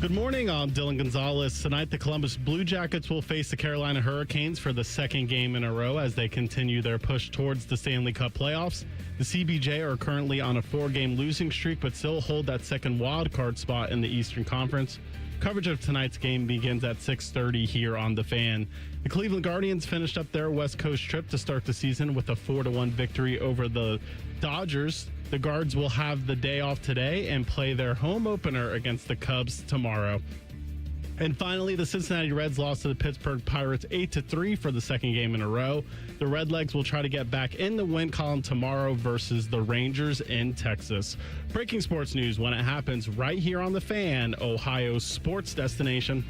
Good morning, I'm Dylan Gonzalez. Tonight, the Columbus Blue Jackets will face the Carolina Hurricanes for the second game in a row as they continue their push towards the Stanley Cup playoffs. The CBJ are currently on a 4-game losing streak, but still hold that second wildcard spot in the Eastern Conference. Coverage of tonight's game begins at 6:30 here on The Fan. The Cleveland Guardians finished up their West Coast trip to start the season with a 4-1 victory over the Dodgers. The Guards will have the day off today and play their home opener against the Cubs tomorrow. And finally, the Cincinnati Reds lost to the Pittsburgh Pirates 8-3 for the second game in a row. The Redlegs will try to get back in the win column tomorrow versus the Rangers in Texas. Breaking sports news when it happens right here on The Fan, Ohio's sports destination.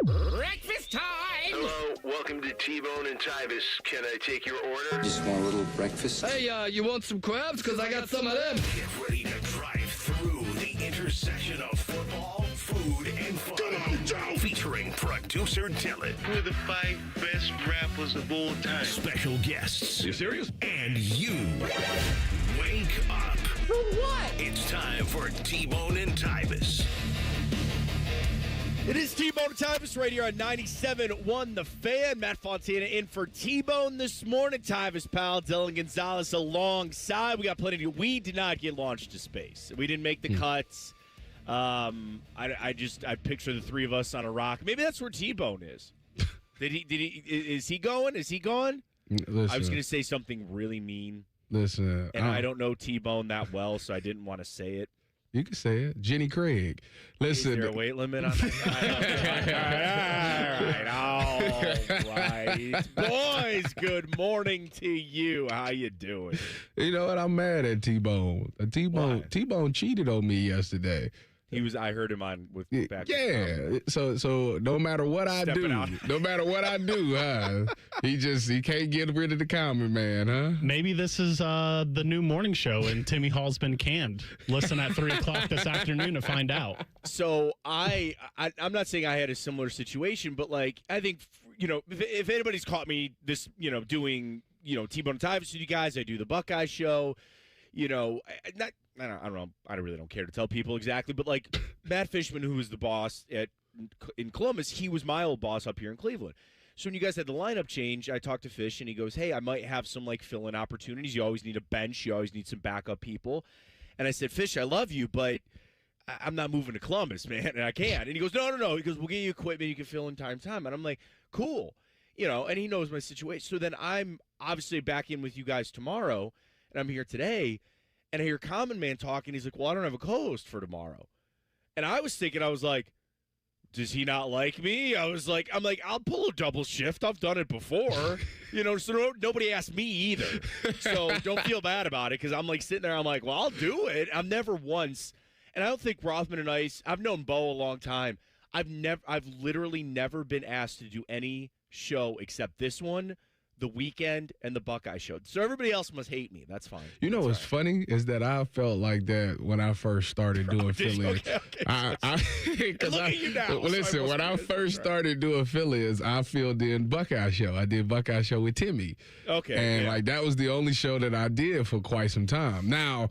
Breakfast time! Hello, welcome to T-Bone and Tyvis. Can I take your order? Just want a little breakfast. Hey, you want some crabs? Because I got some of them. Get ready to drive through the intersection of football, food, and fun. Featuring producer Dylan. We're the 5 best rappers of all time. Special guests. You serious? And you. Wake up. For what? It's time for T-Bone and Tyvis. It is T-Bone and Tyvis right here on 97.1 The Fan. Matt Fontana in for T-Bone this morning. Tyvis pal, Dylan Gonzalez alongside. We got plenty to do. We did not get launched to space. We didn't make the cuts. I picture the three of us on a rock. Maybe that's where T-Bone is. Is he going? Is he gone? Listen, I was going to say something really mean. Listen. And I don't know T-Bone that well, so I didn't want to say it. You can say it. Jenny Craig. Listen. Is there a weight limit on that? All right. Boys, good morning to you. How you doing? You know what? I'm mad at T-Bone. T-Bone cheated on me yesterday. I heard him on with back. Yeah. So no matter what I do, he can't get rid of the common man, huh? Maybe this is the new morning show and Timmy Hall's been canned. Listen at 3 o'clock this afternoon to find out. So I'm not saying I had a similar situation, but like I think if anybody's caught me this doing T-Bone and Tyvis with you guys, I do the Buckeyes show. I don't know. I really don't care to tell people exactly, but like Matt Fishman, who was the boss in Columbus, he was my old boss up here in Cleveland. So when you guys had the lineup change, I talked to Fish, and he goes, "Hey, I might have some like fill-in opportunities. You always need a bench. You always need some backup people." And I said, "Fish, I love you, but I'm not moving to Columbus, man, and I can't." And he goes, "No." He goes, "We'll get you equipment. You can fill in time." And I'm like, "Cool," and he knows my situation. So then I'm obviously back in with you guys tomorrow, and I'm here today. And I hear Common Man talking. He's like, "Well, I don't have a co-host for tomorrow." And I was thinking, does he not like me? I'm like, I'll pull a double shift. I've done it before, so nobody asked me either. So don't feel bad about it because I'm like sitting there. I'm like, well, I'll do it. I've never once. And I don't think Rothman and Ice, I've known Bo a long time. I've literally never been asked to do any show except this one, The Weekend, and the Buckeye show. So everybody else must hate me. That's fine. You know what's funny is that I felt like that when I first started doing Phillies. Okay. Look at you now. Listen, when I first started doing Phillies, I filled in Buckeye show. I did Buckeye show with Timmy. Okay. And that was the only show that I did for quite some time. Now,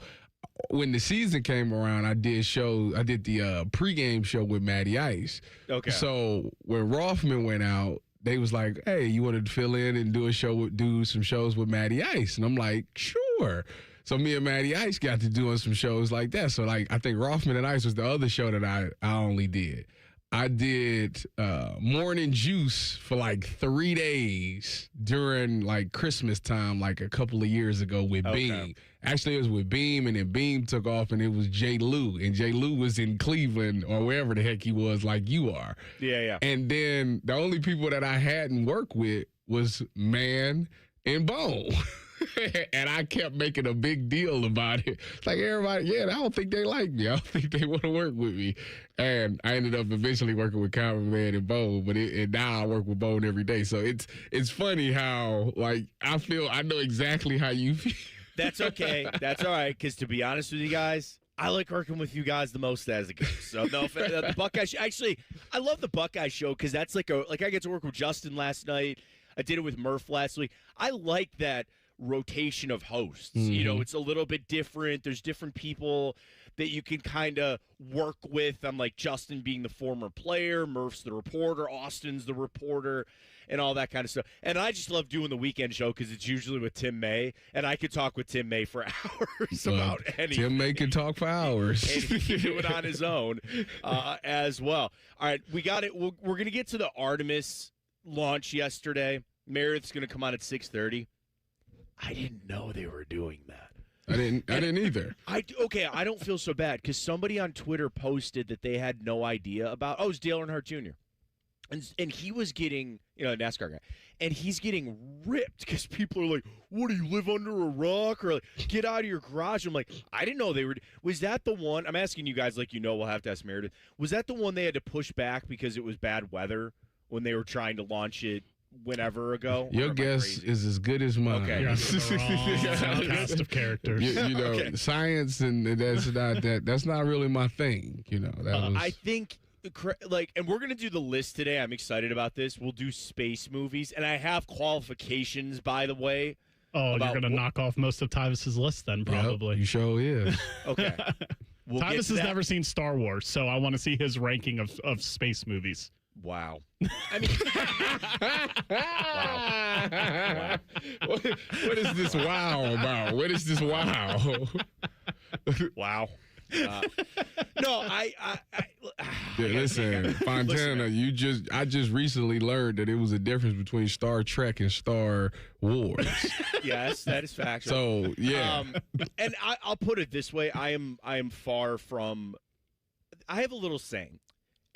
when the season came around, I did the pregame show with Matty Ice. Okay. So when Rothman went out, they was like, "Hey, you wanted to fill in and do some shows with Matty Ice?" And I'm like, "Sure." So me and Matty Ice got to doing some shows like that. So I think Rothman and Ice was the other show that I only did. I did Morning Juice for 3 days during Christmas time, a couple of years ago with Beam. Actually, it was with Beam, and then Beam took off, and it was J. Lou. And J. Lou was in Cleveland or wherever the heck he was, like you are. Yeah. And then the only people that I hadn't worked with was Man and Bone. And I kept making a big deal about it. It's like everybody, I don't think they like me. I don't think they want to work with me. And I ended up eventually working with Common Man and Bone, but now I work with Bone every day. So it's funny how I know exactly how you feel. That's okay. That's all right. Because to be honest with you guys, I like working with you guys the most as it goes. So no, the Buckeye show, actually, I love the Buckeye show because that's I get to work with Justin last night. I did it with Murph last week. I like that rotation of hosts. You know, it's a little bit different. There's different people that you can kind of work with. I'm like Justin being the former player, Murph's the reporter, Austin's the reporter, and all that kind of stuff. And I just love doing the weekend show because it's usually with Tim May, and I could talk with Tim May for hours about anything. Tim May can talk for hours. And he can do it on his own as well. All right, we got it. We're going to get to the Artemis launch yesterday. Meredith's going to come on at 6:30. I didn't know they were doing that. I didn't either. I don't feel so bad because somebody on Twitter posted that they had no idea about. Oh, it was Dale Earnhardt Jr. And he was getting, a NASCAR guy, and he's getting ripped because people are like, "What do you live under a rock?" Or like, "Get out of your garage." I'm like, I didn't know they were. Was that the one? I'm asking you guys, like, we'll have to ask Meredith. Was that the one they had to push back because it was bad weather when they were trying to launch it? Whenever ago, your guess is as good as mine. Okay, cast of characters. Science and that's not really my thing. I think and we're gonna do the list today. I'm excited about this. We'll do space movies, and I have qualifications, by the way. Oh, you're gonna knock off most of Tyvis's list then, probably. Yep, you sure is. Okay. Tyvis has never seen Star Wars, so I want to see his ranking of space movies. Wow. I mean, wow. What is this wow about? What is this wow? Wow. No, listen, Fontana, I just recently learned that it was a difference between Star Trek and Star Wars. Yes, that is factual. So, yeah. And I'll put it this way. I am far from, I have a little saying.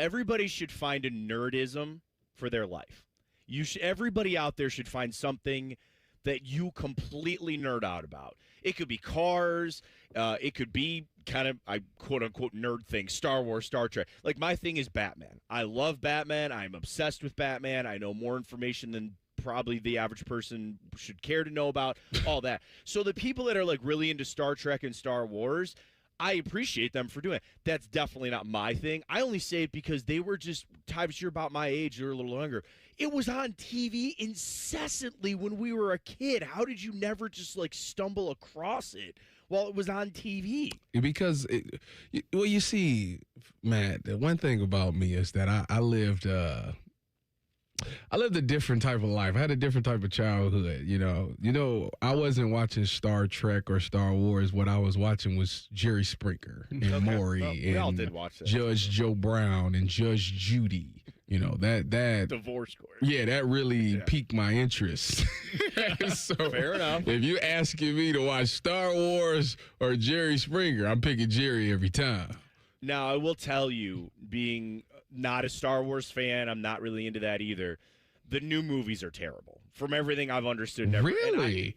Everybody should find a nerdism for their life. Everybody out there should find something that you completely nerd out about. It could be cars. It could be kind of, I quote-unquote nerd thing, Star Wars, Star Trek. Like, my thing is Batman. I love Batman. I'm obsessed with Batman. I know more information than probably the average person should care to know about, all that. So the people that are, like, really into Star Trek and Star Wars, I appreciate them for doing it. That's definitely not my thing. I only say it because they were just, Tyvis, you're about my age, you're a little younger. It was on TV incessantly when we were a kid. How did you never just, like, stumble across it while it was on TV? Because, you see, Matt, the one thing about me is that I lived a different type of life. I had a different type of childhood, I wasn't watching Star Trek or Star Wars. What I was watching was Jerry Springer and Maury we all did watch that. Judge Joe Brown and Judge Judy. That divorce court. Yeah, that really piqued my interest. So fair enough. If you asking me to watch Star Wars or Jerry Springer, I'm picking Jerry every time. Now, I will tell you, being not a Star Wars fan, I'm not really into that either. The new movies are terrible. From everything I've understood. Really?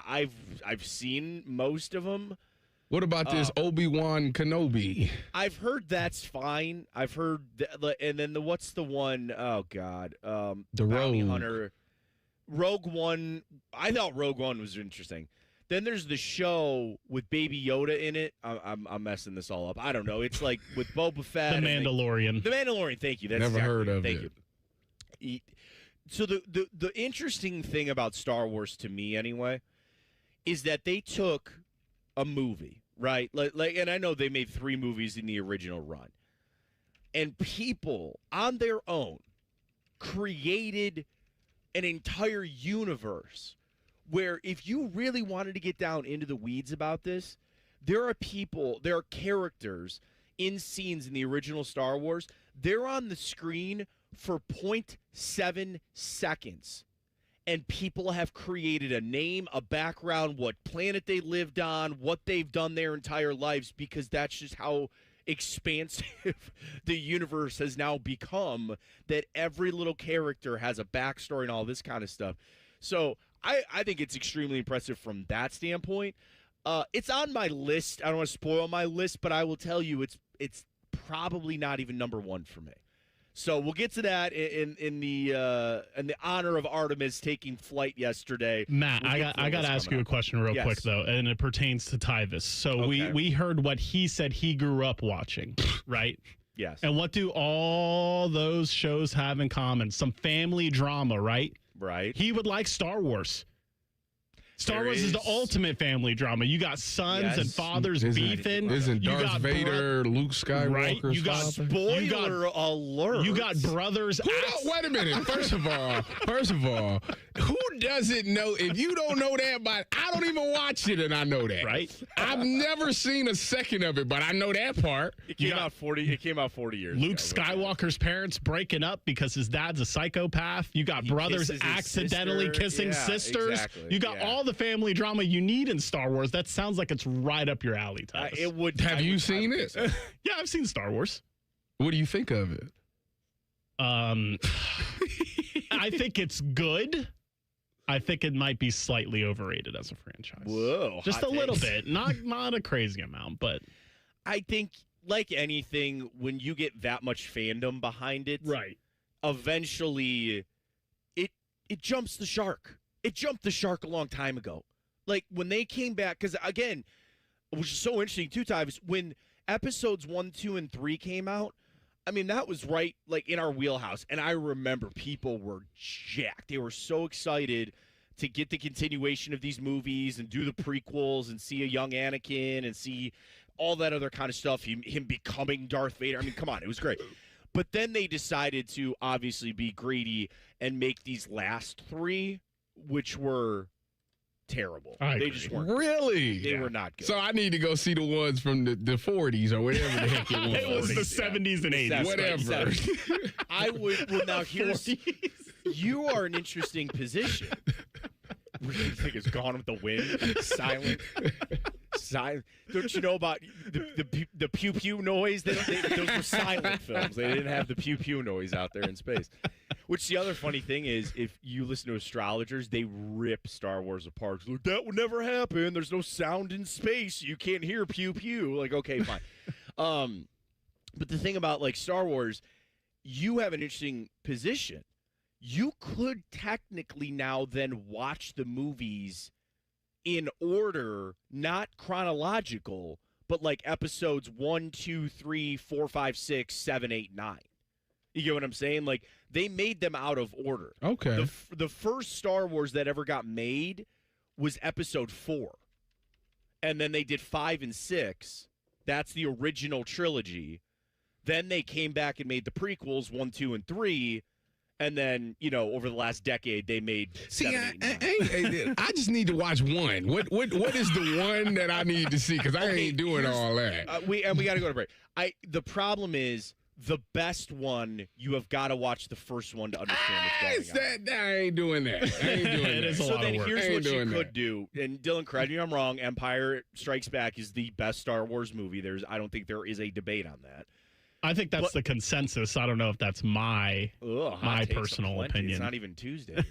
I've seen most of them. What about this Obi-Wan Kenobi? I've heard that's fine. I've heard, and then what's the one? Oh God, the Bounty Rogue Hunter, Rogue One. I thought Rogue One was interesting. Then there's the show with Baby Yoda in it. I'm messing this all up. I don't know. It's like with Boba Fett. The Mandalorian. The Mandalorian. Thank you. That's never exactly heard of Thank it. you. So the interesting thing about Star Wars to me, anyway, is that they took a movie, right? Like, and I know they made 3 movies in the original run, and people on their own created an entire universe where, if you really wanted to get down into the weeds about this, there are characters in scenes in the original Star Wars. They're on the screen for 0.7 seconds. And people have created a name, a background, what planet they lived on, what they've done their entire lives, because that's just how expansive the universe has now become, that every little character has a backstory and all this kind of stuff. So I think it's extremely impressive from that standpoint. It's on my list. I don't want to spoil my list, but I will tell you it's probably not even number 1 for me. So we'll get to that in the honor of Artemis taking flight yesterday. Matt, I got to ask you a question real quick, though, and it pertains to Tyvis. So we heard what he said he grew up watching, right? Yes. And what do all those shows have in common? Some family drama, right? Right. He would like Star Wars. Star Wars is the ultimate family drama. You got sons and fathers beefing. Isn't You Darth got Vader Luke Skywalker's Right? You got father? Spoiler alert. You got brothers. Wait a minute. First of all, who doesn't know? If you don't know that, but I don't even watch it, and I know that. Right? I've never seen a second of it, but I know that part. It came out 40 years Luke ago. Skywalker's parents breaking up because his dad's a psychopath. You got brothers kisses his accidentally sister. kissing Yeah, sisters. exactly. You got all the family drama you need in Star Wars. That sounds like it's right up your alley, Tyvis. It would. Have you seen it? Yeah, I've seen Star Wars. What do you think of it? I think it's good. I think it might be slightly overrated as a franchise. Whoa, just hot a little takes. bit, not a crazy amount, but I think, like anything, when you get that much fandom behind it, right. Eventually, it jumps the shark. It jumped the shark a long time ago. Like when they came back, because again, which is so interesting too, Tyvis, when episodes 1, 2, and 3 came out, I mean, that was right like in our wheelhouse. And I remember people were jacked. They were so excited to get the continuation of these movies and do the prequels and see a young Anakin and see all that other kind of stuff, him becoming Darth Vader. I mean, come on, it was great. But then they decided to obviously be greedy and make these last 3, which were terrible. They just weren't. Really? They were not good. So I need to go see the ones from the 40s or whatever the heck it was. It was the 70s and 80s. Whatever. I would. Well, now here's. You are in an interesting position. What do you think is Gone with the Wind? Silent. Don't you know about the pew pew noise? Those were silent films. They didn't have the pew pew noise out there in space. Which the other funny thing is, if you listen to astrologers, they rip Star Wars apart. Like, that would never happen. There's no sound in space. You can't hear pew pew. Like, okay, fine. But the thing about like Star Wars, you have an interesting position. You could technically now then watch the movies in order, not chronological, but like episodes 1, 2, 3, 4, 5, 6, 7, 8, 9. You get what I'm saying? Like, they made them out of order. Okay. The first Star Wars that ever got made was episode 4. And then they did 5 and 6. That's the original trilogy. Then they came back and made the prequels 1, 2, and 3. And then, you know, over the last decade, they made 7, 8, 9. I just need to watch one. What is the one that I need to see? Because I ain't doing all that. We got to go to break. The problem is, the best one, you have got to watch the first one to understand what's going on. I ain't doing that. I ain't doing that. It is a So lot then of work. here's I ain't what you doing could that. do. And Dylan, correct me if I'm wrong, Empire Strikes Back is the best Star Wars movie. I don't think there is a debate on that. I think that's the consensus. I don't know if that's my Hot takes personal aplenty. opinion. It's not even Tuesday.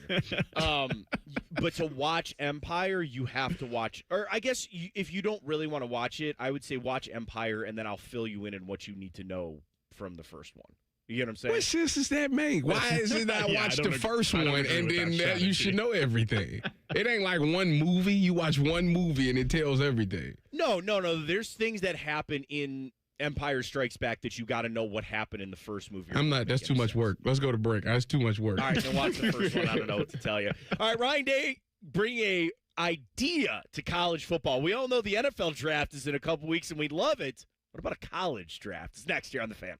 But to watch Empire, you have to watch, or I guess if you don't really want to watch it, I would say watch Empire, and then I'll fill you in on what you need to know from the first one. You get what I'm saying? What sense does that make? Why is it not Yeah, I watch don't the ag- first I one don't and agree with then that you strategy. should know everything? It ain't like one movie. You watch one movie and it tells everything. No. There's things that happen in Empire Strikes Back that you got to know what happened in the first movie. I'm not. That's too much work. Let's go to break. That's too much work. All right, then watch the first one. I don't know what to tell you. All right, Ryan Day, bring a idea to college football. We all know the NFL draft is in a couple weeks, and we love it. What about a college draft? It's next year on The Fan.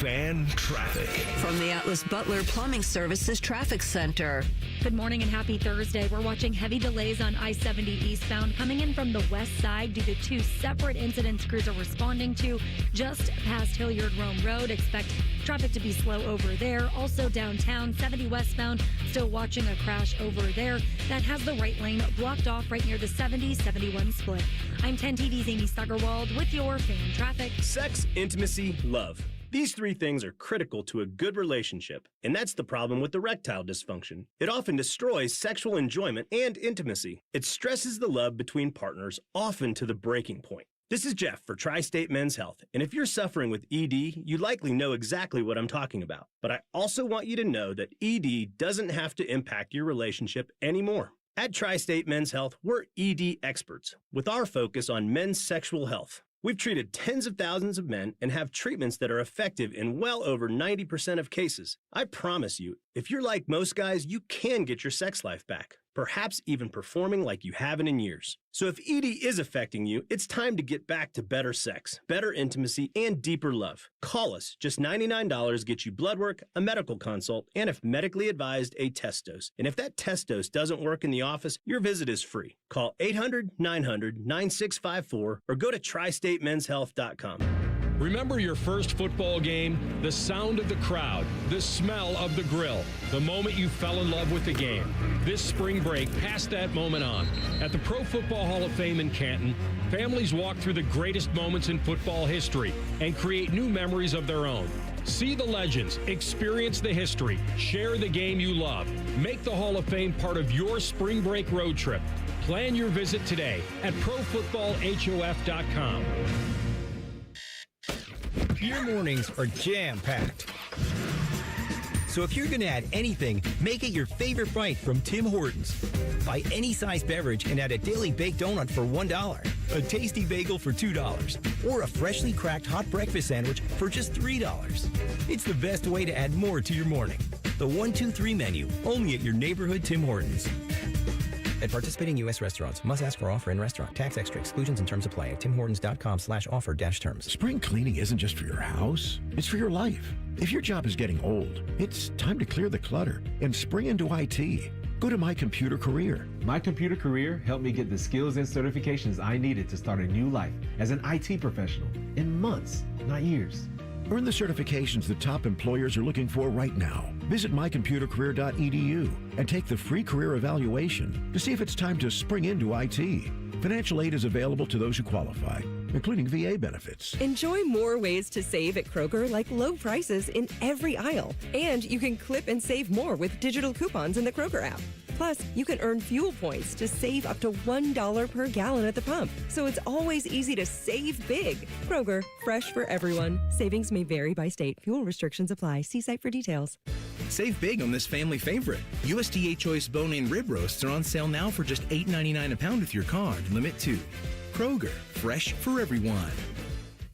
Fan traffic. From the Atlas Butler Plumbing Services Traffic Center. Good morning and happy Thursday. We're watching heavy delays on I-70 eastbound coming in from the west side due to 2 separate incidents crews are responding to just past Hilliard Rome Road. Expect traffic to be slow over there. Also downtown, 70 westbound, still watching a crash over there. That has the right lane blocked off right near the 70-71 split. I'm 10 TV's Amy Stuggerwald with your fan traffic. Sex, intimacy, love. These 3 things are critical to a good relationship, and that's the problem with erectile dysfunction. It often destroys sexual enjoyment and intimacy. It stresses the love between partners, often to the breaking point. This is Jeff for Tri-State Men's Health, and if you're suffering with ED, you likely know exactly what I'm talking about. But I also want you to know that ED doesn't have to impact your relationship anymore. At Tri-State Men's Health, we're ED experts, with our focus on men's sexual health. We've treated tens of thousands of men and have treatments that are effective in well over 90% of cases. I promise you, if you're like most guys, you can get your sex life back. perhaps even performing like you haven't in years. So if ED is affecting you, it's time to get back to better sex, better intimacy, and deeper love. Call us. Just $99 gets you blood work, a medical consult, and if medically advised, a test dose. And if that test dose doesn't work in the office, your visit is free. Call 800-900-9654 or go to tristatemenshealth.com. Remember your first football game? The sound of the crowd, the smell of the grill, the moment you fell in love with the game. This spring break, pass that moment on. At the Pro Football Hall of Fame in Canton, families walk through the greatest moments in football history and create new memories of their own. See the legends, experience the history, share the game you love. Make the Hall of Fame part of your spring break road trip. Plan your visit today at ProFootballHof.com. Your mornings are jam-packed. So if you're going to add anything, make it your favorite bite from Tim Hortons. Buy any size beverage and add a daily baked donut for $1, a tasty bagel for $2, or a freshly cracked hot breakfast sandwich for just $3. It's the best way to add more to your morning. The 1-2-3 menu, only at your neighborhood Tim Hortons. At participating U.S. restaurants, must ask for offer in restaurant. Tax extra exclusions and terms apply at timhortons.com/offer-terms. Spring cleaning isn't just for your house, it's for your life. If your job is getting old, it's time to clear the clutter and spring into IT. Go to My Computer Career. My Computer Career helped me get the skills and certifications I needed to start a new life as an IT professional in months, not years. Earn the certifications the top employers are looking for right now. Visit mycomputercareer.edu and take the free career evaluation to see if it's time to spring into IT. Financial aid is available to those who qualify, including VA benefits. Enjoy more ways to save at Kroger, like low prices in every aisle. And you can clip and save more with digital coupons in the Kroger app. Plus, you can earn fuel points to save up to $1 per gallon at the pump. So it's always easy to save big. Kroger, fresh for everyone. Savings may vary by state. Fuel restrictions apply. See site for details. Save big on this family favorite. USDA Choice bone-in rib roasts are on sale now for just $8.99 a pound with your card. Limit 2. Kroger, fresh for everyone.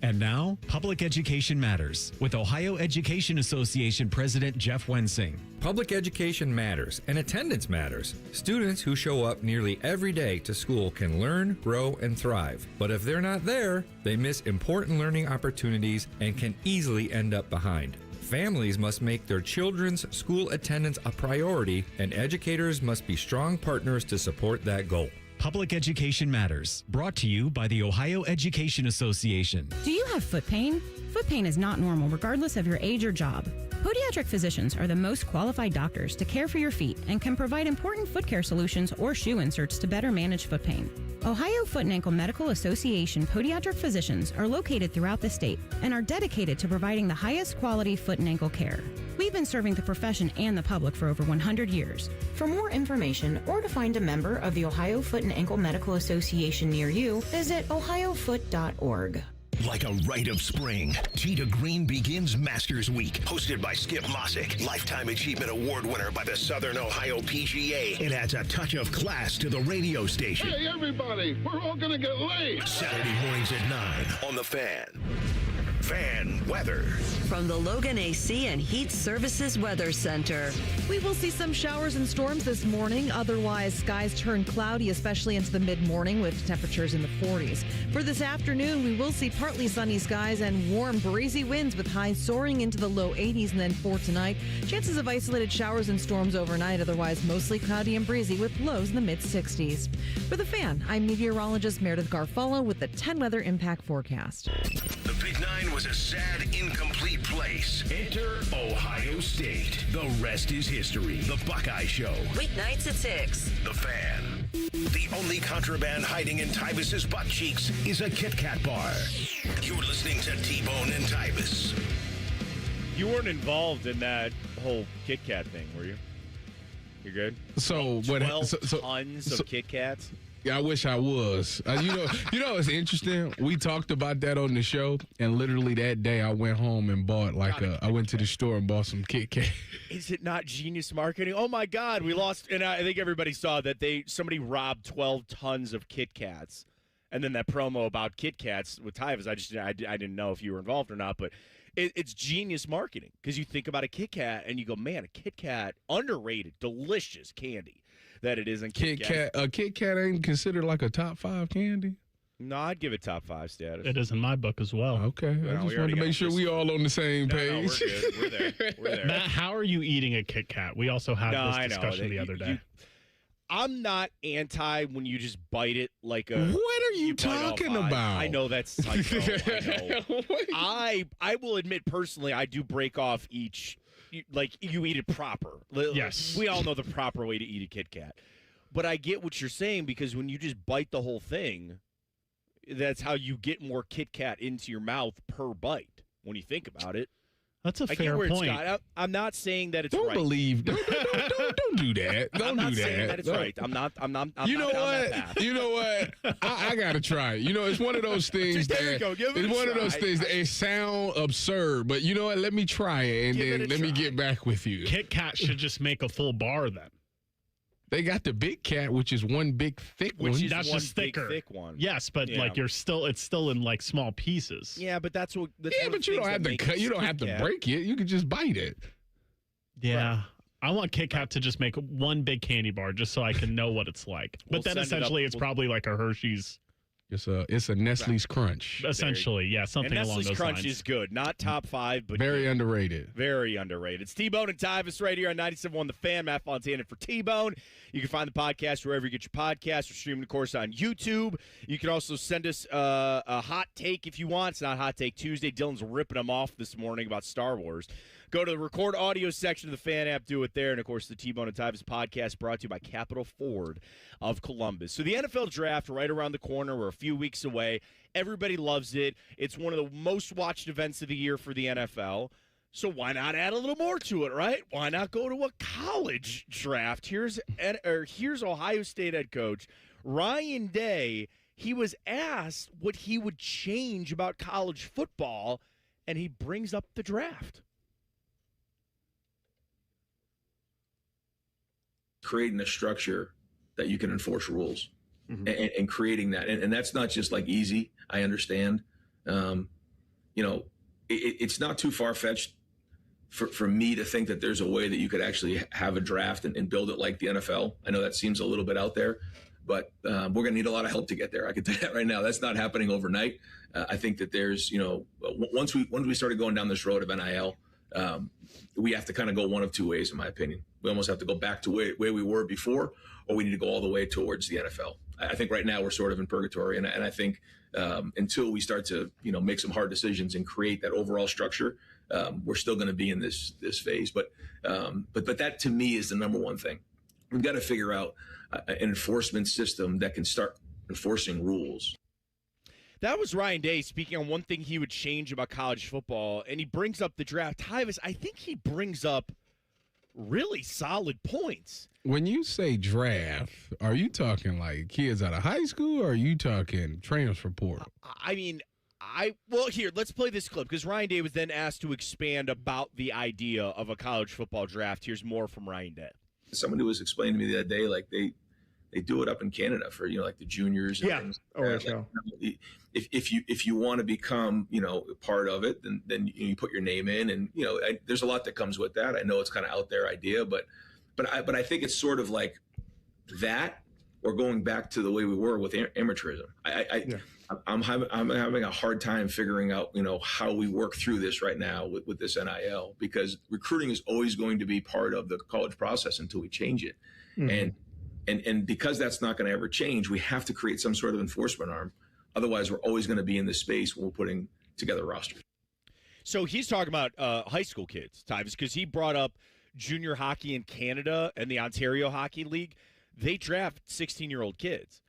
And now, Public Education Matters with Ohio Education Association President Jeff Wensing. Public education matters, and attendance matters. Students who show up nearly every day to school can learn, grow, and thrive. But if they're not there, they miss important learning opportunities and can easily end up behind. Families must make their children's school attendance a priority, and educators must be strong partners to support that goal. Public Education Matters, brought to you by the Ohio Education Association. Do you have foot pain? Foot pain is not normal regardless of your age or job. Podiatric physicians are the most qualified doctors to care for your feet and can provide important foot care solutions or shoe inserts to better manage foot pain. Ohio Foot and Ankle Medical Association podiatric physicians are located throughout the state and are dedicated to providing the highest quality foot and ankle care. We've been serving the profession and the public for over 100 years. For more information or to find a member of the Ohio Foot and Ankle Medical Association near you, visit ohiofoot.org. Like a rite of spring, Tee to Green begins Masters Week, hosted by Skip Mossick, Lifetime Achievement Award winner by the Southern Ohio PGA. It adds a touch of class to the radio station. Hey, everybody, we're all going to get laid. Saturday mornings at 9 on The Fan. Fan weather. From the Logan AC and Heat Services Weather Center. We will see some showers and storms this morning. Otherwise, skies turn cloudy, especially into the mid-morning with temperatures in the 40s. For this afternoon, we will see partly sunny skies and warm, breezy winds with highs soaring into the low 80s. And then for tonight, chances of isolated showers and storms overnight. Otherwise, mostly cloudy and breezy with lows in the mid-60s. For The Fan, I'm meteorologist Meredith Garfolo with the 10 Weather Impact Forecast. The Big Nine was a sad, incomplete place. Enter Ohio State. The rest is history. The Buckeye Show. Weeknights at 6. The Fan. The only contraband hiding in Tyvis's butt cheeks is a Kit Kat bar. You're listening to T-Bone and Tyvis. You weren't involved in that whole Kit Kat thing, were you? You're good? So 12 tons of Kit Kats? Yeah, I wish I was. You know, it's interesting. We talked about that on the show, and literally that day I went home and bought I went to the store and bought some Kit Kat. Is it not genius marketing? Oh my God, we lost, and I think everybody saw that somebody robbed 12 tons of Kit Kats, and then that promo about Kit Kats with Tyvis. I didn't know if you were involved or not, but it's genius marketing because you think about a Kit Kat and you go, man, a Kit Kat, underrated, delicious candy. that it isn't Kit Kat. Kit Kat ain't considered like a top 5 candy? No, I'd give it top 5 status. It is in my book as well. Okay. I just wanted to make sure we all on the same page. No, we're good. We're there. Matt, how are you eating a Kit Kat? We also had this discussion the other day. I'm not anti when you just bite it like a. What are you talking about? I know that's psycho. I know. I will admit personally, I do break off each. Like you eat it proper. Yes. We all know the proper way to eat a Kit Kat. But I get what you're saying because when you just bite the whole thing, that's how you get more Kit Kat into your mouth per bite when you think about it. That's a I fair get where point. It's got. I'm not saying that it's Don't right. believe. Don't do that. Don't I'm not do saying that. that it's right. I'm not. You know not down what? that path. You know what? I gotta try it. You know, it's one of those things There you that go. Give it it's a one of those try. things that it sound absurd, but you know what? Let me try it and Give it then a let me try. get back with you. Kit Kat should just make a full bar then. They got the Big Cat, which is one big thick one. Which is That's one just big, thicker. thick one. Yes, but Yeah. like it's still in like small pieces. Yeah, but that's what. That's Yeah, one of but the you don't things have that to make cut. You it don't have to Kit Kat. break it. You can just bite it. Yeah. I want Kit Kat to just make one big candy bar just so I can know what it's like. We'll But then send it up. essentially it's probably like a Hershey's. It's a Nestle's Crunch. Essentially, yeah, something And along Nestle's those Crunch lines. is good. Not top 5, but Very good. underrated. Very underrated. It's T-Bone and Tyvis right here on 97.1 The Fan. Matt Fontana for T-Bone. You can find the podcast wherever you get your podcasts. We're streaming, of course, on YouTube. You can also send us a hot take if you want. It's not Hot Take Tuesday. Dylan's ripping them off this morning about Star Wars. Go to the record audio section of the Fan app. Do it there. And, of course, the T-Bone and Tyvis podcast brought to you by Capital Ford of Columbus. So the NFL draft right around the corner. We're a few weeks away. Everybody loves it. It's one of the most watched events of the year for the NFL. So why not add a little more to it, right? Why not go to a college draft? Here's Ohio State head coach Ryan Day. He was asked what he would change about college football, and he brings up the draft. Creating a structure that you can enforce rules and creating that. And that's not just like easy. I understand. It's not too far-fetched for me to think that there's a way that you could actually have a draft and build it like the NFL. I know that seems a little bit out there, but we're going to need a lot of help to get there. I can tell you that right now. That's not happening overnight. I think that there's, once we started going down this road of NIL, we have to kind of go one of two ways, in my opinion. We almost have to go back to where we were before, or we need to go all the way towards the NFL. I think right now we're sort of in purgatory, and I think until we start to make some hard decisions and create that overall structure, we're still going to be in this phase. But that to me is the number one thing. We've got to figure out an enforcement system that can start enforcing rules. That was Ryan Day speaking on one thing he would change about college football, and he brings up the draft. Tyvis, I think he brings up really solid points. When you say draft, are you talking like kids out of high school, or are you talking transfer portal? I mean, here, let's play this clip, because Ryan Day was then asked to expand about the idea of a college football draft. Here's more from Ryan Day. Somebody was explaining to me the other day, like they do it up in Canada for like the juniors. And things like that. If you want to become part of it, then you put your name in, and there's a lot that comes with that. I know it's kind of out there idea, but I think it's sort of like that, or going back to the way we were with amateurism. I'm having a hard time figuring out how we work through this right now with this NIL, because recruiting is always going to be part of the college process until we change it. And because that's not going to ever change, we have to create some sort of enforcement arm. Otherwise, we're always going to be in this space when we're putting together rosters. So he's talking about high school kids, Tyvis, because he brought up junior hockey in Canada and the Ontario Hockey League. They draft 16-year-old kids,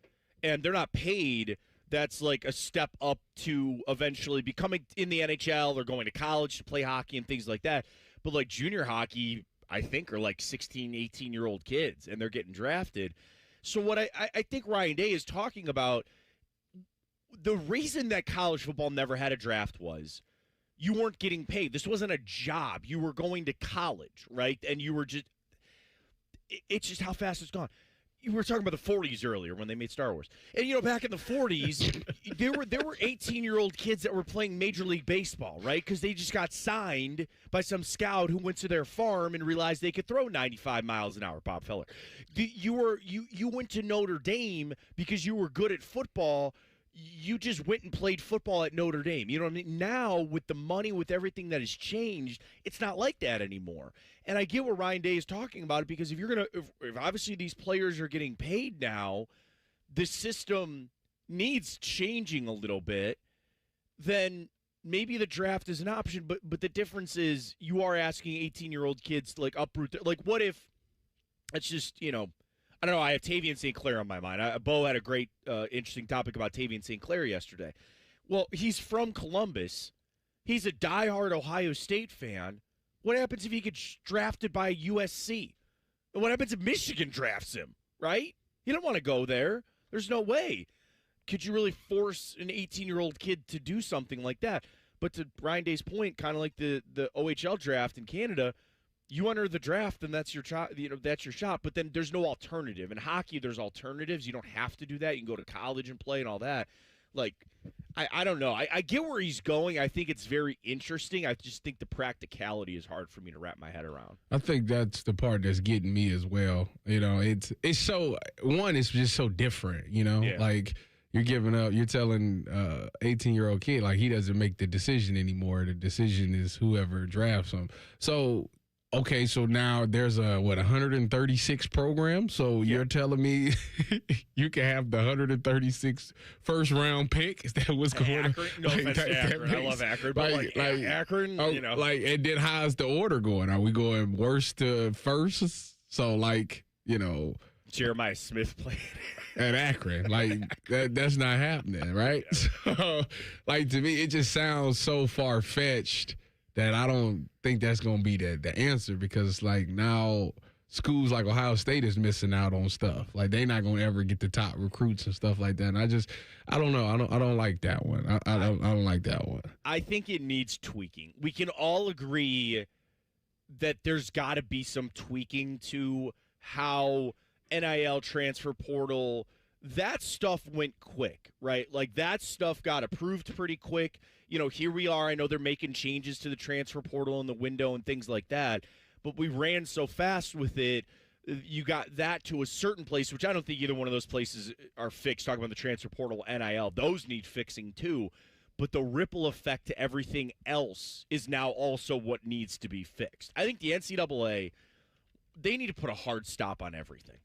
and they're not paid. That's like a step up to eventually becoming in the NHL or going to college to play hockey and things like that. But like junior hockey, I think, are like 16, 18-year-old kids, and they're getting drafted. So what I think Ryan Day is talking about, the reason that college football never had a draft was you weren't getting paid. This wasn't a job. You were going to college, right? And you were just – it's just how fast it's gone. you were talking about the 40s earlier when they made Star Wars. And, back in the 40s, there were 18-year-old kids that were playing Major League Baseball, right? Because they just got signed by some scout who went to their farm and realized they could throw 95 miles an hour, Bob Feller. You went to Notre Dame because you were good at football. You just went and played football at Notre Dame. You know what I mean? Now, with the money, with everything that has changed, it's not like that anymore. And I get what Ryan Day is talking about, because if obviously these players are getting paid now, the system needs changing a little bit, then maybe the draft is an option. But the difference is you are asking 18-year-old kids to, uproot. What if it's just, I don't know. I have Tavian St. Clair on my mind. Bo had a great, interesting topic about Tavian St. Clair yesterday. Well, he's from Columbus. He's a diehard Ohio State fan. What happens if he gets drafted by USC? And what happens if Michigan drafts him, right? He don't want to go there. There's no way. Could you really force an 18-year-old kid to do something like that? But to Ryan Day's point, kind of like the OHL draft in Canada, you enter the draft, and that's your that's your shot. But then there's no alternative. In hockey, there's alternatives. You don't have to do that. You can go to college and play and all that. I don't know. I get where he's going. I think it's very interesting. I just think the practicality is hard for me to wrap my head around. I think that's the part that's getting me as well. It's so, one, it's just so different, Yeah. Like, you're giving up, you're telling 18-year-old kid, he doesn't make the decision anymore. The decision is whoever drafts him. So, okay, so now there's a 136 program. So you're telling me you can have the 136 first round pick? Is that what's going on? No offense to Akron. I love Akron. But Akron, and then how's the order going? Are we going worst to first? So Jeremiah Smith played at Akron. That's not happening, right? So, to me, it just sounds so far-fetched that I don't think that's going to be the answer, because now schools like Ohio State is missing out on stuff. They're not going to ever get the top recruits and stuff like that. And I don't know. I don't like that one. I don't like that one. I think it needs tweaking. We can all agree that there's got to be some tweaking to how NIL, transfer portal, that stuff went quick, right? That stuff got approved pretty quick. Here we are. I know they're making changes to the transfer portal and the window and things like that, but we ran so fast with it. You got that to a certain place, which I don't think either one of those places are fixed. Talking about the transfer portal, NIL, those need fixing too. But the ripple effect to everything else is now also what needs to be fixed. I think the NCAA, they need to put a hard stop on everything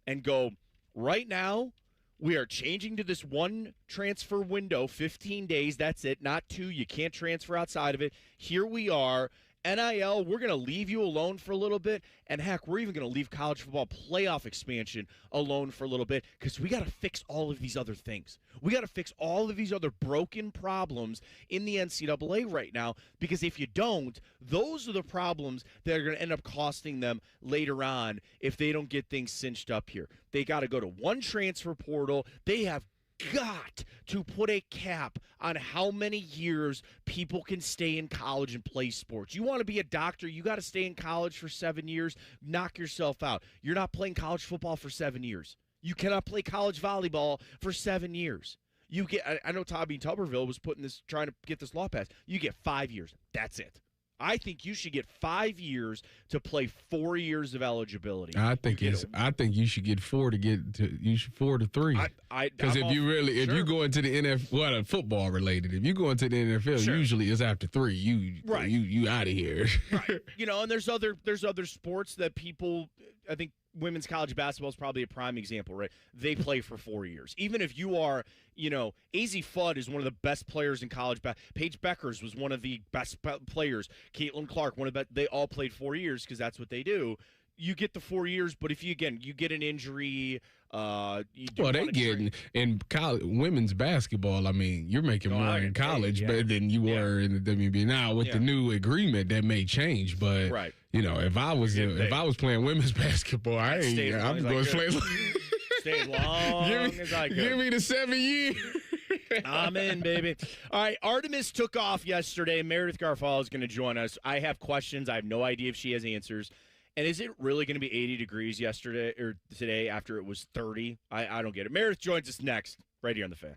and go, right now, we are changing to this one transfer window, 15 days, that's it, not 2. You can't transfer outside of it. Here we are. NIL, we're going to leave you alone for a little bit. And, heck, we're even going to leave college football playoff expansion alone for a little bit, because we got to fix all of these other things. We got to fix all of these other broken problems in the NCAA right now, because if you don't, those are the problems that are going to end up costing them later on if they don't get things cinched up here. They got to go to one transfer portal. They have got to put a cap on how many years people can stay in college and play sports. You want to be a doctor, you got to stay in college for 7 years, knock yourself out. You're not playing college football for 7 years. You cannot play college volleyball for 7 years. I know Todd in Tuberville was trying to get this law passed. You get 5 years. That's it. I think you should get 5 years to play 4 years of eligibility. I think you should get 4 to 3. Because if you go into the NFL, football related, if you go into the NFL, usually it's after 3. You out of here. Right. And there's other sports that people, I think women's college basketball is probably a prime example, right? They play for 4 years. Even if you are, AZ Fudd is one of the best players in college. Paige Beckers was one of the best players. Caitlin Clark, they all played 4 years because that's what they do. You get the 4 years, but if you get an injury, they get in college women's basketball. I mean, you're making more in college than you were in the WNBA. Now with the new agreement, that may change, but right. If I was playing women's basketball, I'm going to play. Stay long as I could. Give me the 7 years. I'm in, baby. All right, Artemis took off yesterday. Meredith Garfall is going to join us. I have questions. I have no idea if she has answers. And is it really going to be 80 degrees yesterday or today after it was 30? I don't get it. Meredith joins us next, right here on The Fan.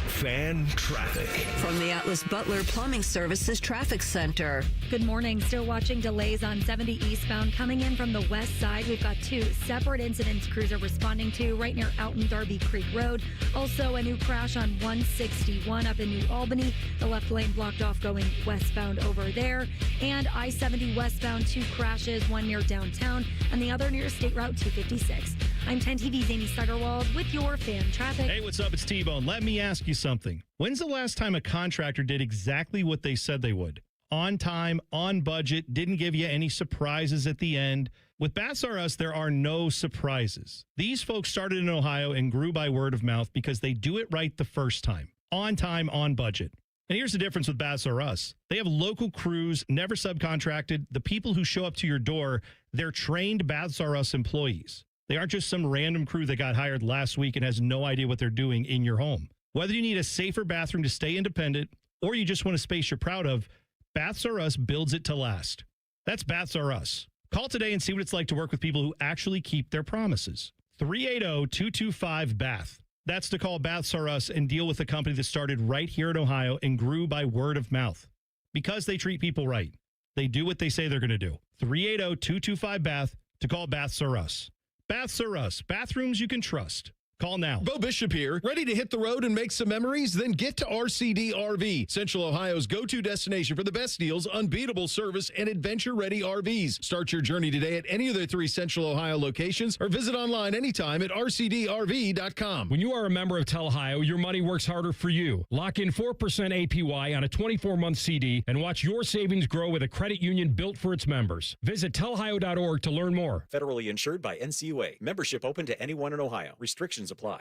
Fan traffic. From the Atlas Butler Plumbing Services Traffic Center. Good morning. Still watching delays on 70 eastbound coming in from the west side. We've got 2 separate incidents crews are responding to right near Alton Darby Creek Road. Also, a new crash on 161 up in New Albany. The left lane blocked off going westbound over there. And I-70 westbound, 2 crashes, one near downtown and the other near State Route 256. I'm 10 TV's Amy Steigerwald with your fan traffic. Hey, what's up? It's T-Bone. Let me ask you something. When's the last time a contractor did exactly what they said they would? On time, on budget, didn't give you any surprises at the end. With Baths R Us, there are no surprises. These folks started in Ohio and grew by word of mouth because they do it right the first time. On time, on budget. And here's the difference with Baths R Us. They have local crews, never subcontracted. The people who show up to your door, they're trained Baths R Us employees. They aren't just some random crew that got hired last week and has no idea what they're doing in your home. Whether you need a safer bathroom to stay independent or you just want a space you're proud of, Baths R Us builds it to last. That's Baths R Us. Call today and see what it's like to work with people who actually keep their promises. 380-225-BATH. That's to call Baths R Us and deal with a company that started right here in Ohio and grew by word of mouth. Because they treat people right. They do what they say they're going to do. 380-225-BATH to call Baths R Us. Baths R Us. Bathrooms you can trust. Call now. Bo Bishop here. Ready to hit the road and make some memories? Then get to RCD RV, Central Ohio's go-to destination for the best deals, unbeatable service, and adventure-ready RVs. Start your journey today at any of their 3 Central Ohio locations or visit online anytime at rcdrv.com. When you are a member of Tel Ohio, your money works harder for you. Lock in 4% APY on a 24-month CD and watch your savings grow with a credit union built for its members. Visit telohio.org to learn more. Federally insured by NCUA. Membership open to anyone in Ohio. Restrictions apply.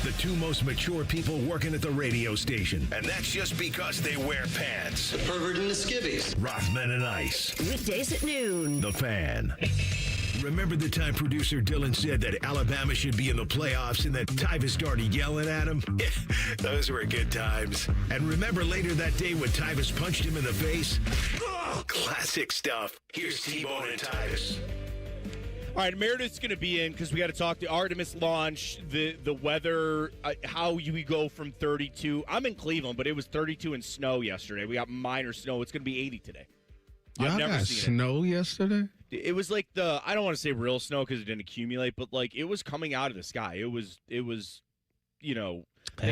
The 2 most mature people working at the radio station. And that's just because they wear pants. The pervert and the skivvies. Rothman and Ice. Weekdays at noon. The Fan. Remember the time producer Dylan said that Alabama should be in the playoffs and that Tyvis started yelling at him? Those were good times. And remember later that day when Tyvis punched him in the face? Oh, classic stuff. Here's T-Bone and Tyvis. All right, Meredith's going to be in because we got to talk the Artemis launch, the weather, how we go from 32. I'm in Cleveland, but it was 32 and snow yesterday. We got minor snow. It's going to be 80 today. Y'all got snow yesterday? It was like I don't want to say real snow because it didn't accumulate, but like it was coming out of the sky. It was, they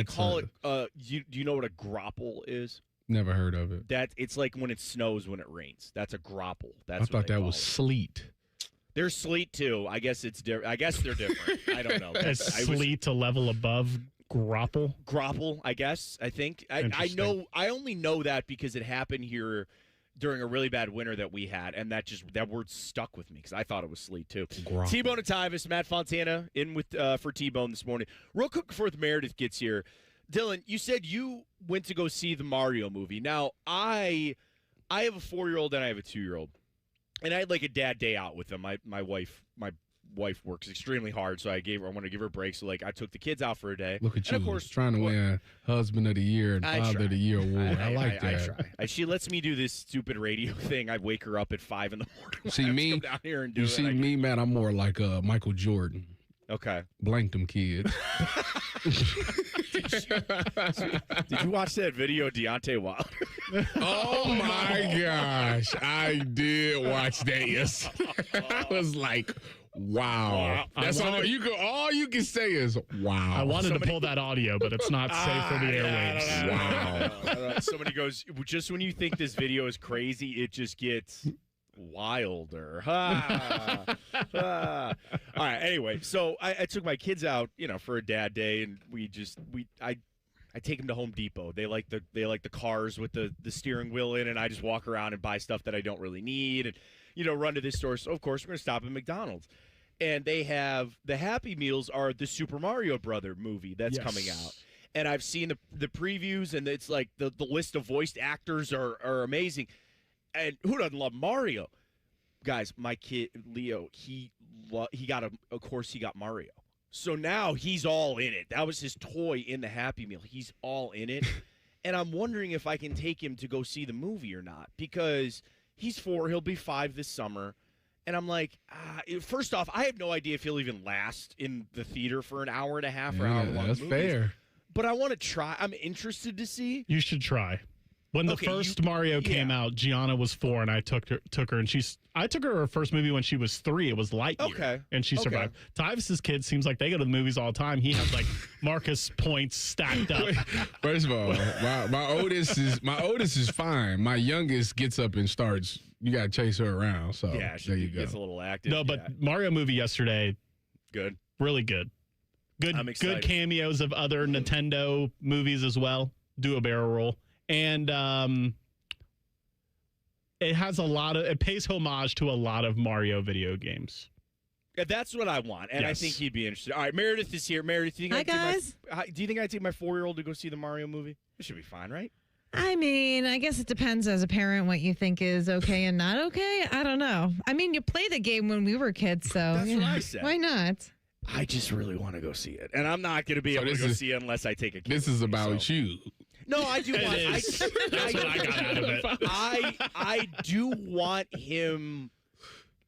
call it, do you know what a grapple is? Never heard of it. It's like when it snows when it rains. That's a grapple. I thought that was sleet. There's sleet too. I guess it's different. I guess they're different. I don't know. Sleet a level above grapple. Grapple, I guess. I think. I know. I only know that because it happened here during a really bad winter that we had, and that word stuck with me because I thought it was sleet too. Grapple. T-Bone and Tyvis, Matt Fontana in with for T-Bone this morning. Real quick before Meredith gets here, Dylan, you said you went to go see the Mario movie. Now I have a 4-year-old and I have a 2-year-old. And I had like a dad day out with them. My wife works extremely hard, so I want to give her a break. So like I took the kids out for a day. Look at and you, of course, trying to win Husband of the Year and Father of the Year award. I like that. I try. She lets me do this stupid radio thing. I wake her up at 5 in the morning. See me come down here and do you it. see me, man. I'm more like Michael Jordan. Okay. Blank them kids. Did you watch that video of Deontay Wilder? Oh my gosh. I did watch that yesterday. I was like, wow. That's all you can say is wow. I wanted to pull that audio, but it's not safe for the airwaves. Wow. Somebody goes, just when you think this video is crazy, it just gets wilder. All right. Anyway, so I took my kids out, for a dad day, and I take them to Home Depot. They like the cars with the steering wheel in, and I just walk around and buy stuff that I don't really need, and run to this store. So of course we're gonna stop at McDonald's, and they have the Happy Meals are the Super Mario Brother movie that's coming out. And I've seen the previews, and it's like the list of voiced actors are amazing. And who doesn't love Mario? Guys, my kid, Leo, he got Mario. So now he's all in it. That was his toy in the Happy Meal. He's all in it. And I'm wondering if I can take him to go see the movie or not. Because he's 4, he'll be 5 this summer. And I'm like, first off, I have no idea if he'll even last in the theater for an hour and a half or however long. That's the movie is. fair. But I want to try. I'm interested to see. You should try. When the first Mario came out, Gianna was 4, and I took her, and I took her first movie when she was 3. It was Lightyear, Okay. and she survived. Tyvis's kids seems like they go to the movies all the time. He has like Marcus points stacked up. First of all, my oldest is fine. My youngest gets up and starts. You got to chase her around. So Yeah, there you go. gets a little active. No, but Mario movie yesterday, good, really good. I'm Good excited. cameos of other Nintendo movies as well. Do a barrel roll. And it has it pays homage to a lot of Mario video games. Yeah, that's what I want, and I think he'd be interested. All right, Meredith is here. Meredith, do you think do you think I'd take my 4-year-old to go see the Mario movie? It should be fine, right? I mean, I guess it depends as a parent what you think is okay and not okay. I don't know. I mean, you played the game when we were kids, so That's what I said. Why not? I just really want to go see it, and I'm not going to be able to go see it unless I take a kid. This is about you. No, I do want. That's what I got out of it. I do want him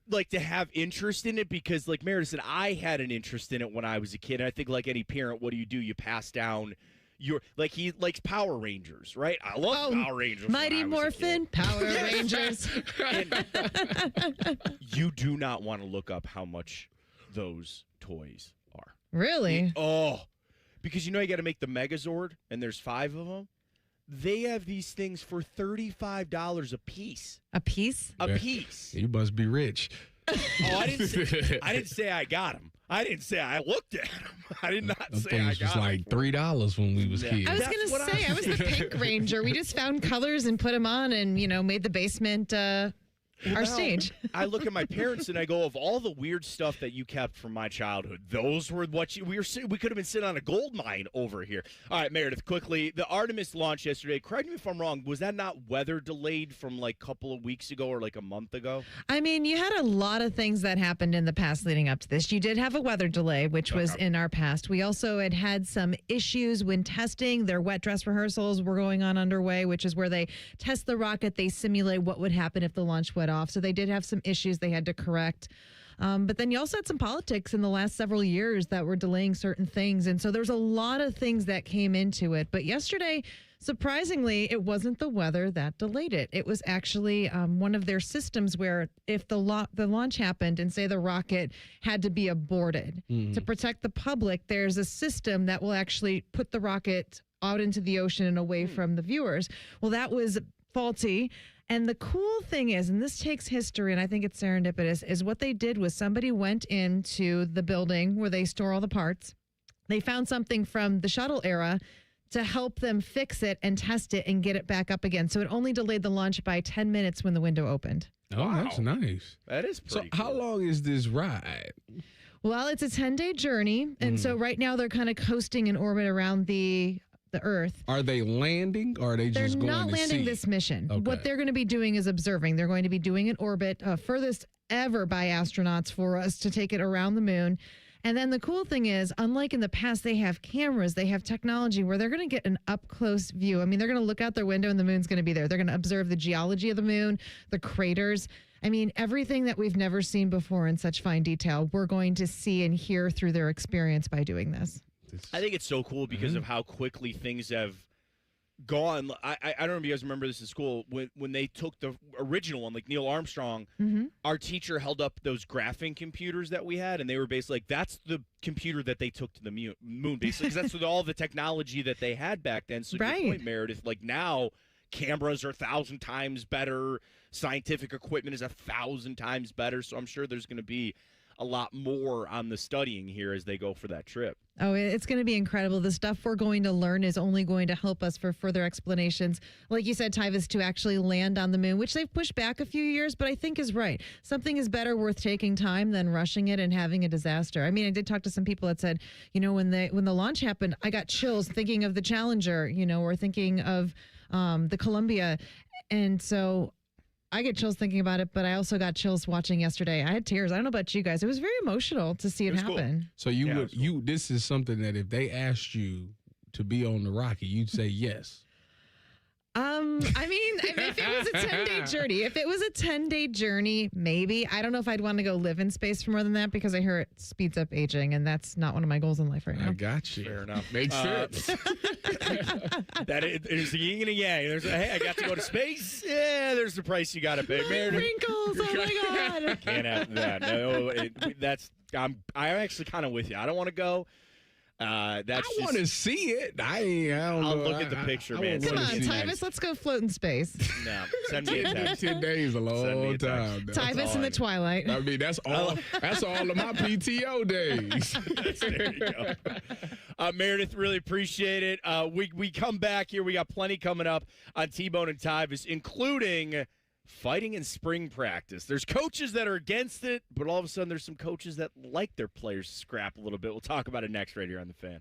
like to have interest in it because, like Meredith said, I had an interest in it when I was a kid. And I think, like any parent, what do? You pass down your he likes Power Rangers, right? I love Power Rangers. Mighty Morphin, Power Rangers. And you do not want to look up how much those toys are. Really? Because you got to make the Megazord, and there's 5 of them. They have these things for $35 a piece. A piece? A piece. You must be rich. I didn't say I got them. I didn't say I looked at them. I did not say I got them. It was like $3 when we was kids. I was going to say, I was the Pink Ranger. We just found colors and put them on and, made the basement our stage. I look at my parents and I go, of all the weird stuff that you kept from my childhood, those were what we could have been sitting on a gold mine over here. All right, Meredith, quickly, the Artemis launch yesterday, correct me if I'm wrong, was that not weather delayed from like a couple of weeks ago or like a month ago? I mean, you had a lot of things that happened in the past leading up to this. You did have a weather delay, which was in our past. We also had some issues when testing. Their wet dress rehearsals were going on underway, which is where they test the rocket. They simulate what would happen if the launch went off. So they did have some issues they had to correct. But then you also had some politics in the last several years that were delaying certain things. And so there's a lot of things that came into it. But yesterday, surprisingly, it wasn't the weather that delayed it. It was actually one of their systems where if the launch happened and say the rocket had to be aborted, to protect the public, there's a system that will actually put the rocket out into the ocean and away from the viewers. Well, that was faulty. And the cool thing is, and this takes history, and I think it's serendipitous, is what they did was somebody went into the building where they store all the parts. They found something from the shuttle era to help them fix it and test it and get it back up again. So it only delayed the launch by 10 minutes when the window opened. Oh, wow. That's nice. That is pretty cool. How long is this ride? Well, it's a 10-day journey. And so right now they're kind of coasting in orbit around the Earth. Are they landing or are they just going to see? They're not landing this mission. Okay. What they're going to be doing is observing. They're going to be doing an orbit, furthest ever by astronauts for us to take it around the moon. And then the cool thing is, unlike in the past, they have cameras, they have technology where they're going to get an up-close view. I mean, they're going to look out their window and the moon's going to be there. They're going to observe the geology of the moon, the craters. I mean, everything that we've never seen before in such fine detail, we're going to see and hear through their experience by doing this. I think it's so cool because of how quickly things have gone. I don't know if you guys remember this in school when they took the original one, like Neil Armstrong. Our teacher held up those graphing computers that we had, and they were basically like, "That's the computer that they took to the moon," basically, because that's with all the technology that they had back then. So, right. Your point, Meredith, like now, cameras are 1,000 times better. Scientific equipment is 1,000 times better. So I'm sure there's going to be a lot more on the studying here as they go for that trip. Oh, it's going to be incredible. The stuff we're going to learn is only going to help us for further explanations. Like you said, Tyvis, to actually land on the moon, which they've pushed back a few years, but I think is right. Something is better worth taking time than rushing it and having a disaster. I mean, I did talk to some people that said, when the launch happened, I got chills thinking of the Challenger, or thinking of the Columbia. And so I get chills thinking about it, but I also got chills watching yesterday. I had tears. I don't know about you guys. It was very emotional to see it happen. Cool. So this is something that if they asked you to be on the rocket, you'd say yes. I mean, if it was a 10-day journey, maybe. I don't know if I'd want to go live in space for more than that because I hear it speeds up aging, and that's not one of my goals in life right now. I got you. Fair enough. Makes sense. That there's the yin and a yang. Hey, I got to go to space. Yeah, there's the price you got to pay. Wrinkles. Oh my God. Can't have that. No, I'm actually kind of with you. I don't want to go. I want to see it. I don't know. I'll look at the picture, man. Come on, Tyvis, let's go float in space. No, send me a text. 10 days a long time. Tyvis in the twilight. I mean, that's all of my PTO days. There you go. Meredith, really appreciate it. We come back here. We got plenty coming up on T-Bone and Tyvis, including fighting in spring practice. There's coaches that are against it, but all of a sudden there's some coaches that like their players to scrap a little bit. We'll talk about it next right here on The Fan.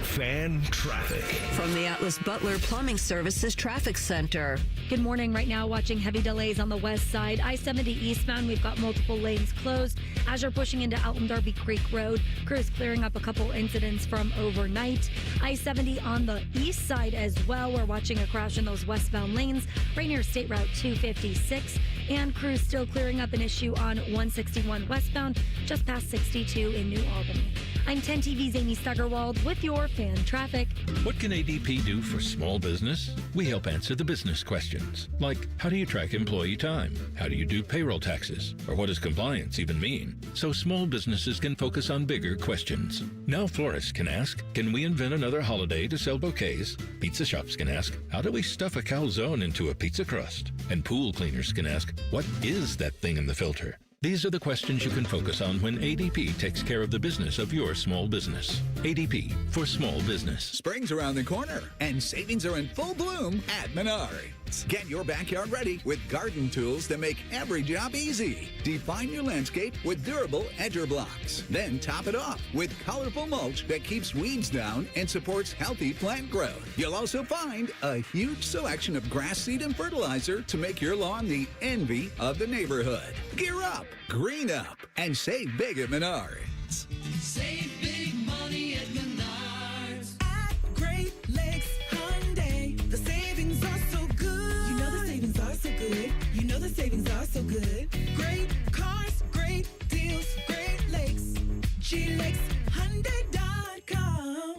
Fan traffic. From the Atlas Butler Plumbing Services Traffic Center. Good morning. Right now, watching heavy delays on the west side. I-70 eastbound, we've got multiple lanes closed. As you're pushing into Alton Darby Creek Road, crews clearing up a couple incidents from overnight. I-70 on the east side as well. We're watching a crash in those westbound lanes right near State Route 256. And crews still clearing up an issue on 161 westbound, just past 62 in New Albany. I'm 10 TV's Amy Stuggerwald with your fan traffic. What can ADP do for small business? We help answer the business questions, like how do you track employee time? How do you do payroll taxes? Or what does compliance even mean? So small businesses can focus on bigger questions. Now florists can ask, can we invent another holiday to sell bouquets? Pizza shops can ask, how do we stuff a calzone into a pizza crust? And pool cleaners can ask, what is that thing in the filter? These are the questions you can focus on when ADP takes care of the business of your small business. ADP for small business. Spring's around the corner, and savings are in full bloom at Menards. Get your backyard ready with garden tools that make every job easy. Define your landscape with durable edger blocks. Then top it off with colorful mulch that keeps weeds down and supports healthy plant growth. You'll also find a huge selection of grass seed and fertilizer to make your lawn the envy of the neighborhood. Gear up, green up, and save big at Menards. Save big money at Menards. At Great Lakes Hyundai, the savings are so good. You know the savings are so good. You know the savings are so good. Great cars, great deals, Great Lakes. GLakesHyundai.com.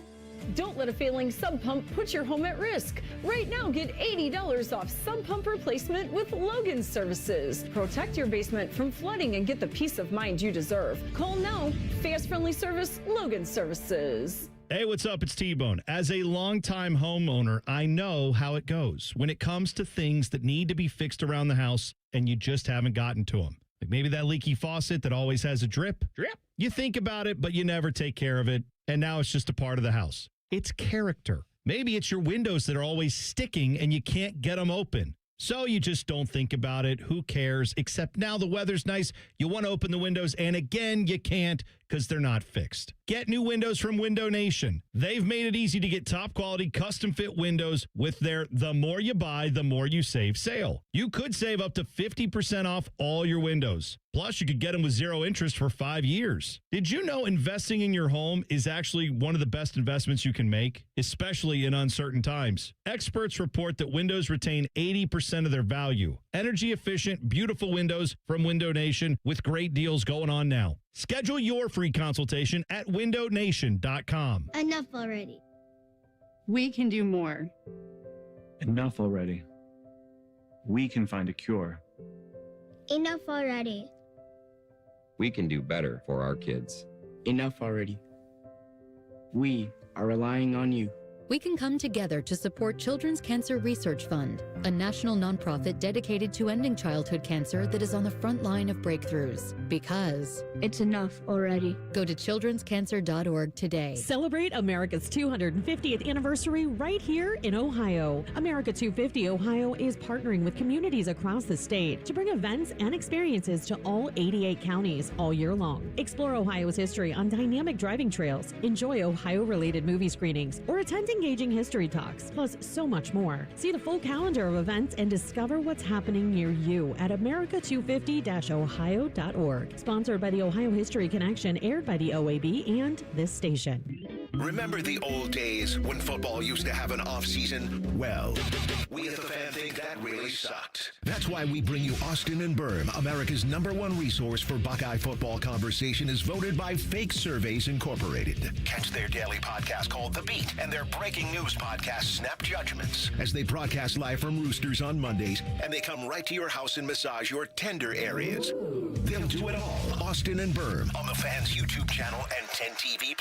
Don't let a failing sump pump put your home at risk. Right now, get $80 off sump pump replacement with Logan Services. Protect your basement from flooding and get the peace of mind you deserve. Call now. Fast, friendly service, Logan Services. Hey, what's up? It's T-Bone. As a longtime homeowner, I know how it goes when it comes to things that need to be fixed around the house and you just haven't gotten to them. Like maybe that leaky faucet that always has a drip. You think about it, but you never take care of it, and now it's just a part of the house. It's character. Maybe it's your windows that are always sticking and you can't get them open. So you just don't think about it. Who cares? Except now the weather's nice. You want to open the windows, and again, you can't because they're not fixed. Get new windows from Window Nation. They've made it easy to get top quality custom fit windows with their the more you buy, the more you save sale. You could save up to 50% off all your windows. Plus, you could get them with 0 interest for 5 years. Did you know investing in your home is actually one of the best investments you can make, especially in uncertain times? Experts report that windows retain 80% of their value. Energy efficient, beautiful windows from Window Nation with great deals going on now. Schedule your free consultation at windownation.com. Enough already. We can do more. Enough already. We can find a cure. Enough already. We can do better for our kids. Enough already. We are relying on you. We can come together to support Children's Cancer Research Fund, a national nonprofit dedicated to ending childhood cancer that is on the front line of breakthroughs. Because it's enough already. Go to childrenscancer.org today. Celebrate America's 250th anniversary right here in Ohio. America 250 Ohio is partnering with communities across the state to bring events and experiences to all 88 counties all year long. Explore Ohio's history on dynamic driving trails, enjoy Ohio-related movie screenings, or attend engaging history talks, plus so much more. See the full calendar of events and discover what's happening near you at america250-ohio.org. Sponsored by the Ohio History Connection, aired by the OAB and this station. Remember the old days when football used to have an off-season? Well, we at The Fan think that really sucked. That's why we bring you Austin and Berm, America's #1 resource for Buckeye football conversation, is voted by Fake Surveys Incorporated. Catch their daily podcast called The Beat and their breaking news podcast, Snap Judgments, as they broadcast live from Roosters on Mondays, and they come right to your house and massage your tender areas. They'll do it all. Austin and Berm on the Fan's YouTube channel and 10TV+.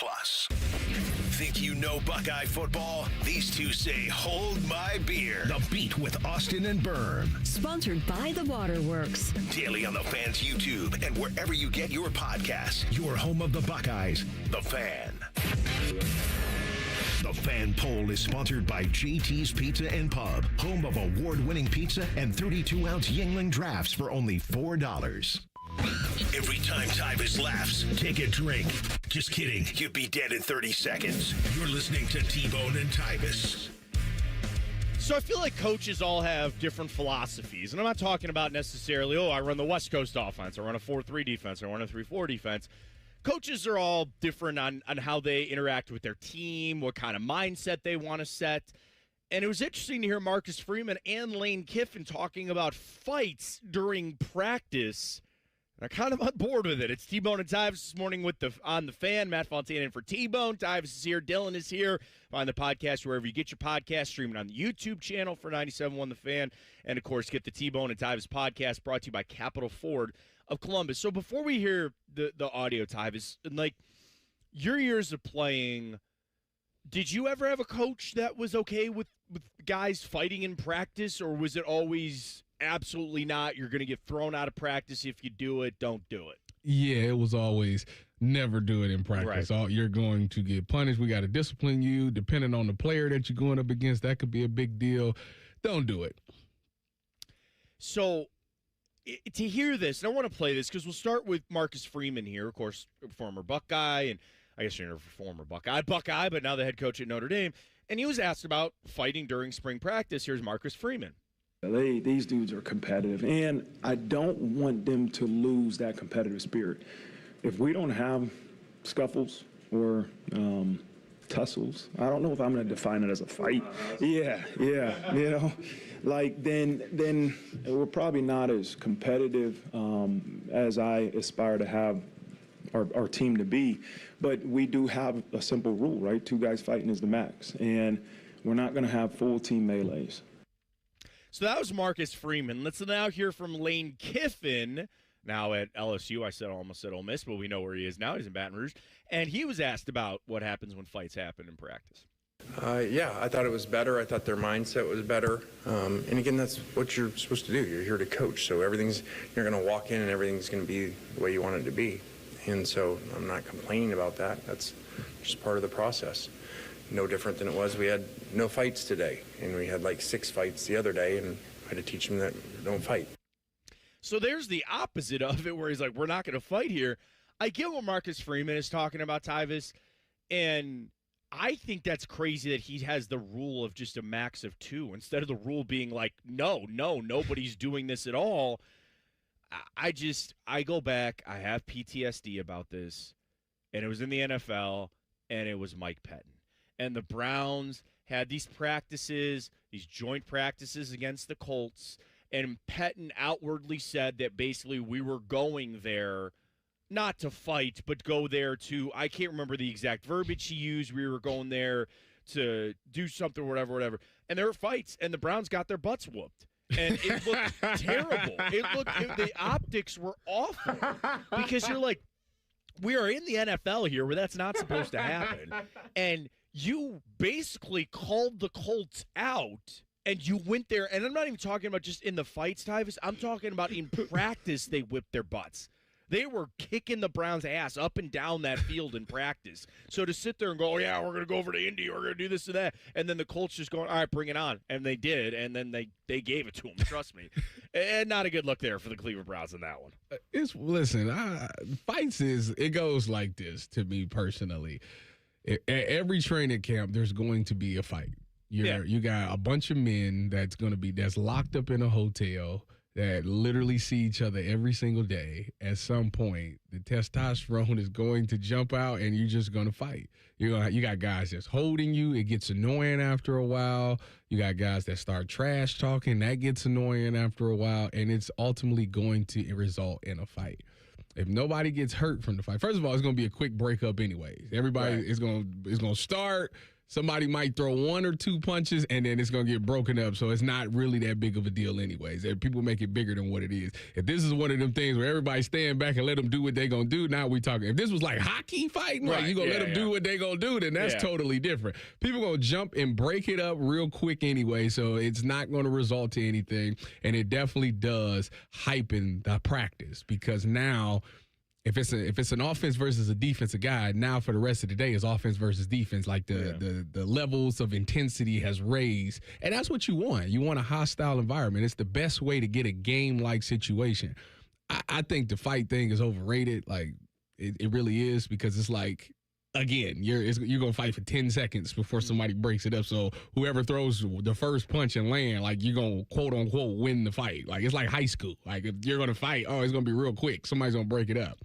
Think you know Buckeye football? These two say, hold my beer. The Beat with Austin and Berm. Sponsored by the Waterworks. Daily on the Fan's YouTube and wherever you get your podcasts. Your home of the Buckeyes, The Fan. The Fan Poll is sponsored by JT's Pizza and Pub, home of award-winning pizza and 32-ounce Yingling drafts for only $4. Every time Tyvis laughs, take a drink. Just kidding. You'd be dead in 30 seconds. You're listening to T-Bone and Tyvis. So I feel like coaches all have different philosophies. And I'm not talking about necessarily, I run the West Coast offense, I run a 4-3 defense, I run a 3-4 defense. Coaches are all different on how they interact with their team, what kind of mindset they want to set. And it was interesting to hear Marcus Freeman and Lane Kiffin talking about fights during practice. I'm kind of on board with it. It's T-Bone and Tyvis this morning on the Fan. Matt Fontaine in for T-Bone. Tyvis is here. Dylan is here. Find the podcast wherever you get your podcast. Streaming on the YouTube channel for 97.1 The Fan. And, of course, get the T-Bone and Tyvis podcast brought to you by Capital Ford of Columbus. So before we hear the audio, Tyvis, like your years of playing, did you ever have a coach that was okay with guys fighting in practice, or was it always absolutely not, you're going to get thrown out of practice if you do it, don't do it? Yeah, it was always never do it in practice. Right. You're going to get punished. We got to discipline you. Depending on the player that you're going up against, that could be a big deal. Don't do it. So to hear this, and I want to play this because we'll start with Marcus Freeman here, of course, former Buckeye, and I guess you're a former Buckeye, but now the head coach at Notre Dame. And he was asked about fighting during spring practice. Here's Marcus Freeman. These dudes are competitive, and I don't want them to lose that competitive spirit. If we don't have scuffles or tussles, I don't know if I'm going to define it as a fight. Yeah, then we're probably not as competitive as I aspire to have our team to be. But we do have a simple rule, right? 2 guys fighting is the max, and we're not going to have full team melees. So that was Marcus Freeman. Let's now hear from Lane Kiffin, now at LSU. I almost said Ole Miss, but we know where he is now. He's in Baton Rouge. And he was asked about what happens when fights happen in practice. Yeah, I thought it was better. I thought their mindset was better. And again, that's what you're supposed to do. You're here to coach. So you're going to walk in and everything's going to be the way you want it to be. And so I'm not complaining about that. That's just part of the process. No different than it was. We had no fights today, and we had like 6 fights the other day, and I had to teach them that don't fight. So there's the opposite of it, where he's like, we're not going to fight here. I get what Marcus Freeman is talking about, Tyvis, and I think that's crazy that he has the rule of just a max of 2 instead of the rule being like, no, nobody's doing this at all. I go back, I have PTSD about this, and it was in the NFL, and it was Mike Pettin. And the Browns had these practices, these joint practices against the Colts, and Pettin outwardly said that basically we were going there not to fight, but go there to, I can't remember the exact verbiage he used, we were going there to do something, whatever. And there were fights, and the Browns got their butts whooped. And it looked terrible. The optics were awful because you're like, we are in the NFL here where that's not supposed to happen. And you basically called the Colts out, and you went there. And I'm not even talking about just in the fights, Tyvis. I'm talking about in practice they whipped their butts. They were kicking the Browns' ass up and down that field in practice. So to sit there and go, yeah, we're going to go over to Indy, we're going to do this and that, and then the Colts just going, all right, bring it on. And they did, and then they gave it to them, trust me. And not a good look there for the Cleveland Browns in that one. Fights it goes like this to me personally. At every training camp, there's going to be a fight. You got a bunch of men that's locked up in a hotel. that literally see each other every single day, at some point, the testosterone is going to jump out and you're just going to fight. You got guys that's holding you. It gets annoying after a while. You got guys that start trash talking. That gets annoying after a while. And it's ultimately going to result in a fight. If nobody gets hurt from the fight, first of all, it's going to be a quick breakup anyways. Everybody is going to start. Somebody might throw 1 or 2 punches, and then it's going to get broken up. So it's not really that big of a deal anyways. People make it bigger than what it is. If this is one of them things where everybody's staying back and let them do what they going to do, now we talking. If this was like hockey fighting, right, you going to let them do what they going to do, then that's totally different. People going to jump and break it up real quick anyway, so it's not going to result to anything. And it definitely does hypen the practice, because now – If it's an offense versus a defensive guy, now for the rest of the day is offense versus defense. Like the levels of intensity has raised, and that's what you want. You want a hostile environment. It's the best way to get a game-like situation. I think the fight thing is overrated. Like it really is, because it's like, again, you're gonna fight for 10 seconds before somebody breaks it up. So whoever throws the first punch and land, like, you're gonna quote unquote win the fight. Like, it's like high school. Like, if you're gonna fight, it's gonna be real quick. Somebody's gonna break it up.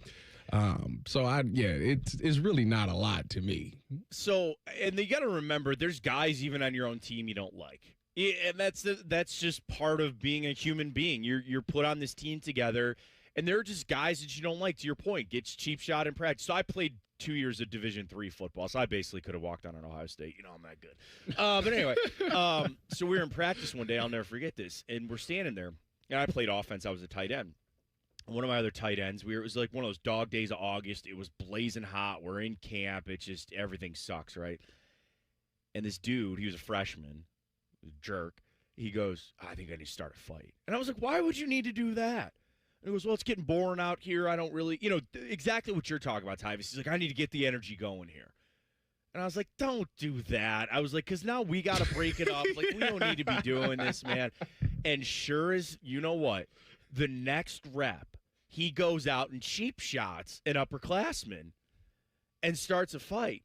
It's really not a lot to me. So, and you got to remember, there's guys even on your own team you don't like. And that's just part of being a human being. You're put on this team together, and there are just guys that you don't like. To your point, gets cheap shot in practice. So I played 2 years of Division III football, so I basically could have walked on an Ohio State. I'm that good. But anyway, so we were in practice one day. I'll never forget this. And we're standing there, and I played offense. I was a tight end. One of my other tight ends, it was like one of those dog days of August. It was blazing hot. We're in camp. It's just, everything sucks, right? And this dude, he was a freshman, a jerk. He goes, I think I need to start a fight. And I was like, why would you need to do that? And he goes, well, it's getting boring out here. I don't really, exactly what you're talking about, Tyvis. He's like, I need to get the energy going here. And I was like, don't do that. I was like, because now we got to break it up. Like, we don't need to be doing this, man. And sure as, you know what? The next rep, he goes out and cheap shots an upperclassman and starts a fight.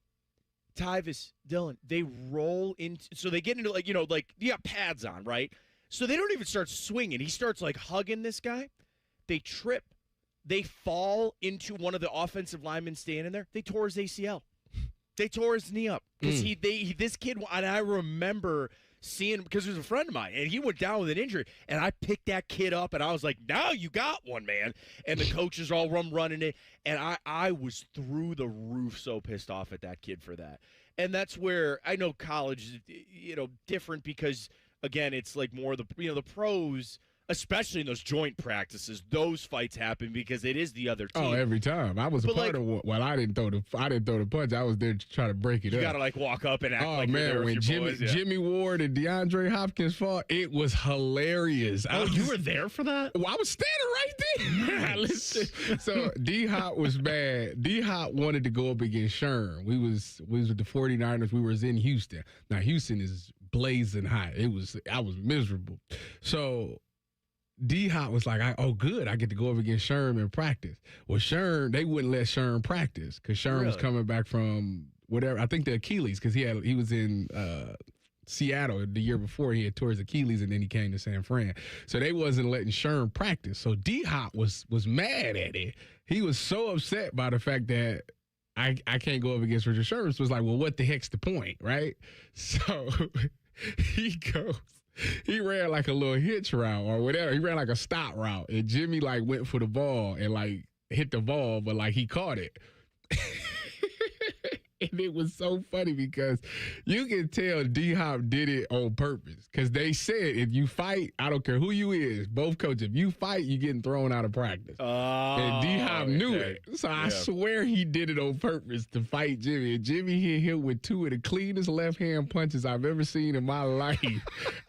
Tyvis, Dylan, they roll into, so they get into, like, you got pads on, right? So they don't even start swinging. He starts, like, hugging this guy. They trip. They fall into one of the offensive linemen standing there. They tore his ACL. They tore his knee up. Because this kid, and I remember seeing him, because he was a friend of mine, and he went down with an injury, and I picked that kid up, and I was like, now you got one, man. And the coaches all running it, and I was through the roof, so pissed off at that kid for that. And that's where I know college is, different, because, again, it's like more the pros, especially in those joint practices, those fights happen because it is the other team. Oh, every time. I was a part of one. Well, I didn't throw the punch. I was there to try to break it up. You got to, like, walk up and act like you're there with your boys. Jimmy Ward and DeAndre Hopkins fought, it was hilarious. You were there for that? Well, I was standing right there. Listen. So D-Hop was bad. D-Hop wanted to go up against Sherm. We was with the 49ers. We was in Houston. Now, Houston is blazing hot. I was miserable. So D-Hop was like, good, I get to go up against Sherm in practice. Well, Sherm, they wouldn't let Sherm practice because Sherm was coming back from whatever, I think the Achilles, because he was in Seattle the year before. He had tore his Achilles, and then he came to San Fran. So they wasn't letting Sherm practice. So D-Hop was mad at it. He was so upset by the fact that I can't go up against Richard Sherman. So it was like, well, what the heck's the point, right? So he ran like a little hitch route or whatever. He ran like a stop route. And Jimmy, like, went for the ball and, like, hit the ball, but, like, he caught it. And it was so funny because you can tell D-Hop did it on purpose. Because they said, if you fight, I don't care who you is, both coaches, if you fight, you're getting thrown out of practice. And D-Hop knew it. So I swear he did it on purpose to fight Jimmy. And Jimmy hit him with two of the cleanest left-hand punches I've ever seen in my life.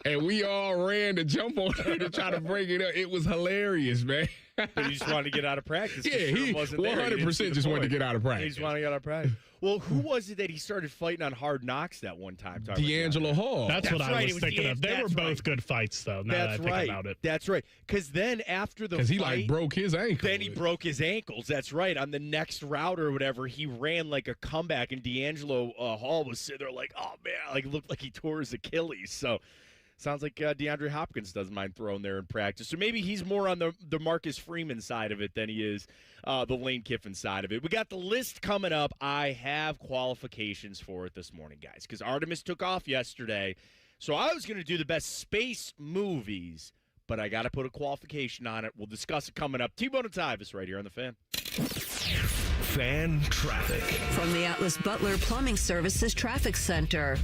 And we all ran to jump on him to try to break it up. It was hilarious, man. But he just wanted to get out of practice. Yeah, he 100% just wanted to get out of practice. He just wanted to get out of practice. Well, who was it that he started fighting on Hard Knocks that one time? D'Angelo Hall. That's what I was thinking of. They were both good fights, though, now that I think about it. That's right. Because then after the fight... Because he, like, broke his ankle. Then he broke his ankles. That's right. On the next route or whatever, he ran, like, a comeback, and D'Angelo Hall was sitting there like, oh, man, like, looked like he tore his Achilles. So... Sounds like DeAndre Hopkins doesn't mind throwing there in practice. So maybe he's more on the Marcus Freeman side of it than he is the Lane Kiffin side of it. We got the list coming up. I have qualifications for it this morning, guys, because Artemis took off yesterday. So I was going to do the best space movies, but I got to put a qualification on it. We'll discuss it coming up. T-Bone and Tyvis right here on The Fan. Fan traffic. From the Atlas Butler Plumbing Services Traffic Center.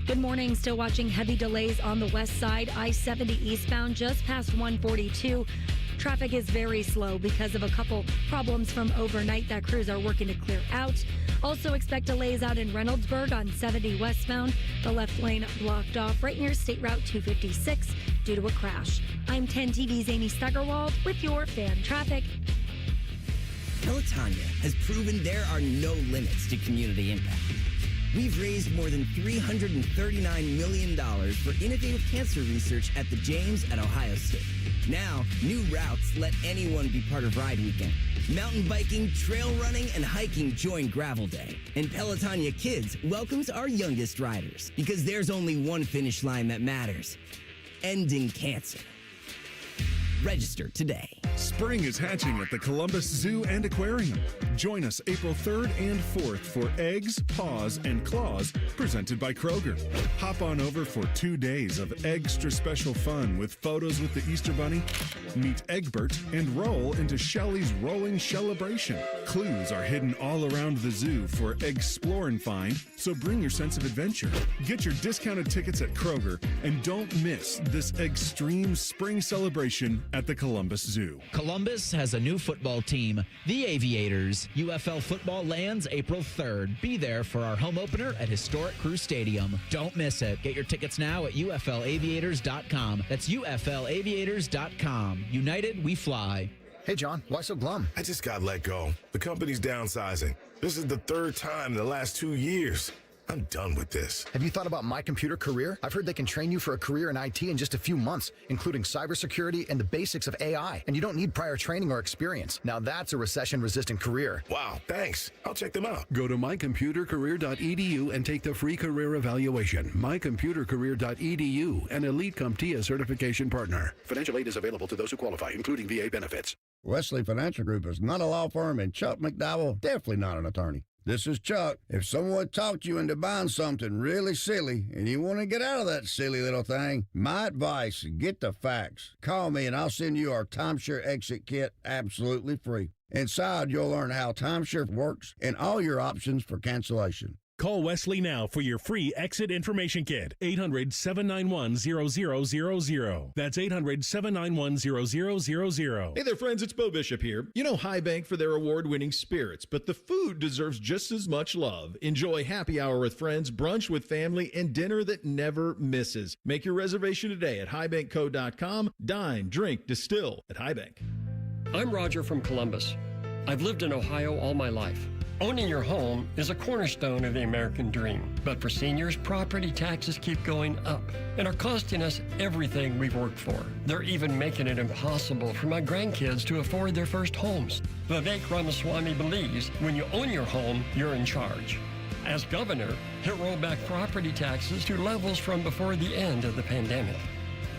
Good morning. Still watching heavy delays on the west side, I-70 eastbound, just past 142. Traffic is very slow because of a couple problems from overnight that crews are working to clear out. Also expect delays out in Reynoldsburg on 70 westbound. The left lane blocked off right near State Route 256 due to a crash. I'm 10 TV's Amy Steigerwald with your fan traffic. Pelotonia has proven there are no limits to community impact. We've raised more than $339 million for innovative cancer research at the James at Ohio State. Now, new routes let anyone be part of Ride Weekend. Mountain biking, trail running, and hiking join Gravel Day. And Pelotonia Kids welcomes our youngest riders because there's only one finish line that matters: ending cancer. Register today. Spring is hatching at the Columbus Zoo and Aquarium. Join us April 3rd and 4th for Eggs, Paws, and Claws, presented by Kroger. Hop on over for 2 days of extra special fun with photos with the Easter Bunny. Meet Egbert and roll into Shelley's Rolling Shellebration. Clues are hidden all around the zoo for Explore and Find, so bring your sense of adventure. Get your discounted tickets at Kroger and don't miss this extreme spring celebration at the Columbus Zoo. Columbus has a new football team, the Aviators. UFL football lands April 3rd. Be there for our home opener at historic Crew Stadium. Don't miss it. Get your tickets now at UFLaviators.com. That's UFLaviators.com. United, we fly. Hey, John, why so glum? I just got let go. The company's downsizing. This is the third time in the last 2 years. I'm done with this. Have you thought about My Computer Career? I've heard they can train you for a career in IT in just a few months, including cybersecurity and the basics of AI. And you don't need prior training or experience. Now that's a recession-resistant career. Wow, thanks. I'll check them out. Go to mycomputercareer.edu and take the free career evaluation. Mycomputercareer.edu, an Elite CompTIA certification partner. Financial aid is available to those who qualify, including VA benefits. Wesley Financial Group is not a law firm, and Chuck McDowell definitely not an attorney. This is Chuck. If someone talked you into buying something really silly and you want to get out of that silly little thing, my advice, get the facts. Call me and I'll send you our timeshare exit kit absolutely free. Inside, you'll learn how timeshare works and all your options for cancellation. Call Wesley now for your free exit information kit. 800-791-0000. That's 800-791-0000. Hey there, friends. It's Bo Bishop here. You know High Bank for their award-winning spirits, but the food deserves just as much love. Enjoy happy hour with friends, brunch with family, and dinner that never misses. Make your reservation today at highbankco.com. Dine, drink, distill at High Bank. I'm Roger from Columbus. I've lived in Ohio all my life. Owning your home is a cornerstone of the American dream. But for seniors, property taxes keep going up and are costing us everything we've worked for. They're even making it impossible for my grandkids to afford their first homes. Vivek Ramaswamy believes when you own your home, you're in charge. As governor, he'll roll back property taxes to levels from before the end of the pandemic.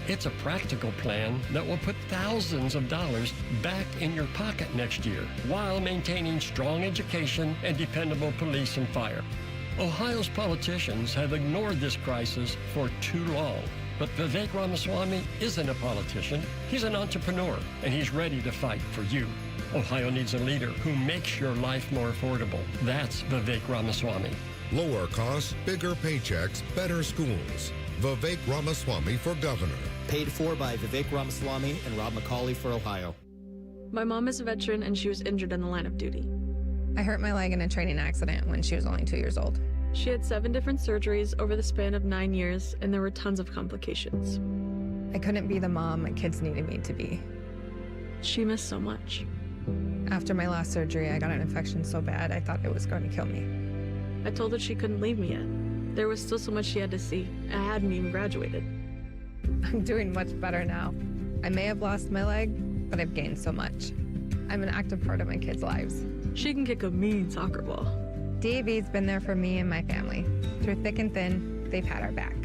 It's a practical plan that will put thousands of dollars back in your pocket next year while maintaining strong education and dependable police and fire. Ohio's politicians have ignored this crisis for too long. But Vivek Ramaswamy isn't a politician. He's an entrepreneur, and he's ready to fight for you. Ohio needs a leader who makes your life more affordable. That's Vivek Ramaswamy. Lower costs, bigger paychecks, better schools. Vivek Ramaswamy for governor. Paid for by Vivek Ramaswamy and Rob McCauley for Ohio. My mom is a veteran and she was injured in the line of duty. I hurt my leg in a training accident when she was only 2 years old. She had 7 different surgeries over the span of 9 years, and there were tons of complications. I couldn't be the mom my kids needed me to be. She missed so much. After my last surgery, I got an infection so bad I thought it was going to kill me. I told her she couldn't leave me yet. There was still so much she had to see. I hadn't even graduated. I'm doing much better now. I may have lost my leg, but I've gained so much. I'm an active part of my kids' lives. She can kick a mean soccer ball. DAV's been there for me and my family. Through thick and thin, they've had our back.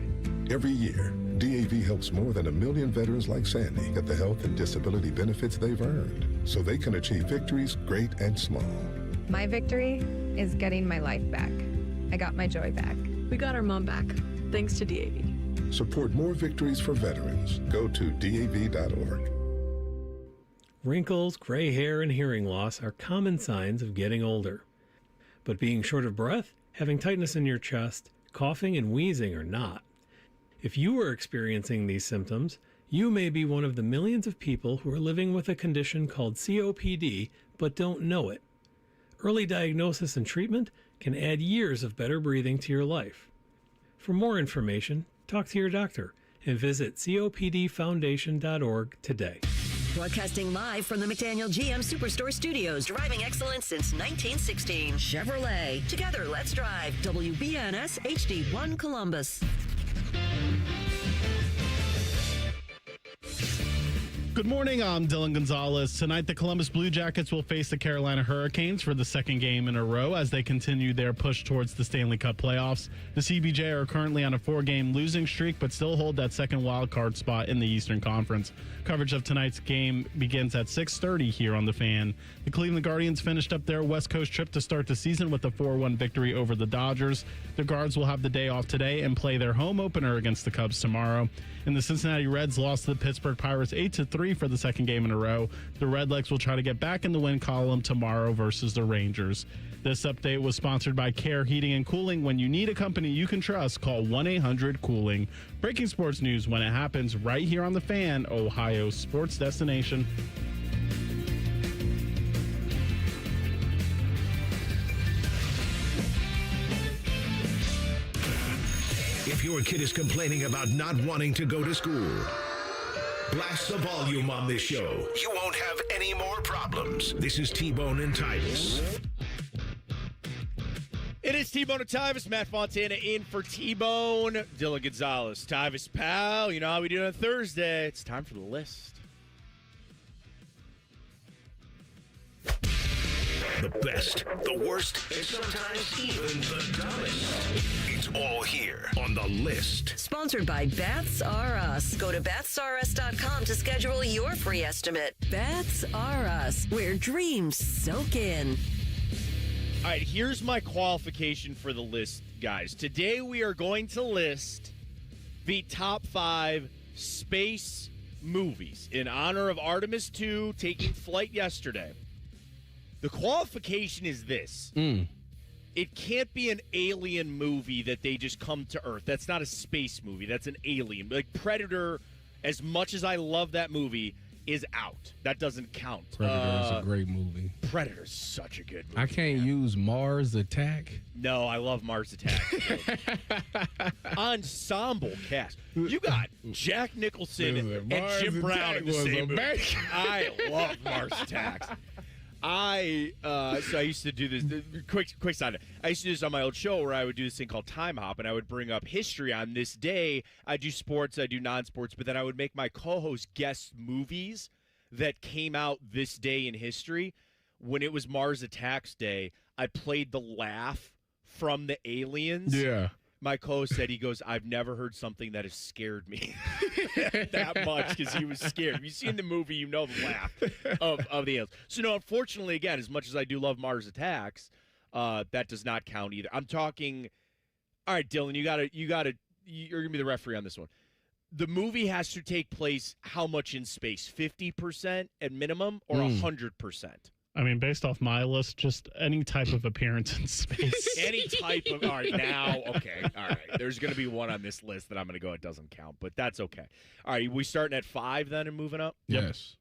Every year, DAV helps more than 1 million veterans like Sandy get the health and disability benefits they've earned so they can achieve victories great and small. My victory is getting my life back. I got my joy back. We got our mom back, thanks to DAV. Support more victories for veterans. Go to DAV.org. Wrinkles, gray hair, and hearing loss are common signs of getting older. But being short of breath, having tightness in your chest, coughing, and wheezing are not. If you are experiencing these symptoms, you may be one of the millions of people who are living with a condition called COPD but don't know it. Early diagnosis and treatment can add years of better breathing to your life. For more information, talk to your doctor and visit copdfoundation.org today. Broadcasting live from the McDaniel GM Superstore Studios, driving excellence since 1916. Chevrolet. Together, let's drive. WBNS HD1 Columbus. Good morning, I'm Dylan Gonzalez. Tonight, the Columbus Blue Jackets will face the Carolina Hurricanes for the second game in a row as they continue their push towards the Stanley Cup playoffs. The CBJ are currently on a 4-game losing streak, but still hold that second wild card spot in the Eastern Conference. Coverage of tonight's game begins at 6:30 here on The Fan. The Cleveland Guardians finished up their West Coast trip to start the season with a 4-1 victory over the Dodgers. The Guards will have the day off today and play their home opener against the Cubs tomorrow. And the Cincinnati Reds lost to the Pittsburgh Pirates 8-3 for the second game in a row. The Redlegs will try to get back in the win column tomorrow versus the Rangers. This update was sponsored by Care Heating and Cooling. When you need a company you can trust, call 1-800-COOLING. Breaking sports news when it happens right here on The Fan, Ohio's sports destination. If your kid is complaining about not wanting to go to school, blast the volume on this show. You won't have any more problems. This is T-Bone and Tyvis. It is T-Bone and Tyvis. Matt Fontana in for T-Bone. Dylan Gonzalez. Tyvis, pal. You know how we do it on Thursday. It's time for the list. The best, the worst, and sometimes even the dumbest. It's all here on the list. Sponsored by Baths R Us. Go to bathsrus.com to schedule your free estimate. Baths R Us, where dreams soak in. All right, here's my qualification for the list, guys. Today we are going to list the top 5 space movies in honor of Artemis 2 taking flight yesterday. The qualification is this. It can't be an alien movie that they just come to Earth. That's not a space movie. That's an alien. Like Predator, as much as I love that movie, is out. That doesn't count. Predator is a great movie. Predator's such a good movie. I can't use Mars Attack. No, I love Mars Attack. Ensemble cast. You got Jack Nicholson and Jim Brown in the same movie. I love Mars Attacks. So I used to do this. Quick side. I used to do this on my old show where I would do this thing called Time Hop, and I would bring up history on this day. I do sports, I do non-sports, but then I would make my co-host guess movies that came out this day in history. When it was Mars Attacks Day, I played the laugh from the aliens. Yeah. My co-host said, he goes, I've never heard something that has scared me that much because he was scared. If you've seen the movie, you know the laugh of the aliens. So, no, unfortunately, again, as much as I do love Mars Attacks, that does not count either. I'm talking, all right, Dylan, you're going to be the referee on this one. The movie has to take place how much in space? 50% at minimum or 100%? I mean, based off my list, just any type of appearance in space. Any type of, all right, now, okay, all right. There's going to be one on this list that I'm going to go, it doesn't count, but that's okay. All right, we starting at 5 then and moving up? Yes.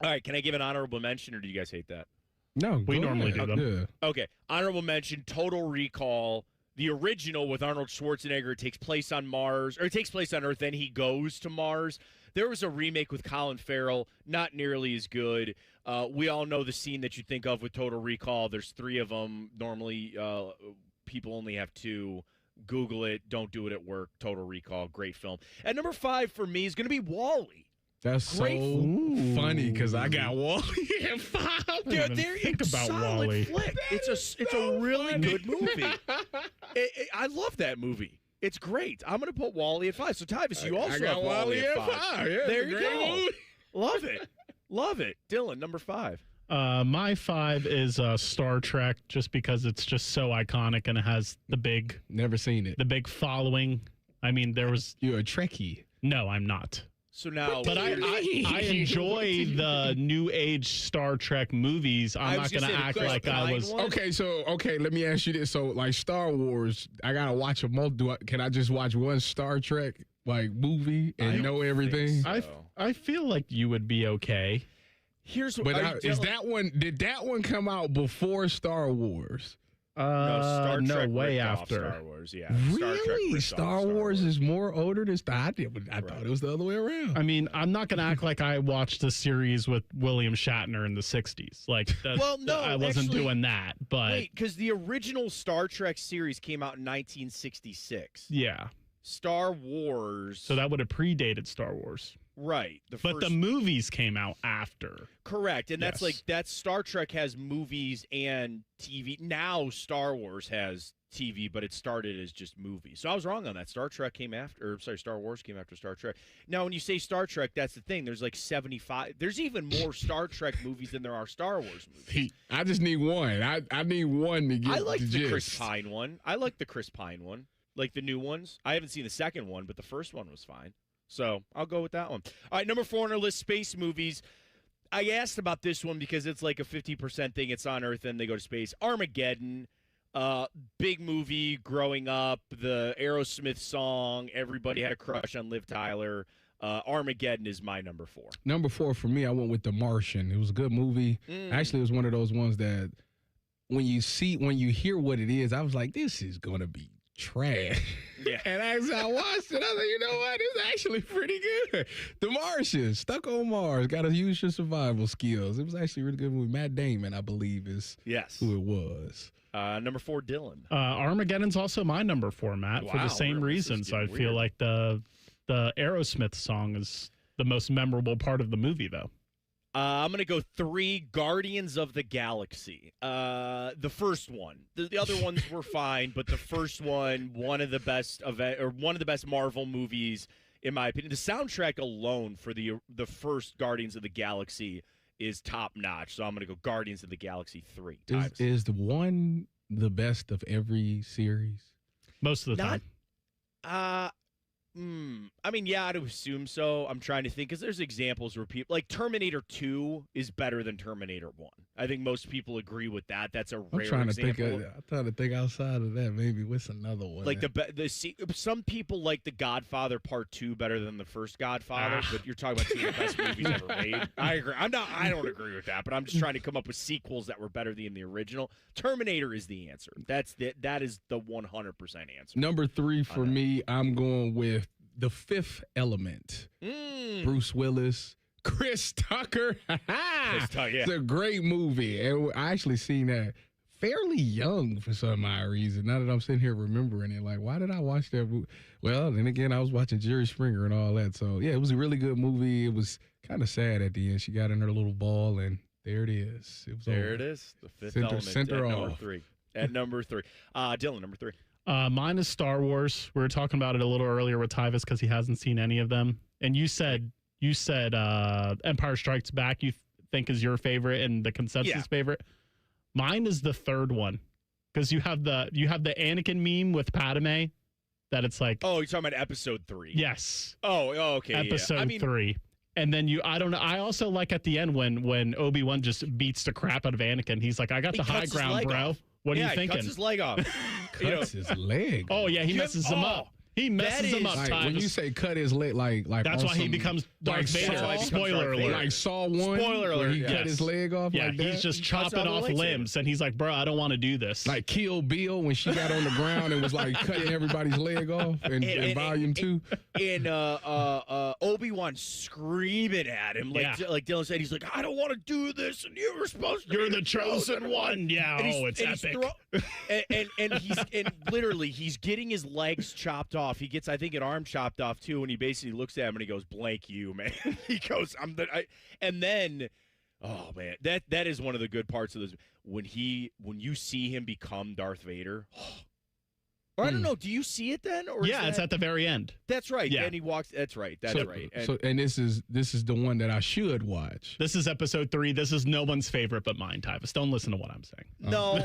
All right, can I give an honorable mention, or do you guys hate that? No, we normally do them. Yeah. Okay, honorable mention, Total Recall, the original with Arnold Schwarzenegger. It takes place on Mars, or it takes place on Earth, then he goes to Mars. There was a remake with Colin Farrell, not nearly as good. We all know the scene that you think of with Total Recall. There's 3 of them. Normally, people only have 2. Google it. Don't do it at work. Total Recall. Great film. At number 5 for me is going to be WALL-E. That's Great so funny because I got WALL-E at 5. Dude, think about WALL-E. Flick. It's a really good movie. I love that movie. It's great. I'm going to put Wall-E at 5. So, Tyvis, you also I got have Wall-E at 5. Yeah, there you go. Love it. Love it. Dylan, number 5. My 5 is Star Trek, just because it's just so iconic and it has the big. Never seen it. The big following. I mean, there was. You're a Trekkie. No, I'm not. So now, but I enjoy the new age Star Trek movies. I'm not going to act like I was. Okay, let me ask you this. So, like Star Wars, I got to watch can I just watch one Star Trek movie and know everything? So. I feel like you would be okay. Here's what did that one come out before Star Wars? Star Trek way after Star Wars. Yeah, really? Star Wars is more older than Star. I thought it was the other way around. I mean, I'm not going to act like I watched a series with William Shatner in the '60s. Like, I wasn't doing that. But because the original Star Trek series came out in 1966. Yeah, Star Wars. So that would have predated Star Wars. Right. But the movies came out after. Correct. And that's Star Trek has movies and TV. Now Star Wars has TV, but it started as just movies. So I was wrong on that. Star Wars came after Star Trek. Now, when you say Star Trek, that's the thing. There's like 75. There's even more Star Trek movies than there are Star Wars movies. I just need one. I need one to get I like the gist. Chris Pine one. Like the new ones. I haven't seen the second one, but the first one was fine. So I'll go with that one. All right, number 4 on our list, space movies. I asked about this one because it's like a 50% thing. It's on Earth and they go to space. Armageddon, big movie growing up. The Aerosmith song, everybody had a crush on Liv Tyler. Armageddon is my number 4. Number 4 for me, I went with The Martian. It was a good movie. Actually, it was one of those ones that when you hear what it is, I was like, this is going to be trash. Yeah. And as I watched it, I was like, you know what? It's actually pretty good. The Martian, stuck on Mars, got to use your survival skills. It was actually a really good movie. Matt Damon, I believe, is who it was. Number 4, Dylan. Armageddon's also my number 4, Matt, for the same reasons. I feel like the Aerosmith song is the most memorable part of the movie, though. I'm going to go 3, Guardians of the Galaxy. The first one. The other ones were fine, but the first one, one of the best Marvel movies, in my opinion. The soundtrack alone for the first Guardians of the Galaxy is top notch. So I'm going to go Guardians of the Galaxy 3. Is the one the best of every series? Most of the time. I mean, yeah, I'd assume so. I'm trying to think because there's examples where people like Terminator 2 is better than Terminator 1. I think most people agree with that. That's a rare example. I'm trying to think outside of that. Maybe what's another one? Like some people like The Godfather Part 2 better than the first Godfather, but you're talking about 2 of the best movies ever made. I agree. I don't agree with that, but I'm just trying to come up with sequels that were better than the original. Terminator is the answer. That is the 100% answer. Number 3 for me, I'm going with The Fifth Element. Bruce Willis, Chris Tucker. Chris Tucker, yeah. It's a great movie. And I actually seen that fairly young for some odd reason. Now that I'm sitting here remembering it, like, why did I watch that movie? Well, then again, I was watching Jerry Springer and all that. So, yeah, it was a really good movie. It was kind of sad at the end. She got in her little ball, and there it is. It was over. It is. The Fifth Element at number 3. At number 3. Dylan, number 3. Mine is Star Wars. We were talking about it a little earlier with Tyvis because he hasn't seen any of them. And you said Empire Strikes Back you think is your favorite and the consensus favorite. Mine is the third one because you have the Anakin meme with Padme that it's like. Oh, you're talking about episode 3. Yes. Oh, okay. Episode 3. And then I don't know. I also like at the end when Obi-Wan just beats the crap out of Anakin. He's like, I got the high ground, bro. What are you thinking? He cuts his leg off. Cuts his leg. Oh, yeah, he messes him up. He messes him up. Like, when you say cut his leg, like that's why he becomes Darth Vader. Spoiler alert. Like Saw 1. Spoiler alert. Where he cut his leg off. Yeah, like that. He's just chopping off limbs, and he's like, "Bro, I don't want to do this." Like Kill Bill when she got on the ground and was like cutting everybody's leg off in Volume 2. And Obi-Wan screaming at him, like Dylan said, he's like, "I don't want to do this, and you were supposed to. You're the chosen one." Yeah. It's epic. And literally he's getting his legs chopped off. He gets, I think, an arm chopped off too, and he basically looks at him and he goes, "Blank you, man." He goes, and then, oh man, that is one of the good parts of this when you see him become Darth Vader. Or I don't know. Do you see it then? Or yeah, it's at the very end. That's right. Yeah. And he walks. That's right. That's right. And this is the one that I should watch. This is episode 3. This is no one's favorite but mine, Tyvis. Don't listen to what I'm saying. No,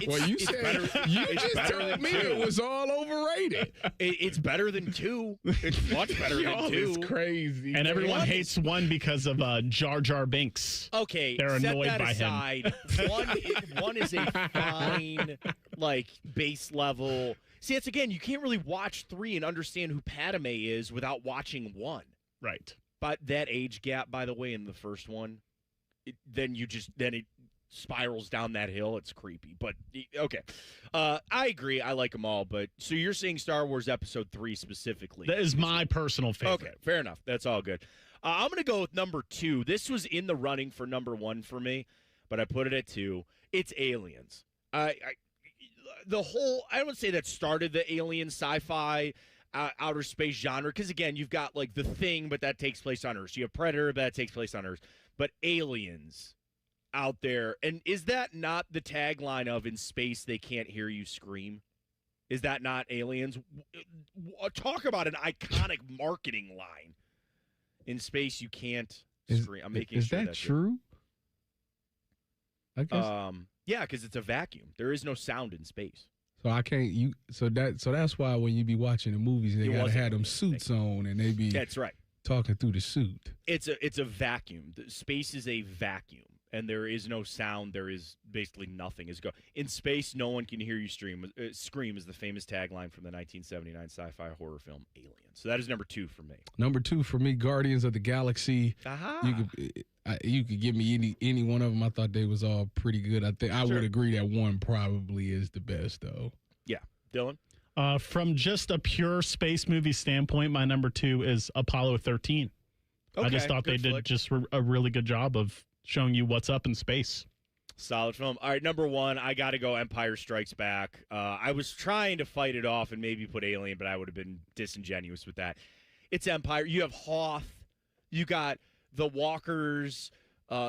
Well, you said you just told me it was all overrated. It's better than 2. It's much better than 2. It's crazy. And everyone hates 1 because of Jar Jar Binks. Okay, they're annoyed set that by aside. him. One is a fine, like, base level. See, it's again, you can't really watch 3 and understand who Padme is without watching 1. Right. But that age gap, by the way, in the first one, then it spirals down that hill. It's creepy. But, okay. I agree. I like them all. But so you're saying Star Wars Episode 3 specifically. That is my personal favorite. Okay, fair enough. That's all good. I'm going to go with number 2. This was in the running for number 1 for me, but I put it at 2. It's Aliens. I would say that started the alien sci-fi outer space genre, because again, you've got like The Thing, but that takes place on Earth. You have Predator, but that takes place on Earth. But aliens out there, and is that not the tagline of "In space they can't hear you scream"? Is that not Aliens? Talk about an iconic marketing line. In space you can't scream. I'm making sure that's true. I guess. Yeah, because it's a vacuum. There is no sound in space. So I can't. So that's why when you be watching the movies, they gotta have them suits on, and they be that's right talking through the suit. It's a vacuum. Space is a vacuum, and there is no sound. There is basically nothing. In space, no one can hear you scream. Scream is the famous tagline from the 1979 sci-fi horror film Alien. So that is number 2 for me. Number 2 for me, Guardians of the Galaxy. Aha. You could give me any one of them. I thought they was all pretty good. I think I would agree that 1 probably is the best, though. Yeah, Dylan. From just a pure space movie standpoint, my number 2 is Apollo 13. Okay, I just thought they did just a really good job of showing you what's up in space. Solid film. All right, number 1, I got to go Empire Strikes Back. I was trying to fight it off and maybe put Alien, but I would have been disingenuous with that. It's Empire. You have Hoth. You got the Walkers.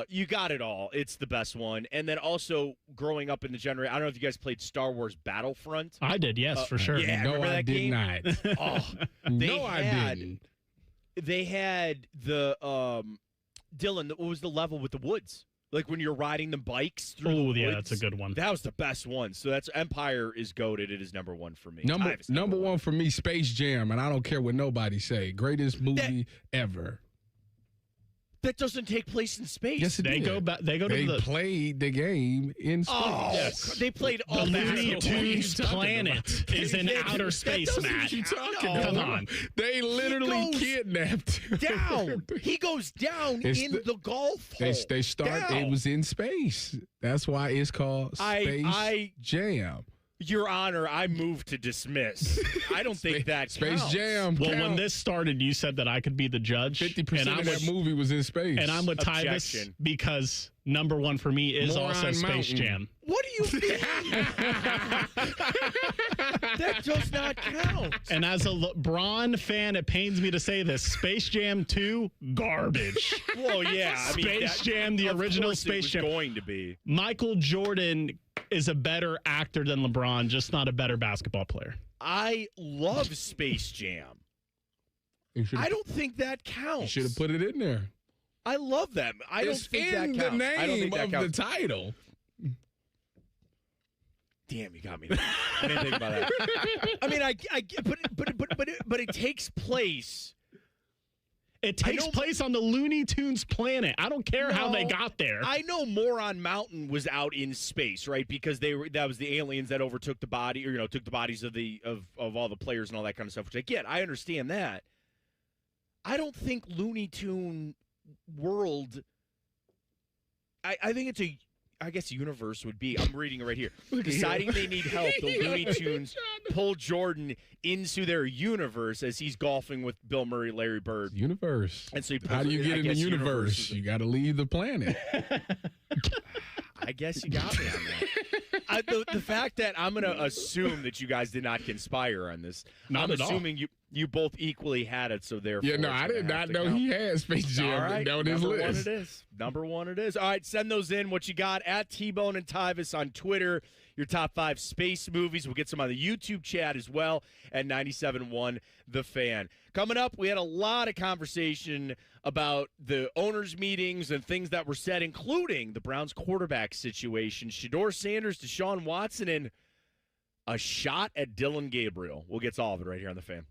You got it all. It's the best one. And then also growing up in the generation, I don't know if you guys played Star Wars Battlefront. I did, yes, for sure. Yeah, no, I did game? not. I didn't. They had the Dylan. What was the level with the woods? Like when you're riding the bikes through the woods. Yeah, that's a good one. That was the best one. So that's Empire is goated. It is number 1 for me. Number 1 for me, Space Jam, and I don't care what nobody say. Greatest movie ever. That doesn't take place in space. Yes, they go back. They played the game in space. Oh, yes. They played all the Looney Tunes planet is in outer space, Matt. What you talking about? Come on. They literally kidnapped him. Down. He goes down in the Gulf hole. They start. It was in space. That's why it's called Space Jam. Your Honor, I move to dismiss. I don't think that Space counts. Jam. Well, when this started, you said that I could be the judge. 50% of that movie was in space. And I'm with Tyvis because number 1 for me is also Space Jam. What do you mean? That does not count. And as a LeBron fan, it pains me to say this. Space Jam 2, garbage. Well, yeah. Space Jam, the original Space Jam. Going to be. Michael Jordan is a better actor than LeBron, just not a better basketball player. I love Space Jam. I don't think that counts. You should have put it in there. I love that. I don't think that counts. It's in the name of the title. Damn, you got me. I didn't think about that. I mean, but it takes place. It takes place on the Looney Tunes planet. I don't care how they got there. I know Moron Mountain was out in space, right? Because that was the aliens that overtook the body, or took the bodies of all the players and all that kind of stuff. Which I get. I understand that. I don't think Looney Tune World. I think it's I guess universe would be. I'm reading it right here. Deciding they need help, the Looney Tunes pull Jordan into their universe as he's golfing with Bill Murray, Larry Bird. Universe. And so how do you get in the universe? You got to leave the planet. I guess you got me on that. The fact that I'm going to assume that you guys did not conspire on this. Not I'm at assuming all. You both equally had it, so therefore. Yeah, no, I did not know he had Space Jam All right, on his number list. one it is. Number one it is. All right, send those in. What you got at T-Bone and Tyvis on Twitter. Your top 5 space movies. We'll get some on the YouTube chat as well at 97.1 The Fan. Coming up, we had a lot of conversation about the owners' meetings and things that were said, including the Browns quarterback situation. Shedeur Sanders, Deshaun Watson, and a shot at Dylan Gabriel. We'll get to all of it right here on The Fan.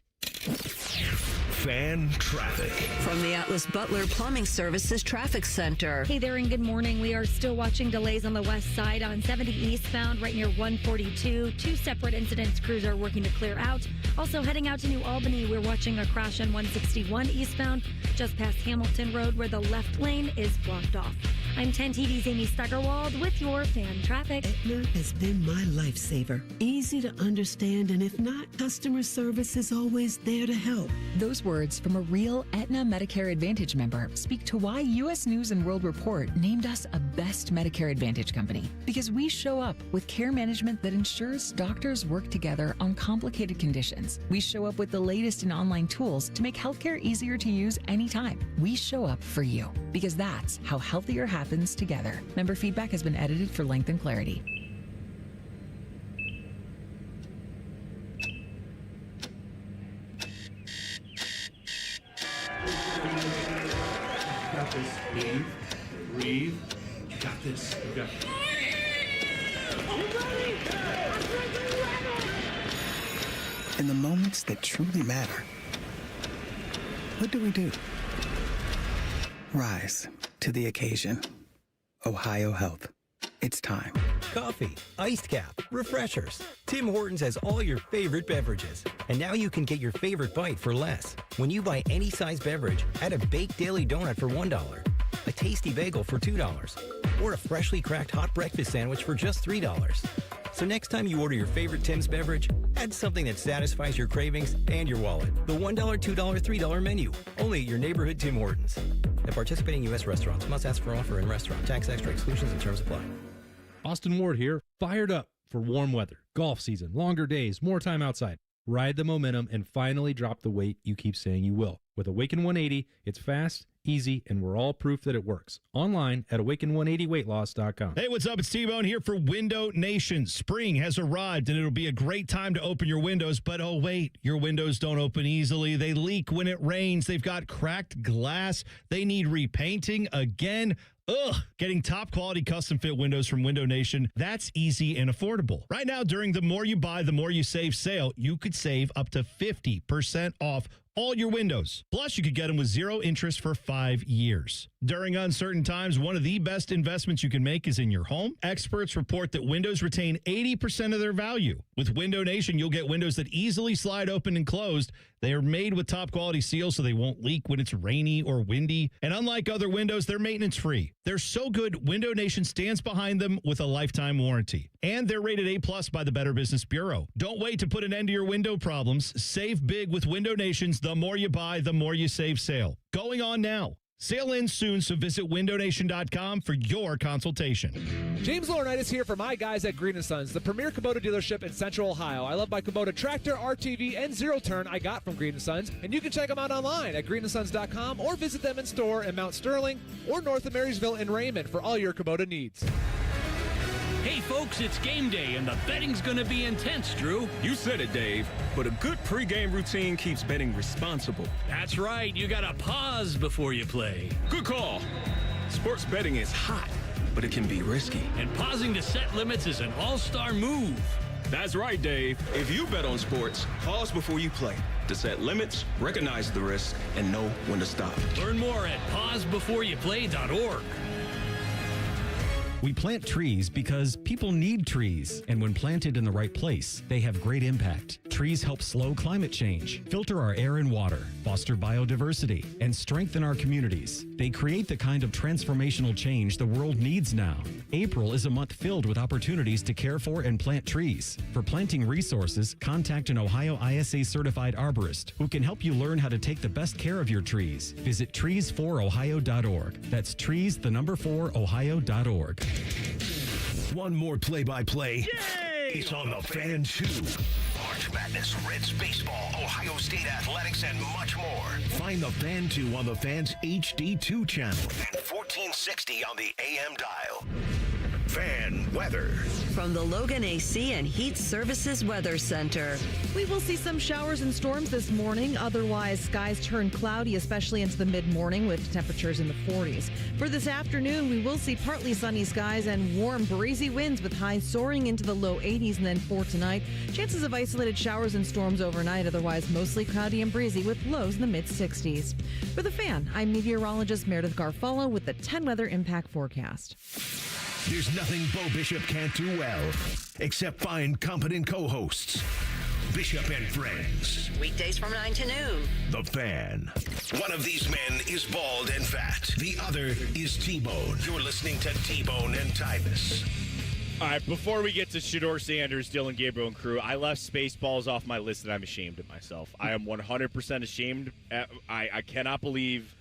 Fan traffic. From the Atlas Butler Plumbing Services Traffic Center. Hey there and good morning. We are still watching delays on the west side on 70 eastbound right near 142. 2 separate incidents. Crews are working to clear out. Also heading out to New Albany, we're watching a crash on 161 eastbound just past Hamilton Road where the left lane is blocked off. I'm 10 TV's Amy Steigerwald with your fan traffic. Aetna has been my lifesaver. Easy to understand, and if not, customer service is always there to help. Those words from a real Aetna Medicare Advantage member speak to why U.S. News & World Report named us a best Medicare Advantage company. Because we show up with care management that ensures doctors work together on complicated conditions. We show up with the latest in online tools to make healthcare easier to use anytime. We show up for you, because that's how healthier happens together. Member feedback has been edited for length and clarity. Got this. Breathe. You got this. You got it. In the moments that truly matter, what do? Rise to the occasion. Ohio Health. It's time. Coffee, iced cap, refreshers. Tim Hortons has all your favorite beverages. And now you can get your favorite bite for less. When you buy any size beverage, add a baked daily donut for $1, a tasty bagel for $2, or a freshly cracked hot breakfast sandwich for just $3. So next time you order your favorite Tim's beverage, add something that satisfies your cravings and your wallet. The $1, $2, $3 menu. Only at your neighborhood Tim Hortons. At participating U.S. restaurants, must ask for offer in restaurant. Tax extra exclusions and terms apply. Austin Ward here, fired up for warm weather, golf season, longer days, more time outside. Ride the momentum and finally drop the weight you keep saying you will. With Awaken 180, it's fast, easy, and we're all proof that it works. Online at awaken180weightloss.com. Hey, what's up? It's T-Bone here for Window Nation. Spring has arrived, and it'll be a great time to open your windows. But oh, wait, your windows don't open easily. They leak when it rains. They've got cracked glass. They need repainting again. Ugh, getting top quality custom fit windows from Window Nation, that's easy and affordable. Right now, during the More You Buy, the More You Save sale, you could save up to 50% off all your windows. Plus, you could get them with 0 interest for 5 years. During uncertain times, one of the best investments you can make is in your home. Experts report that windows retain 80% of their value. With Window Nation, you'll get windows that easily slide open and closed. They are made with top quality seals so they won't leak when it's rainy or windy. And unlike other windows, they're maintenance free. They're so good, Window Nation stands behind them with a lifetime warranty. And they're rated A+ by the Better Business Bureau. Don't wait to put an end to your window problems. Save big with Window Nation's The More You Buy, The More You Save sale. Going on now. Sale ends soon, so visit windownation.com for your consultation. James Laurinaitis here for my guys at Green & Sons, the premier Kubota dealership in Central Ohio. I love my Kubota tractor, RTV, and zero-turn I got from Green & Sons, and you can check them out online at greenandsons.com or visit them in store in Mount Sterling or north of Marysville in Raymond for all your Kubota needs. Hey, folks, it's game day, and the betting's going to be intense, Drew. You said it, Dave, but a good pregame routine keeps betting responsible. That's right. You got to pause before you play. Good call. Sports betting is hot, but it can be risky. And pausing to set limits is an all-star move. That's right, Dave. If you bet on sports, pause before you play to set limits, recognize the risk, and know when to stop. Learn more at pausebeforeyouplay.org. We plant trees because people need trees, and when planted in the right place, they have great impact. Trees help slow climate change, filter our air and water, foster biodiversity, and strengthen our communities. They create the kind of transformational change the world needs now. April is a month filled with opportunities to care for and plant trees. For planting resources, contact an Ohio ISA certified arborist who can help you learn how to take the best care of your trees. Visit trees4ohio.org. That's trees4ohio.org. One more play-by-play. It's on the Fan 2. Part Madness, Reds baseball, Ohio State athletics, and much more. Find the Fan 2 on the Fan's HD2 channel and 1460 on the AM dial. Fan weather. From the Logan AC and Heat Services Weather Center. We will see some showers and storms this morning. Otherwise, skies turn cloudy, especially into the mid-morning with temperatures in the 40s. For this afternoon, we will see partly sunny skies and warm, breezy winds with highs soaring into the low 80s. And then for tonight, chances of isolated showers and storms overnight. Otherwise, mostly cloudy and breezy with lows in the mid-60s. For the Fan, I'm meteorologist Meredith Garfalo with the 10 Weather Impact Forecast. There's nothing Bo Bishop can't do well, except find competent co-hosts. Bishop and Friends. Weekdays from 9 to noon. The Fan. One of these men is bald and fat. The other is T-Bone. You're listening to T-Bone and Tyvis. All right, before we get to Shedeur Sanders, Dylan Gabriel, and crew, I left Spaceballs off my list, and I'm ashamed of myself. I am 100% ashamed. I cannot believe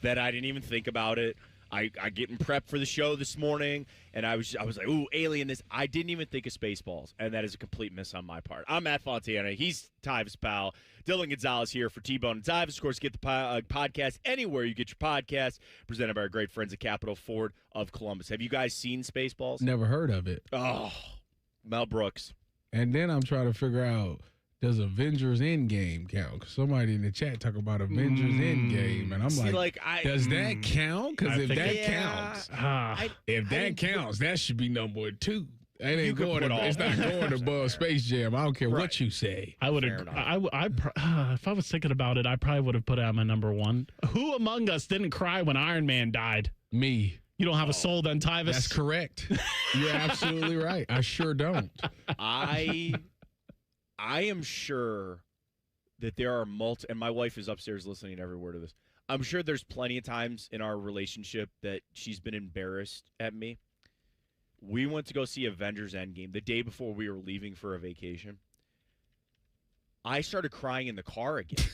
that I didn't even think about it. I getting prepped for the show this morning, and I was like, ooh, Alien this. I didn't even think of Spaceballs, and that is a complete miss on my part. I'm Matt Fontana. He's Tyvis' pal. Dylan Gonzalez here for T-Bone and Tyvis. Of course, get the podcast anywhere you get your podcast, presented by our great friends at Capital Ford of Columbus. Have you guys seen Spaceballs? Never heard of it. Oh, Mel Brooks. And then I'm trying to figure out, does Avengers Endgame count? Because somebody in the chat talk about Avengers Endgame, and I'm does that count? Because if that counts, counts, that should be number 2. It ain't going. It's not going above Space Jam. I don't care what you say. I would agree. If I was thinking about it, I probably would have put it on my number 1. Who among us didn't cry when Iron Man died? Me. You don't have a soul then, Tyvis? That's correct. You're absolutely right. I sure don't. I am sure that there are and my wife is upstairs listening to every word of this. I'm sure there's plenty of times in our relationship that she's been embarrassed at me. We went to go see Avengers Endgame the day before we were leaving for a vacation. I started crying in the car again.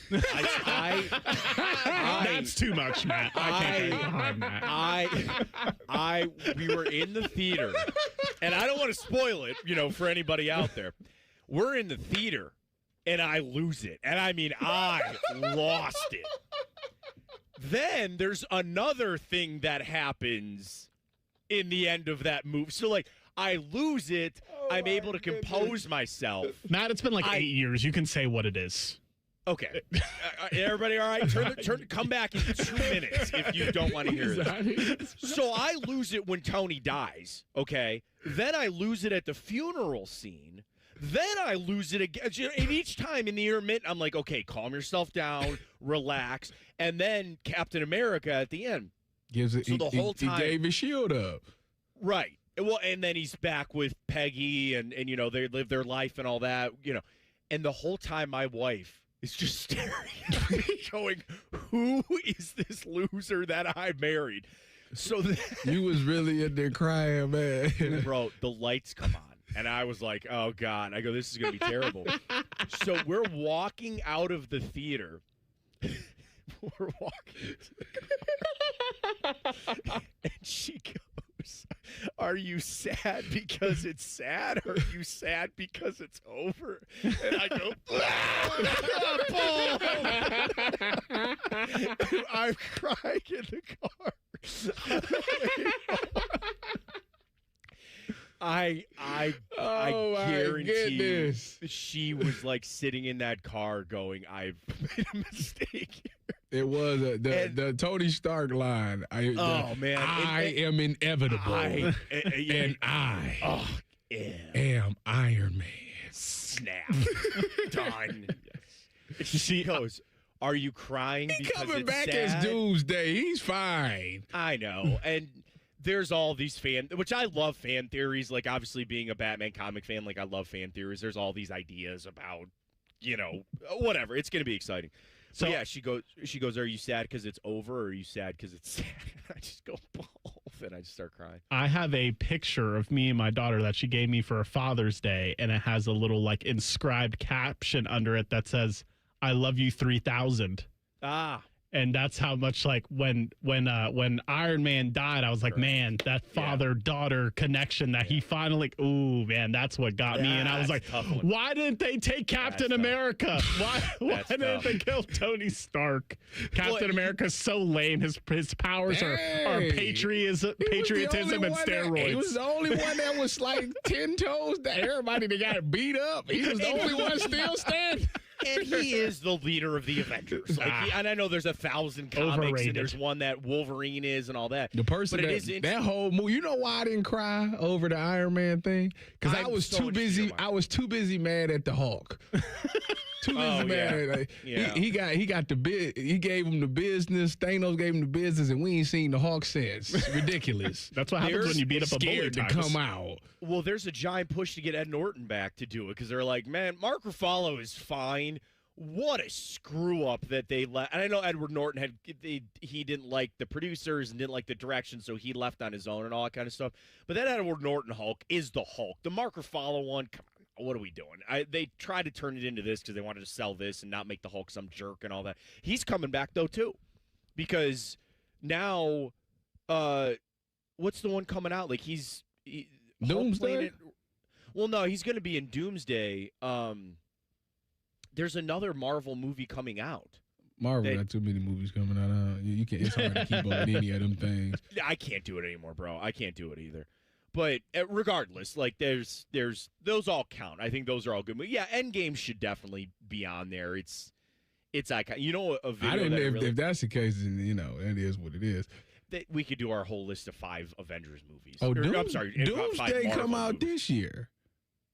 That's too much, Matt. We were in the theater, and I don't want to spoil it, for anybody out there. We're in the theater, and I lose it. And I mean, I lost it. Then there's another thing that happens in the end of that movie. So, I lose it. I'm able to compose myself. Matt, it's been 8 years. You can say what it is. Okay. Everybody all right? Come back in 2 minutes if you don't want to hear this. So I lose it when Tony dies, okay? Then I lose it at the funeral scene. Then I lose it again. And each time in the intermittent, I'm like, okay, calm yourself down, relax. And then Captain America at the end. The whole time, he gave his shield up. Right. Well, and then he's back with Peggy and they live their life and all that, And the whole time my wife is just staring at me going, who is this loser that I married? So you was really in there crying, man. Bro, the lights come on. And I was like, oh, God. I go, this is going to be terrible. So we're walking out of the theater. We're walking to the car. And she goes, are you sad because it's sad? Or are you sad because it's over? And I go, I'm crying in the car. I guarantee you, she was sitting in that car going, I've made a mistake here. It was the Tony Stark line. I am inevitable. And I am Iron Man. Snap. Done. She goes, are you crying because coming it's back sad? as Doomsday. He's fine. I know. And there's all these which I love fan theories. Obviously being a Batman comic fan, I love fan theories. There's all these ideas about, whatever. It's going to be exciting. So yeah, she goes, are you sad because it's over or are you sad because it's sad? And I just go, both, and I just start crying. I have a picture of me and my daughter that she gave me for a Father's Day, and it has a little inscribed caption under it that says, I love you 3000. Ah. And that's how much like when Iron Man died, I was like, man, that father-daughter connection that he finally, ooh, man, that's what got me. And I was like, why didn't they take Captain America? Why didn't they kill Tony Stark? Captain America's so lame. His powers are patriotism and steroids. He was the only one that was like 10 toes that everybody that got beat up. He was the only one still standing. And he is the leader of the Avengers. And I know there's 1,000 comics, Overrated. and there's one that Wolverine is and all that. The person that whole movie, you know why I didn't cry over the Iron Man thing? Because I was too busy. I was too busy mad at the Hulk. Too busy mad. He got the bid. He gave him the business. Thanos gave him the business, and we ain't seen the Hulk since. It's ridiculous. That's what happens when you beat up a bully. To come out. Well, there's a giant push to get Ed Norton back to do it because they're like, man, Mark Ruffalo is fine. What a screw up that they let. And I know Edward Norton he didn't like the producers and didn't like the direction, so he left on his own and all that kind of stuff. But that Edward Norton Hulk is the Hulk. The Mark Ruffalo one, come on, what are we doing? They tried to turn it into this because they wanted to sell this and not make the Hulk some jerk and all that. He's coming back though too, because now, what's the one coming out? Like Doomsday. Well, no, he's going to be in Doomsday. There's another Marvel movie coming out. Marvel got too many movies coming out. You can't. It's hard to keep up with any of them things. I can't do it anymore, bro. I can't do it either. But regardless, like there's those all count. I think those are all good movies. Yeah, Endgame should definitely be on there. It's iconic. You know, a video. I don't know if that's the case. Then it is what it is. We could do our whole list of 5 Avengers movies. Oh, I'm sorry, Doomsday come out this year.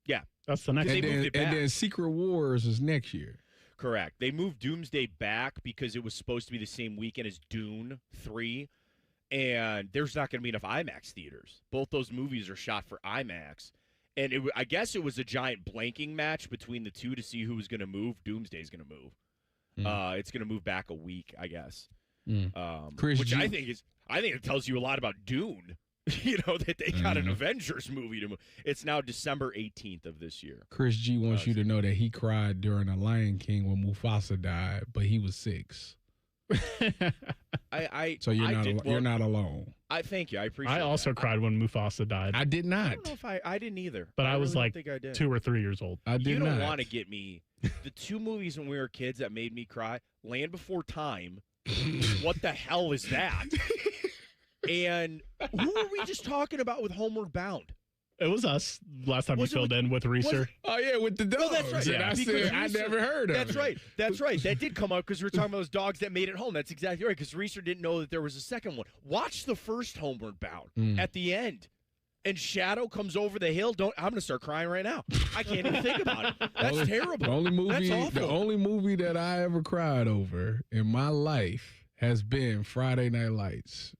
Yeah, that's the next. And then Secret Wars is next year. Correct. They moved Doomsday back because it was supposed to be the same weekend as Dune 3, and there's not going to be enough IMAX theaters. Both those movies are shot for IMAX, and I guess it was a giant blanking match between the two to see who was going to move. Doomsday's going to move. It's going to move back a week, I guess. I think it tells you a lot about Dune. You know, that they got an Avengers movie to move. It's now December 18th of this year. Chris G wants you to know that he cried during The Lion King when Mufasa died, but he was 6. So you're not alone. I thank you. I appreciate it. I also cried when Mufasa died. I did not. I don't know if I didn't either. But I was really like 2 or 3 years old. You don't want to get me. The 2 movies when we were kids that made me cry, Land Before Time. What the hell is that? And who were we just talking about with Homeward Bound? It was us last time you filled in with Reeser. Oh, yeah, with the dogs. Oh, that's right. Yeah. I never heard of it. That's right. That's right. That did come up because we were talking about those dogs that made it home. That's exactly right, because Reeser didn't know that there was a second one. Watch the first Homeward Bound at the end. And Shadow comes over the hill. I'm going to start crying right now. I can't even think about it. That's terrible. The only movie, That's awful. The only movie that I ever cried over in my life has been Friday Night Lights.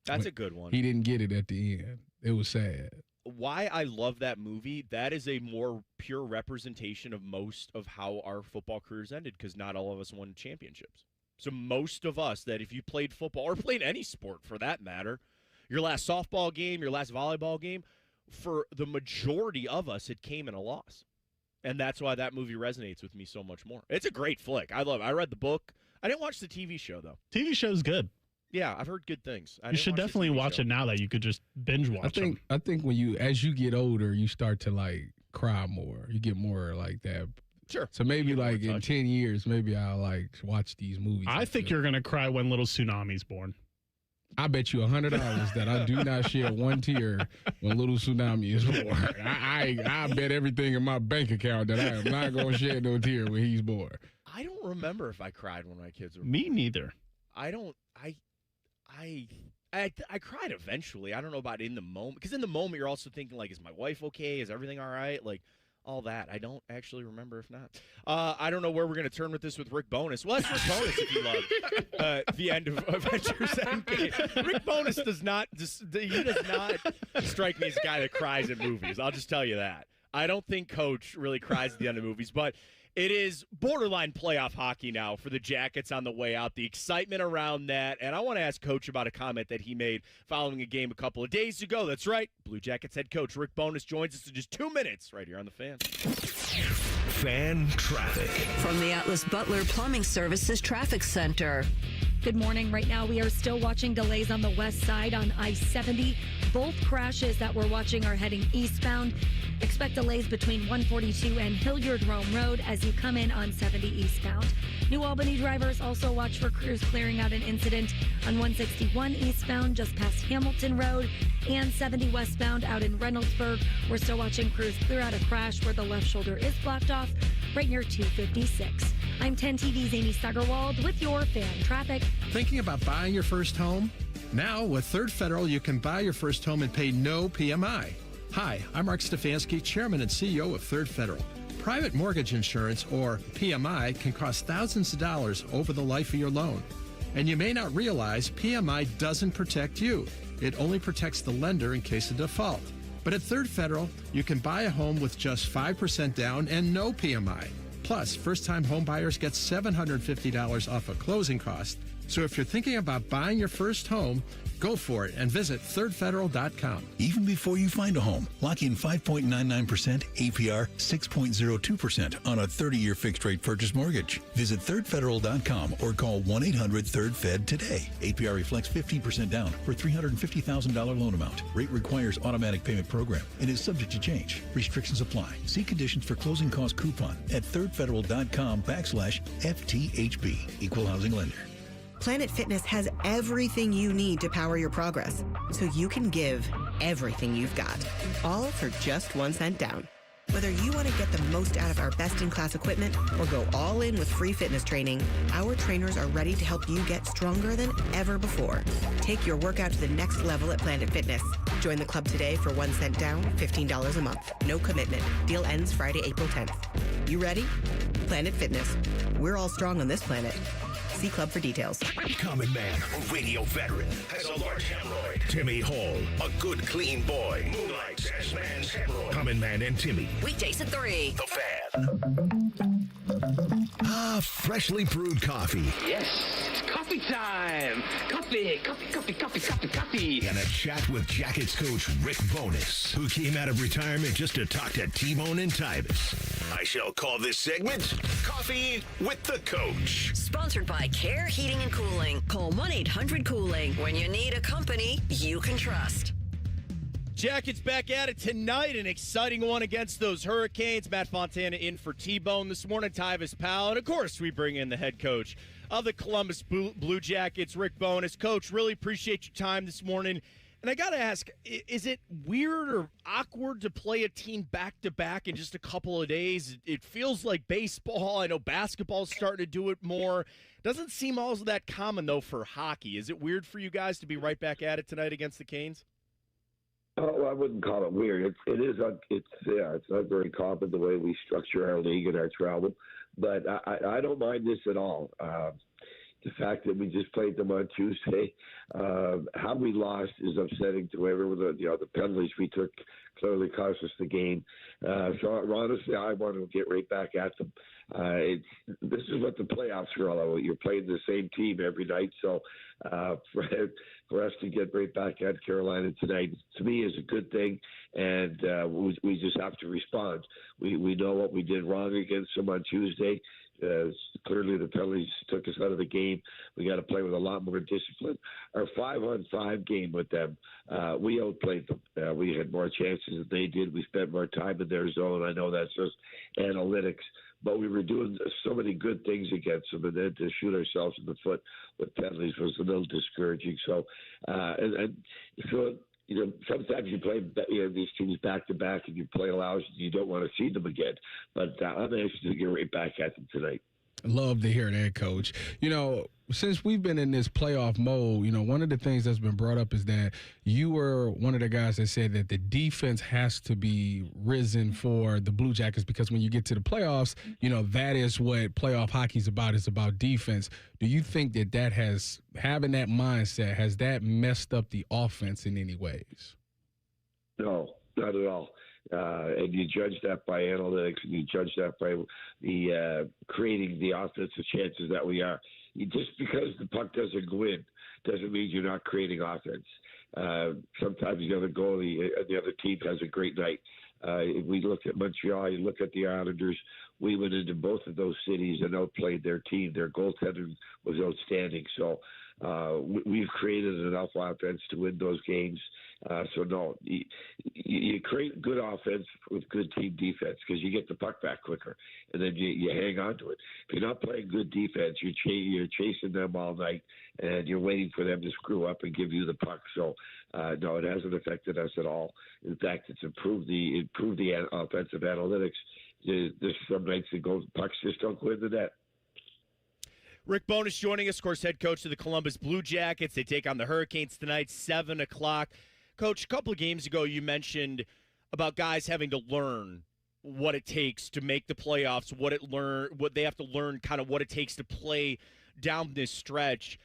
That's a good one. He didn't get it at the end. It was sad. Why I love that movie, that is a more pure representation of most of how our football careers ended, because not all of us won championships. So most of us, that if you played football or played any sport for that matter, your last softball game, your last volleyball game, for the majority of us, it came in a loss. And that's why that movie resonates with me so much more. It's a great flick. I love it. I read the book. I didn't watch the TV show, though. TV show's good. Yeah, I've heard good things. You should definitely watch it now that you could just binge watch them. I think as you get older, you start to like cry more. You get more like that. Sure. So maybe like in 10 years, maybe I'll like watch these movies. I think you're going to cry when Little Tsunami's born. I bet you $100 that I do not shed one tear when Little Tsunami is born. I bet everything in my bank account that I am not going to shed no tear when he's born. I don't remember if I cried when my kids were born. Me neither. I don't. I cried eventually. I don't know about in the moment, because in the moment you're also thinking like, is my wife okay? Is everything all right? Like all that. I don't actually remember if not. I don't know where we're going to turn with this with Rick Bonis. Well, that's Rick Bonis if you love the end of Avengers Endgame. Rick Bonis does not strike me as a guy that cries in movies. I'll just tell you that. I don't think Coach really cries at the end of movies, but it is borderline playoff hockey now for the Jackets on the way out. The excitement around that. And I want to ask Coach about a comment that he made following a game a couple of days ago. That's right. Blue Jackets head coach Rick Bonis joins us in just 2 minutes right here on The Fan. Fan traffic. From the Atlas Butler Plumbing Services Traffic Center. Good morning. Right now, we are still watching delays on the west side on I-70. Both crashes that we're watching are heading eastbound. Expect delays between 142 and Hilliard Rome Road as you come in on 70 eastbound. New Albany drivers also watch for crews clearing out an incident on 161 eastbound just past Hamilton Road and 70 westbound out in Reynoldsburg. We're still watching crews clear out a crash where the left shoulder is blocked off right near 256. I'm 10 TV's Amy Steigerwald with your fan traffic. Thinking about buying your first home? Now, with Third Federal, you can buy your first home and pay no PMI. Hi, I'm Mark Stefanski, Chairman and CEO of Third Federal. Private mortgage insurance, or PMI, can cost thousands of dollars over the life of your loan. And you may not realize PMI doesn't protect you. It only protects the lender in case of default. But at Third Federal, you can buy a home with just 5% down and no PMI. Plus, first-time home buyers get $750 off a closing cost. So if you're thinking about buying your first home, go for it and visit thirdfederal.com. Even before you find a home, lock in 5.99% APR, 6.02% on a 30-year fixed-rate purchase mortgage. Visit thirdfederal.com or call 1-800-3rd-FED today. APR reflects 15% down for $350,000 loan amount. Rate requires automatic payment program and is subject to change. Restrictions apply. See conditions for closing cost coupon at thirdfederal.com/FTHB. Equal housing lender. Planet Fitness has everything you need to power your progress, so you can give everything you've got, all for just 1 cent down. Whether you want to get the most out of our best-in-class equipment or go all in with free fitness training, our trainers are ready to help you get stronger than ever before. Take your workout to the next level at Planet Fitness. Join the club today for 1 cent down, $15 a month. No commitment. Deal ends Friday, April 10th. You ready? Planet Fitness. We're all strong on this planet. See Club for details. Common man, a radio veteran, has a large hemorrhoid. Timmy Hall, a good, clean boy, moonlights as man's hemorrhoid. Common Man and Timmy. Weekdays at 3. The Fan. Ah, freshly brewed coffee. Yes, coffee time. Coffee. And a chat with Jackets coach Rick Bonis, who came out of retirement just to talk to T-Bone and Tyvis. I shall call this segment Coffee with the Coach. Sponsored by Care Heating and Cooling. Call 1-800-COOLING when you need a company you can trust. Jackets back at it tonight. An exciting one against those Hurricanes. Matt Fontana in for T-Bone this morning. Tyvis Powell. And, of course, we bring in the head coach of the Columbus Blue Jackets, Rick Bonis. Coach, really appreciate your time this morning. And I got to ask, is it weird or awkward to play a team back-to-back in just a couple of days? It feels like baseball. I know basketball's starting to do it more. Doesn't seem all that common, though, for hockey. Is it weird for you guys to be right back at it tonight against the Canes? Oh, I wouldn't call it weird. It's not very common the way we structure our league and our travel. But I don't mind this at all. The fact that we just played them on Tuesday, how we lost is upsetting to everyone. The penalties we took clearly cost us the game. So honestly, I want to get right back at them. This is what the playoffs are all about. You're playing the same team every night. So for us to get right back at Carolina tonight, to me, is a good thing. And we just have to respond. We know what we did wrong against them on Tuesday. Clearly the penalties took us out of the game. We got to play with a lot more discipline. Our 5-on-5 game with them, we outplayed them. We had more chances than they did. We spent more time in their zone. I know that's just analytics, but we were doing so many good things against them, and then to shoot ourselves in the foot with penalties was a little discouraging. So, sometimes you play these teams back to back, and you play allows you don't want to see them again. But I'm anxious to get right back at them tonight. Love to hear that, Coach. Since we've been in this playoff mode, one of the things that's been brought up is that you were one of the guys that said that the defense has to be risen for the Blue Jackets because when you get to the playoffs, that is what playoff hockey is about. It's about defense. Do you think that having that mindset, has that messed up the offense in any ways? No, not at all. And you judge that by analytics, and you judge that by the creating the offensive chances that we are. Just because the puck doesn't go in doesn't mean you're not creating offense. Sometimes the other goalie, the other team has a great night. We look at Montreal, you look at the Islanders. we went into both of those cities and outplayed their team. Their goaltender was outstanding. So we've created enough offense to win those games. No, you create good offense with good team defense because you get the puck back quicker, and then you hang on to it. If you're not playing good defense, you're chasing them all night, and you're waiting for them to screw up and give you the puck. So, no, it hasn't affected us at all. In fact, it's improved the offensive analytics. There's some nights that pucks just don't go in the net. Rick Bonis joining us, of course, head coach of the Columbus Blue Jackets. They take on the Hurricanes tonight, 7 o'clock. Coach, a couple of games ago you mentioned about guys having to learn what it takes to make the playoffs, what they have to learn, kind of what it takes to play down this stretch.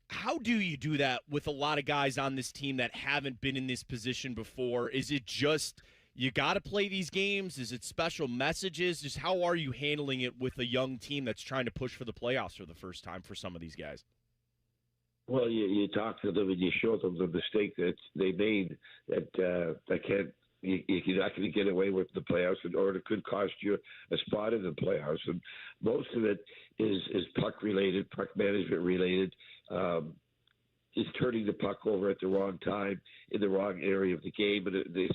How do you do that with a lot of guys on this team that haven't been in this position before? Is it just you got to play these games? Is it special messages? Just how are you handling it with a young team that's trying to push for the playoffs for the first time for some of these guys? Well, you talk to them and you show them the mistake that they made, that you're not going to get away with the playoffs, or it could cost you a spot in the playoffs. And most of it is puck related, puck management related. Is turning the puck over at the wrong time in the wrong area of the game. And the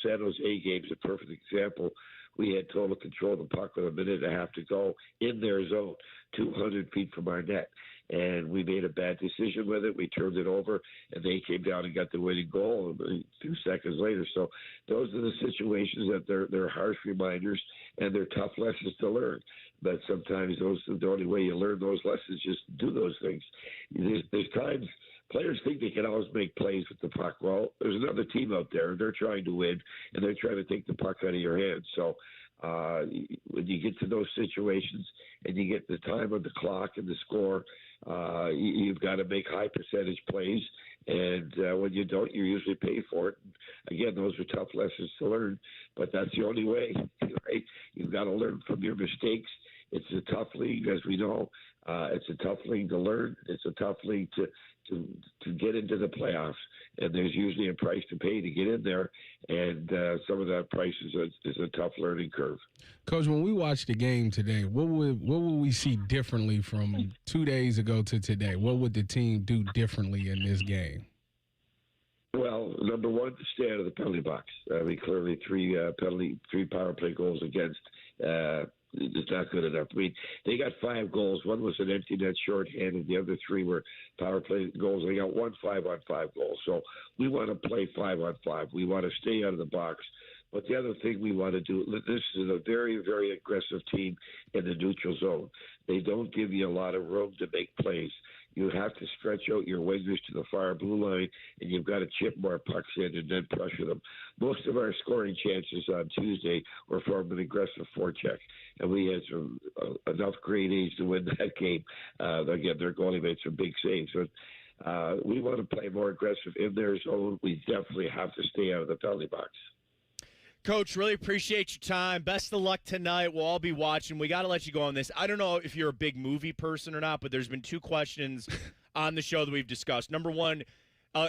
San Jose game's a perfect example. We had total control of the puck with a minute and a half to go in their zone, 200 feet from our net. And we made a bad decision with it. We turned it over, and they came down and got the winning goal a few seconds later. So those are the situations that they're harsh reminders, and they're tough lessons to learn. But sometimes the only way you learn those lessons is just do those things. There's times players think they can always make plays with the puck. Well, there's another team out there, and they're trying to win, and they're trying to take the puck out of your hands. So when you get to those situations and you get the time on the clock and the score, you've got to make high percentage plays. And when you don't, you usually pay for it. Again, those are tough lessons to learn, but that's the only way, right? You've got to learn from your mistakes. It's a tough league, as we know. It's a tough league to learn. It's a tough league to get into the playoffs. And there's usually a price to pay to get in there. And some of that price is a tough learning curve. Coach, when we watch the game today, what will we see differently from 2 days ago to today? What would the team do differently in this game? Well, number one, stay out of the penalty box. I mean, clearly three power play goals against. It's not good enough. I mean, they got 5 goals. One was an empty net shorthanded. The other 3 were power play goals. They got 1 5-on-5 goal. So we want to play 5-on-5. We want to stay out of the box. But the other thing we want to do, this is a very, very aggressive team in the neutral zone. They don't give you a lot of room to make plays. You have to stretch out your wingers to the far blue line, and you've got to chip more pucks in and then pressure them. Most of our scoring chances on Tuesday were from an aggressive forecheck, and we had enough great A's to win that game. Again, their goalie made some big saves. But we want to play more aggressive in their zone. We definitely have to stay out of the penalty box. Coach, really appreciate your time. Best of luck tonight. We'll all be watching. We got to let you go on this. I don't know if you're a big movie person or not, but there's been 2 questions on the show that we've discussed. Number one,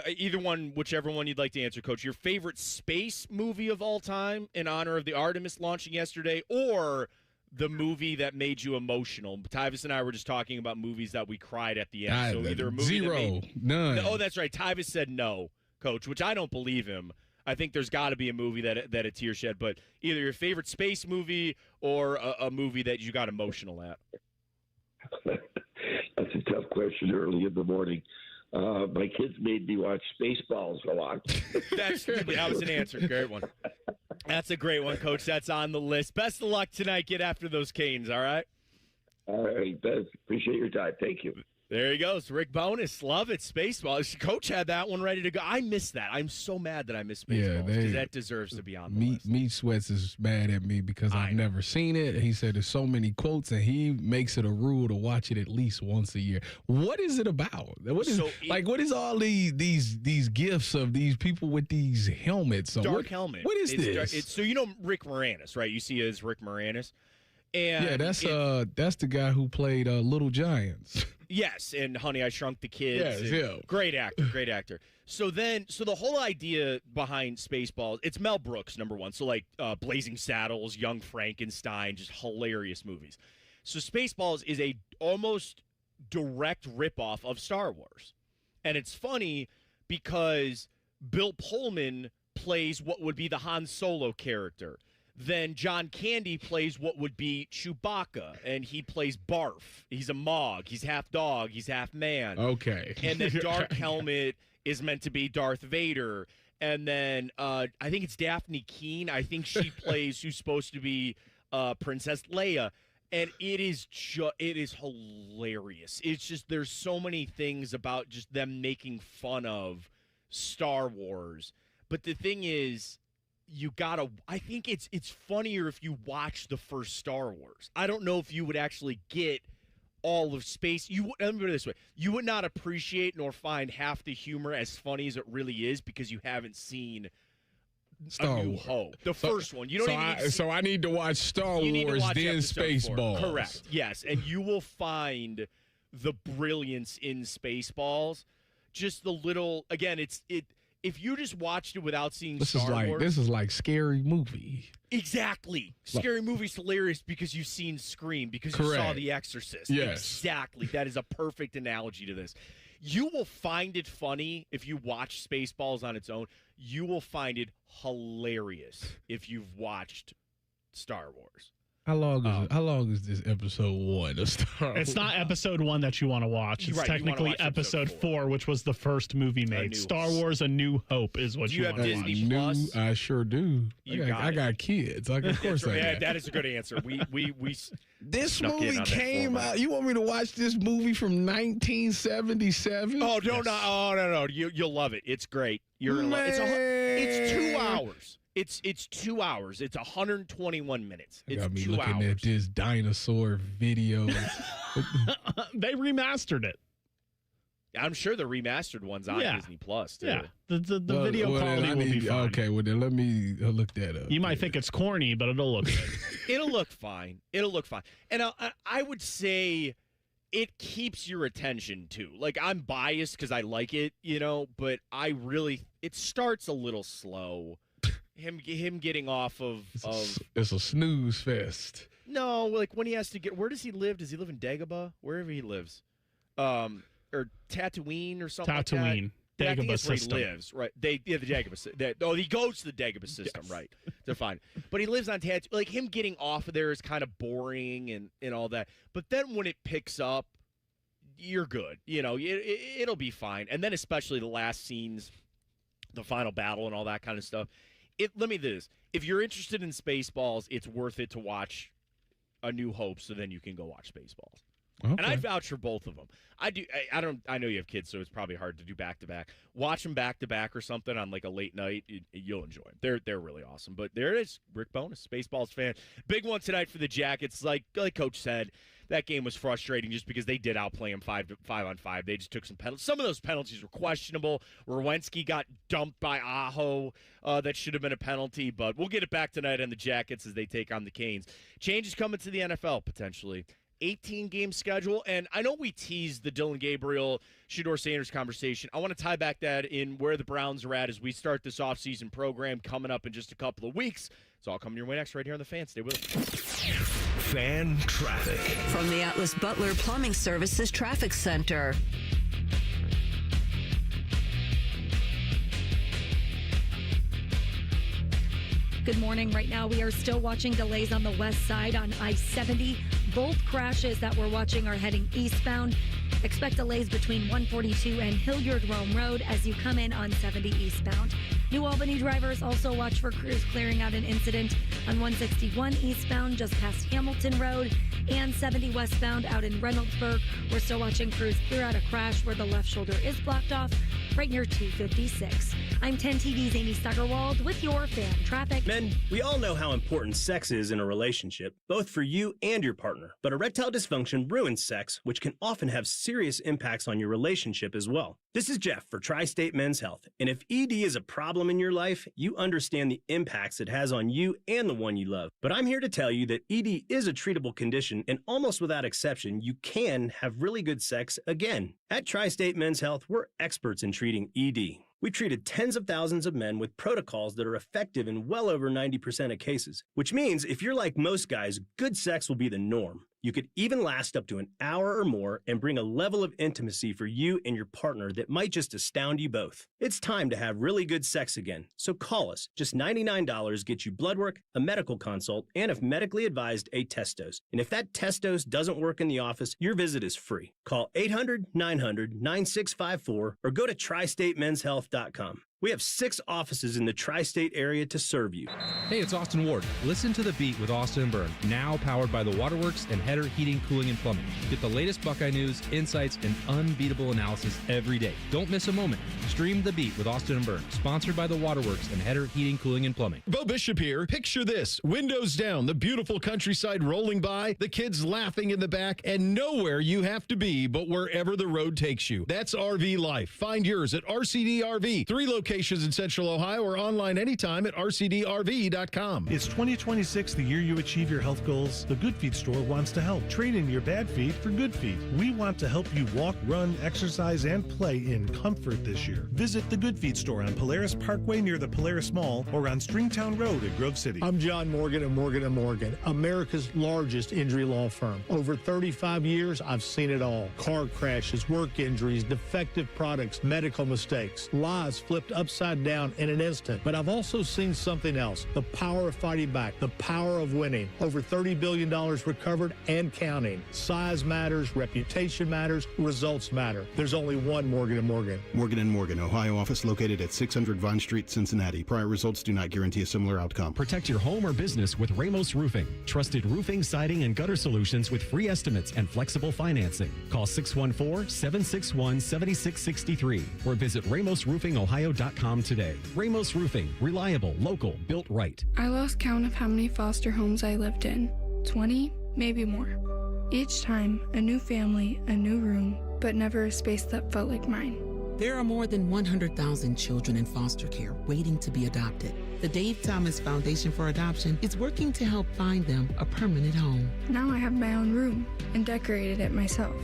either one, whichever one you'd like to answer, Coach. Your favorite space movie of all time in honor of the Artemis launching yesterday, or the movie that made you emotional? Tyvis and I were just talking about movies that we cried at the end. So either a movie none. Oh, that's right. Tyvis said no, Coach, which I don't believe him. I think there's got to be a movie that a tear shed, but either your favorite space movie or a movie that you got emotional at. That's a tough question early in the morning. My kids made me watch Spaceballs a lot. That was an answer. Great one. That's a great one, Coach. That's on the list. Best of luck tonight. Get after those Canes, all right? All right, Beth. Appreciate your time. Thank you. There he goes. Rick Bonis. Love it. Spaceballs. Coach had that one ready to go. I missed that. I'm so mad that I missed Spaceballs because that deserves to be on the list. Meat Sweats is mad at me because I've never seen it. He said there's so many quotes, and he makes it a rule to watch it at least once a year. What is it about? What is all these gifts of these people with these helmets? Dark helmet. What is this? So you know Rick Moranis, right? You see it as Rick Moranis. And yeah, that's the guy who played Little Giants. Yes, and Honey, I Shrunk the Kids. Yes, yeah. Great actor. So the whole idea behind Spaceballs, it's Mel Brooks, number one. So like Blazing Saddles, Young Frankenstein, just hilarious movies. So Spaceballs is a almost direct ripoff of Star Wars. And it's funny because Bill Pullman plays what would be the Han Solo character. Then John Candy plays what would be Chewbacca, and he plays Barf. He's a Mog. He's half dog. He's half man. Okay. And then Dark Helmet is meant to be Darth Vader. And then I think it's Daphne Keene. I think she plays who's supposed to be Princess Leia. And it is hilarious. It's just there's so many things about just them making fun of Star Wars. But the thing is, I think it's funnier if you watch the first Star Wars. I don't know if you would actually get all of space. Let me put it this way. You would not appreciate nor find half the humor as funny as it really is because you haven't seen Star A New Wars. Hope. The first one. You don't even need to so I need to watch Star Wars, then Spaceballs. Correct. Yes, and you will find the brilliance in Spaceballs. Just the little, again, if you just watched it without seeing Star Wars. This is like Scary Movie. Exactly. Scary Movie's hilarious because you've seen Scream, because you saw The Exorcist. Yes. Exactly. That is a perfect analogy to this. You will find it funny if you watch Spaceballs on its own. You will find it hilarious if you've watched Star Wars. How long is this episode 1 of Star Wars? It's not episode 1 that you want to watch. It's technically episode 4, which was the first movie made. Star Wars: A New Hope is what you want to watch. Disney Plus? I sure do. I got kids. Of course I got. That is a good answer. We This movie came out. You want me to watch this movie from 1977? Oh, no. You'll love it. It's great. You're gonna love it. It's 2 hours. It's 2 hours. It's 121 minutes. It's got me 2 looking hours. at this dinosaur video. They remastered it. I'm sure the remastered one's on Disney Plus, too. Yeah, the video quality will be fine. Okay, well, then let me look that up. You might think it's corny, but it'll look good. It'll look fine. And I would say it keeps your attention, too. Like, I'm biased because I like it, but it starts a little slow. Him getting off of it's a snooze fest. No, like when he has to get, where does he live? Does he live in Dagobah? Wherever he lives, or Tatooine or something. Tatooine, like that? I think Dagobah that's where system. he lives, right? The Dagobah. He goes to the Dagobah system, Yes. right? They're fine, but he lives on Tatooine. Like him getting off of there is kind of boring and all that. But then when it picks up, you're good. It'll be fine. And then especially the last scenes, the final battle, and all that kind of stuff. Let me do this. If you're interested in Spaceballs, it's worth it to watch A New Hope, so then you can go watch Spaceballs. Okay. And I'd vouch for both of them. I know you have kids, so it's probably hard to do back to back. Watch them back to back or something on like a late night. You'll enjoy them. They're really awesome. But there it is, Rick Bonis, Spaceballs fan. Big one tonight for the Jackets. Like Coach said, that game was frustrating just because they did outplay them 5-on-5. They just took some penalties. Some of those penalties were questionable. Rowensky got dumped by Aho. That should have been a penalty, but we'll get it back tonight on the Jackets as they take on the Canes. Changes coming to the NFL, potentially. 18-game schedule, and I know we teased the Dylan Gabriel, Shedeur Sanders conversation. I want to tie back that in where the Browns are at as we start this offseason program coming up in just a couple of weeks. It's all coming your way next right here on The Fan. Stay with us. Fan traffic. From the Atlas Butler Plumbing Services Traffic Center. Good morning. Right now, we are still watching delays on the west side on I-70. Both crashes that we're watching are heading eastbound. Expect delays between 142 and Hilliard Rome Road as you come in on 70 eastbound. New Albany drivers also watch for crews clearing out an incident on 161 eastbound just past Hamilton Road and 70 westbound out in Reynoldsburg. We're still watching crews clear out a crash where the left shoulder is blocked off right near 256. I'm 10 TV's Amy Steigerwald with your fan traffic. Men, we all know how important sex is in a relationship, both for you and your partner. But erectile dysfunction ruins sex, which can often have serious impacts on your relationship as well. This is Jeff for Tri-State Men's Health. And if ED is a problem in your life, you understand the impacts it has on you and the one you love. But I'm here to tell you that ED is a treatable condition, and almost without exception, you can have really good sex again. At Tri-State Men's Health, we're experts in treating ED. We treated tens of thousands of men with protocols that are effective in well over 90% of cases, which means if you're like most guys, good sex will be the norm. You could even last up to an hour or more and bring a level of intimacy for you and your partner that might just astound you both. It's time to have really good sex again, so call us. Just $99 gets you blood work, a medical consult, and if medically advised, a test dose. And if that test dose doesn't work in the office, your visit is free. Call 800-900-9654 or go to tristatemenshealth.com. We have 6 offices in the tri-state area to serve you. Hey, it's Austin Ward. Listen to The Beat with Austin and Byrne, now powered by the Waterworks and Header Heating, Cooling, and Plumbing. Get the latest Buckeye news, insights, and unbeatable analysis every day. Don't miss a moment. Stream The Beat with Austin and Byrne, sponsored by the Waterworks and Header Heating, Cooling, and Plumbing. Bo Bishop here. Picture this. Windows down, the beautiful countryside rolling by, the kids laughing in the back, and nowhere you have to be but wherever the road takes you. That's RV life. Find yours at RCD RV. 3 locations in Central Ohio or online anytime at rcdrv.com. It's 2026, the year you achieve your health goals. The Good Feet store wants to help. Trade in your bad feet for good feet. We want to help you walk, run, exercise, and play in comfort this year. Visit the Good Feet store on Polaris Parkway near the Polaris Mall or on Stringtown Road at Grove City. I'm John Morgan of Morgan & Morgan, America's largest injury law firm. Over 35 years, I've seen it all. Car crashes, work injuries, defective products, medical mistakes, lives flipped upside down in an instant. But I've also seen something else, the power of fighting back, the power of winning. Over $30 billion recovered and counting. Size matters, reputation matters, results matter. There's only one Morgan & Morgan. Morgan & Morgan, Ohio office located at 600 Vine Street, Cincinnati. Prior results do not guarantee a similar outcome. Protect your home or business with Ramos Roofing. Trusted roofing, siding, and gutter solutions with free estimates and flexible financing. Call 614-761-7663 or visit ramosroofingohio.com today. Ramos Roofing, reliable, local, built right. I lost count of how many foster homes I lived in. 20, maybe more. Each time, a new family, a new room, but never a space that felt like mine. There are more than 100,000 children in foster care waiting to be adopted. The Dave Thomas Foundation for Adoption is working to help find them a permanent home. Now I have my own room and decorated it myself.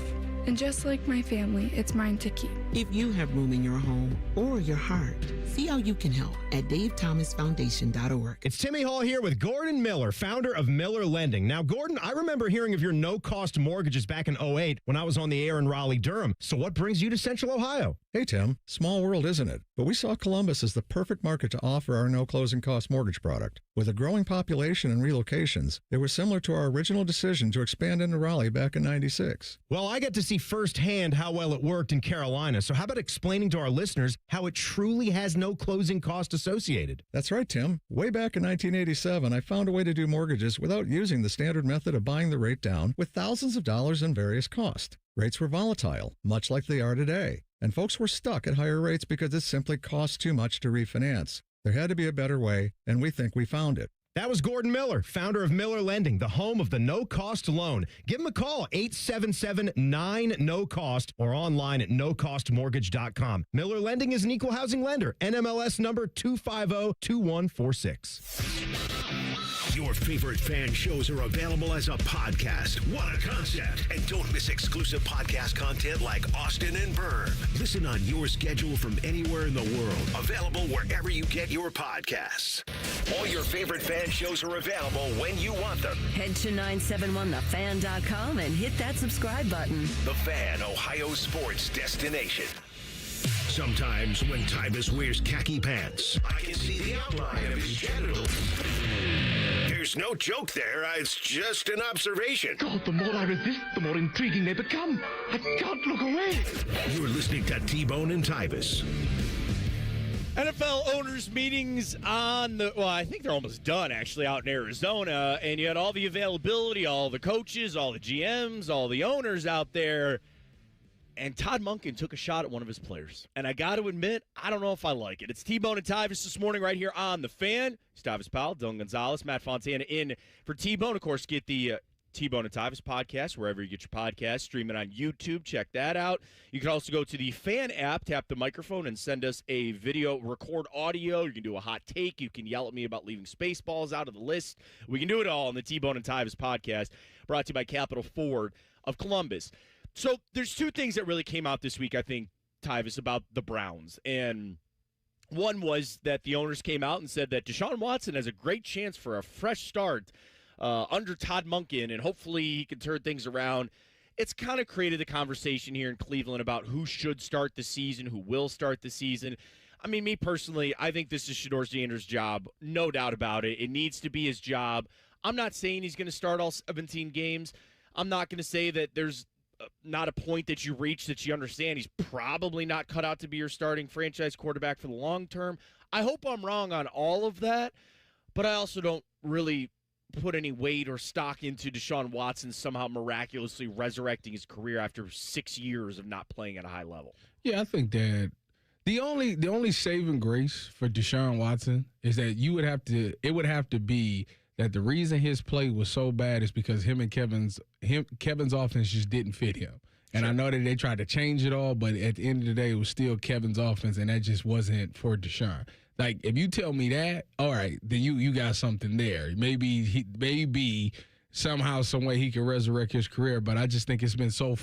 And just like my family, it's mine to keep. If you have room in your home or your heart, see how you can help at davethomasfoundation.org. It's Timmy Hall here with Gordon Miller, founder of Miller Lending. Now, Gordon, I remember hearing of your no-cost mortgages back in 2008 when I was on the air in Raleigh-Durham. So what brings you to Central Ohio? Hey, Tim. Small world, isn't it? But we saw Columbus as the perfect market to offer our no-closing cost mortgage product. With a growing population and relocations, it was similar to our original decision to expand into Raleigh back in '96. Well, I got to see firsthand how well it worked in Carolina. So how about explaining to our listeners how it truly has no closing cost associated? That's right, Tim. Way back in 1987, I found a way to do mortgages without using the standard method of buying the rate down with thousands of dollars in various costs. Rates were volatile, much like they are today. And folks were stuck at higher rates because it simply cost too much to refinance. There had to be a better way, and we think we found it. That was Gordon Miller, founder of Miller Lending, the home of the no-cost loan. Give him a call, 877-9-NO-COST, or online at nocostmortgage.com. Miller Lending is an equal housing lender. NMLS number 250-2146. Your favorite fan shows are available as a podcast. What a concept. And don't miss exclusive podcast content like Austin and Byrne. Listen on your schedule from anywhere in the world. Available wherever you get your podcasts. All your favorite fan shows are available when you want them. Head to 971thefan.com and hit that subscribe button. The Fan, Ohio sports destination. Sometimes when Tyvis wears khaki pants, I can see the outline of his genitals. There's no joke there. It's just an observation. God, the more I resist, the more intriguing they become. I can't look away. You're listening to T-Bone and Tyvis. NFL owners meetings I think they're almost done actually out in Arizona, and you had all the availability, all the coaches, all the GMs, all the owners out there. And Todd Monkin took a shot at one of his players. And I got to admit, I don't know if I like it. It's T-Bone and Tyvis this morning right here on The Fan. It's Tyvis Powell, Dylan Gonzalez, Matt Fontana in for T-Bone. Of course, get the T-Bone and Tyvis podcast wherever you get your podcast. Stream it on YouTube. Check that out. You can also go to the Fan app, tap the microphone, and send us a video, record audio. You can do a hot take. You can yell at me about leaving Spaceballs out of the list. We can do it all on the T-Bone and Tyvis podcast, brought to you by Capital Ford of Columbus. So there's two things that really came out this week, I think, Tyvis, about the Browns. And one was that the owners came out and said that Deshaun Watson has a great chance for a fresh start under Todd Monkin, and hopefully he can turn things around. It's kind of created a conversation here in Cleveland about who should start the season, who will start the season. I mean, me personally, I think this is Shedeur Sanders' job, no doubt about it. It needs to be his job. I'm not saying he's going to start all 17 games. I'm not going to say that there's not a point that you reach that you understand he's probably not cut out to be your starting franchise quarterback for the long term. I hope I'm wrong on all of that, but I also don't really put any weight or stock into Deshaun Watson somehow miraculously resurrecting his career after 6 years of not playing at a high level. Yeah, I think that the only saving grace for Deshaun Watson is that it would have to be that the reason his play was so bad is because Kevin's offense just didn't fit him. And I know that they tried to change it all, but at the end of the day, it was still Kevin's offense, and that just wasn't for Deshaun. Like, if you tell me that, all right, then you got something there. Maybe somehow, some way he can resurrect his career, but I just think it's been so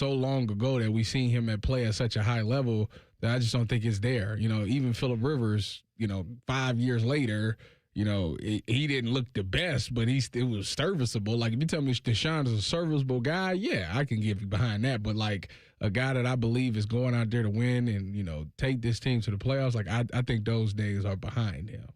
long ago that we seen him play at such a high level that I just don't think it's there. You know, even Phillip Rivers, 5 years later, he didn't look the best, but it was serviceable. Like, if you tell me Deshaun is a serviceable guy, yeah, I can get behind that. But, like, a guy that I believe is going out there to win and, take this team to the playoffs, like, I think those days are behind him.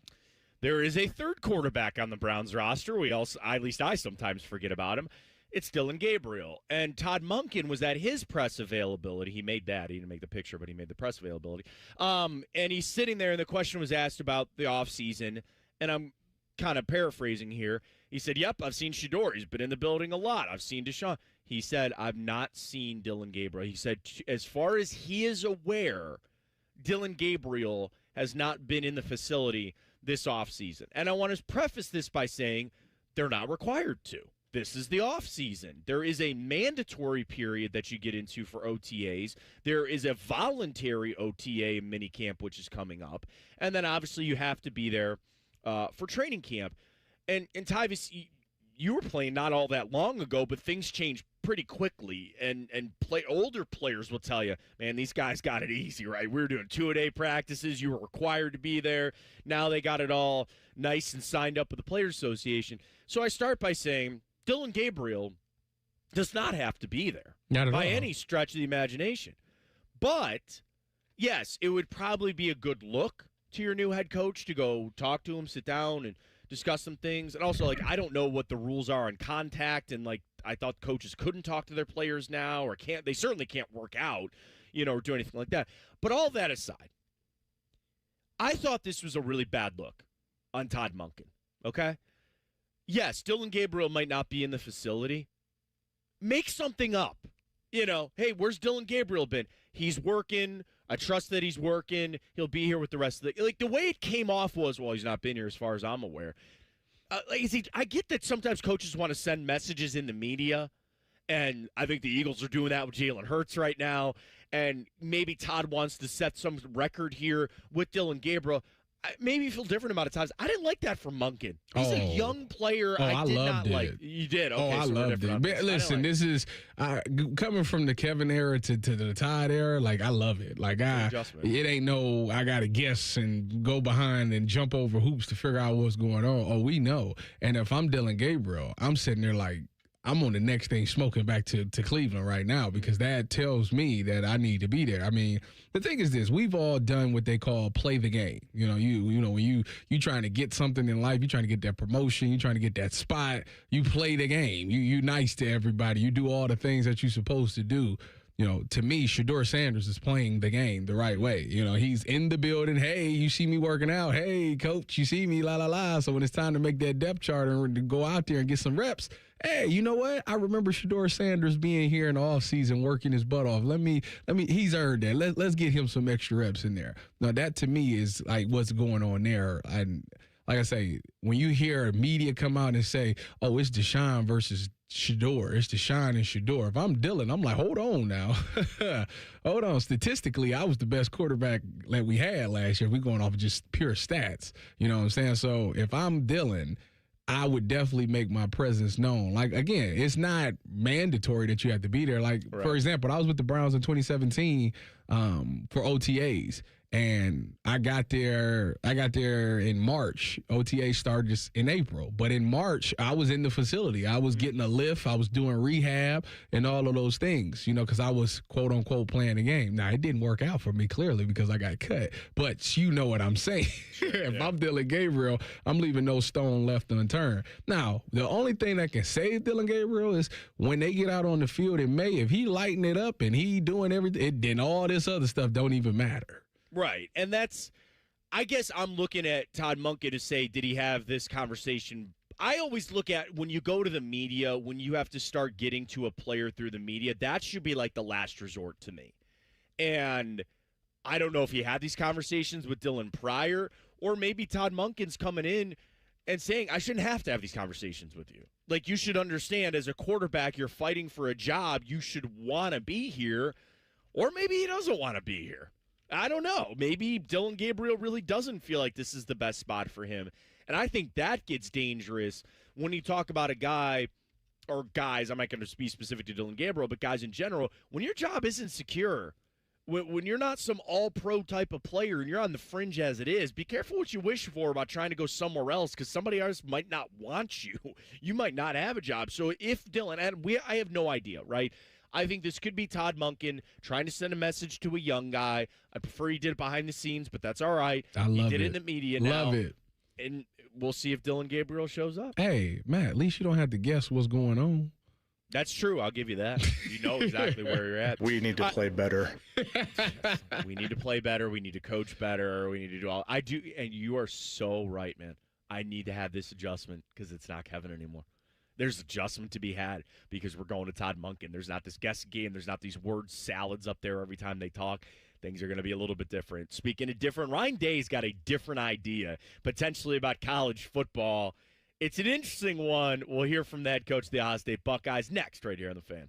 There is a third quarterback on the Browns roster. At least I sometimes forget about him. It's Dylan Gabriel. And Todd Monkin was at his press availability. He made that. He didn't make the picture, but he made the press availability. And he's sitting there, and the question was asked about the offseason. And I'm kind of paraphrasing here. He said, yep, I've seen Shedeur. He's been in the building a lot. I've seen Deshaun. He said, I've not seen Dylan Gabriel. He said, as far as he is aware, Dylan Gabriel has not been in the facility this offseason. And I want to preface this by saying they're not required to. This is the offseason. There is a mandatory period that you get into for OTAs. There is a voluntary OTA minicamp, which is coming up. And then obviously you have to be there for training camp. And Tyvis, you were playing not all that long ago, but things change pretty quickly. And older players will tell you, man, these guys got it easy, right? We were doing 2-a-day practices. You were required to be there. Now they got it all nice and signed up with the Players Association. So I start by saying Dylan Gabriel does not have to be there by any stretch of the imagination. But, yes, it would probably be a good look to your new head coach to go talk to him, sit down, and discuss some things. And also, I don't know what the rules are on contact, and, I thought coaches couldn't talk to their players now or can't. They certainly can't work out, or do anything like that. But all that aside, I thought this was a really bad look on Todd Monkin, okay? Yes, Dylan Gabriel might not be in the facility. Make something up. Hey, where's Dylan Gabriel been? He's working. I trust that he's working. He'll be here with the rest of the way it came off was, well, he's not been here as far as I'm aware. I get that sometimes coaches want to send messages in the media, and I think the Eagles are doing that with Jalen Hurts right now, and maybe Todd wants to set some record here with Dylan Gabriel. Maybe you feel different about it, Times. I didn't like that from Monkin. He's a young player. I did not like. You did. Okay, I loved it. Listen, this is coming from the Kevin era to the Todd era. I love it. It ain't no I got to guess and go behind and jump over hoops to figure out what's going on. Oh, we know. And if I'm Dylan Gabriel, I'm sitting there I'm on the next thing smoking back to Cleveland right now because that tells me that I need to be there. I mean, the thing is this, we've all done what they call play the game. When you trying to get something in life, you trying to get that promotion, you trying to get that spot, you play the game. You nice to everybody. You do all the things that you're supposed to do. to me, Shedeur Sanders is playing the game the right way. He's in the building. Hey, you see me working out. Hey, coach, you see me, la, la, la. So when it's time to make that depth chart and to go out there and get some reps, hey, you know what? I remember Shedeur Sanders being here in the offseason working his butt off. He's earned that. Let's get him some extra reps in there. Now, that to me is like what's going on there. And like I say, when you hear media come out and say, oh, it's Deshaun versus Shedeur, it's Deshaun and Shedeur. If I'm Dylan, I'm like, hold on now. Hold on. Statistically, I was the best quarterback that we had last year. We're going off of just pure stats. You know what I'm saying? So if I'm Dylan, I would definitely make my presence known. Like, again, it's not mandatory that you have to be there. Like, for example, I was with the Browns in 2017 for OTAs. And I got there in March. OTA started just in April. But in March, I was in the facility. I was getting a lift. I was doing rehab and all of those things, because I was, quote, unquote, playing the game. Now, it didn't work out for me, clearly, because I got cut. But you know what I'm saying. If I'm Dylan Gabriel, I'm leaving no stone left unturned. Now, the only thing that can save Dylan Gabriel is when they get out on the field in May, if he lighten it up and he doing everything, then all this other stuff don't even matter. Right, and I guess I'm looking at Todd Monkin to say, did he have this conversation? I always look at when you go to the media, when you have to start getting to a player through the media, that should be like the last resort to me. And I don't know if he had these conversations with Dylan prior, or maybe Todd Monkin's coming in and saying, I shouldn't have to have these conversations with you. Like, you should understand, as a quarterback, you're fighting for a job. You should want to be here, or maybe he doesn't want to be here. I don't know. Maybe Dylan Gabriel really doesn't feel like this is the best spot for him. And I think that gets dangerous when you talk about a guy, or guys, I'm not going to be specific to Dylan Gabriel, but guys in general, when your job isn't secure, when you're not some all-pro type of player and you're on the fringe as it is, be careful what you wish for about trying to go somewhere else, because somebody else might not want you. You might not have a job. So if Dylan, and I have no idea, right? I think this could be Todd Monkin trying to send a message to a young guy. I prefer he did it behind the scenes, but that's all right. He did it in the media now. Love it. And we'll see if Dylan Gabriel shows up. Hey, Matt, at least you don't have to guess what's going on. That's true. I'll give you that. You know exactly where you're at. We need to play better. We need to play better. We need to coach better. We need to do all. I do, and you are so right, man. I need to have this adjustment because it's not Kevin anymore. There's adjustment to be had because we're going to Todd Monkin. There's not this guess game. There's not these word salads up there every time they talk. Things are going to be a little bit different. Speaking of different, Ryan Day's got a different idea, potentially about college football. It's an interesting one. We'll hear from the head coach of the Ohio State Buckeyes next right here on The Fan.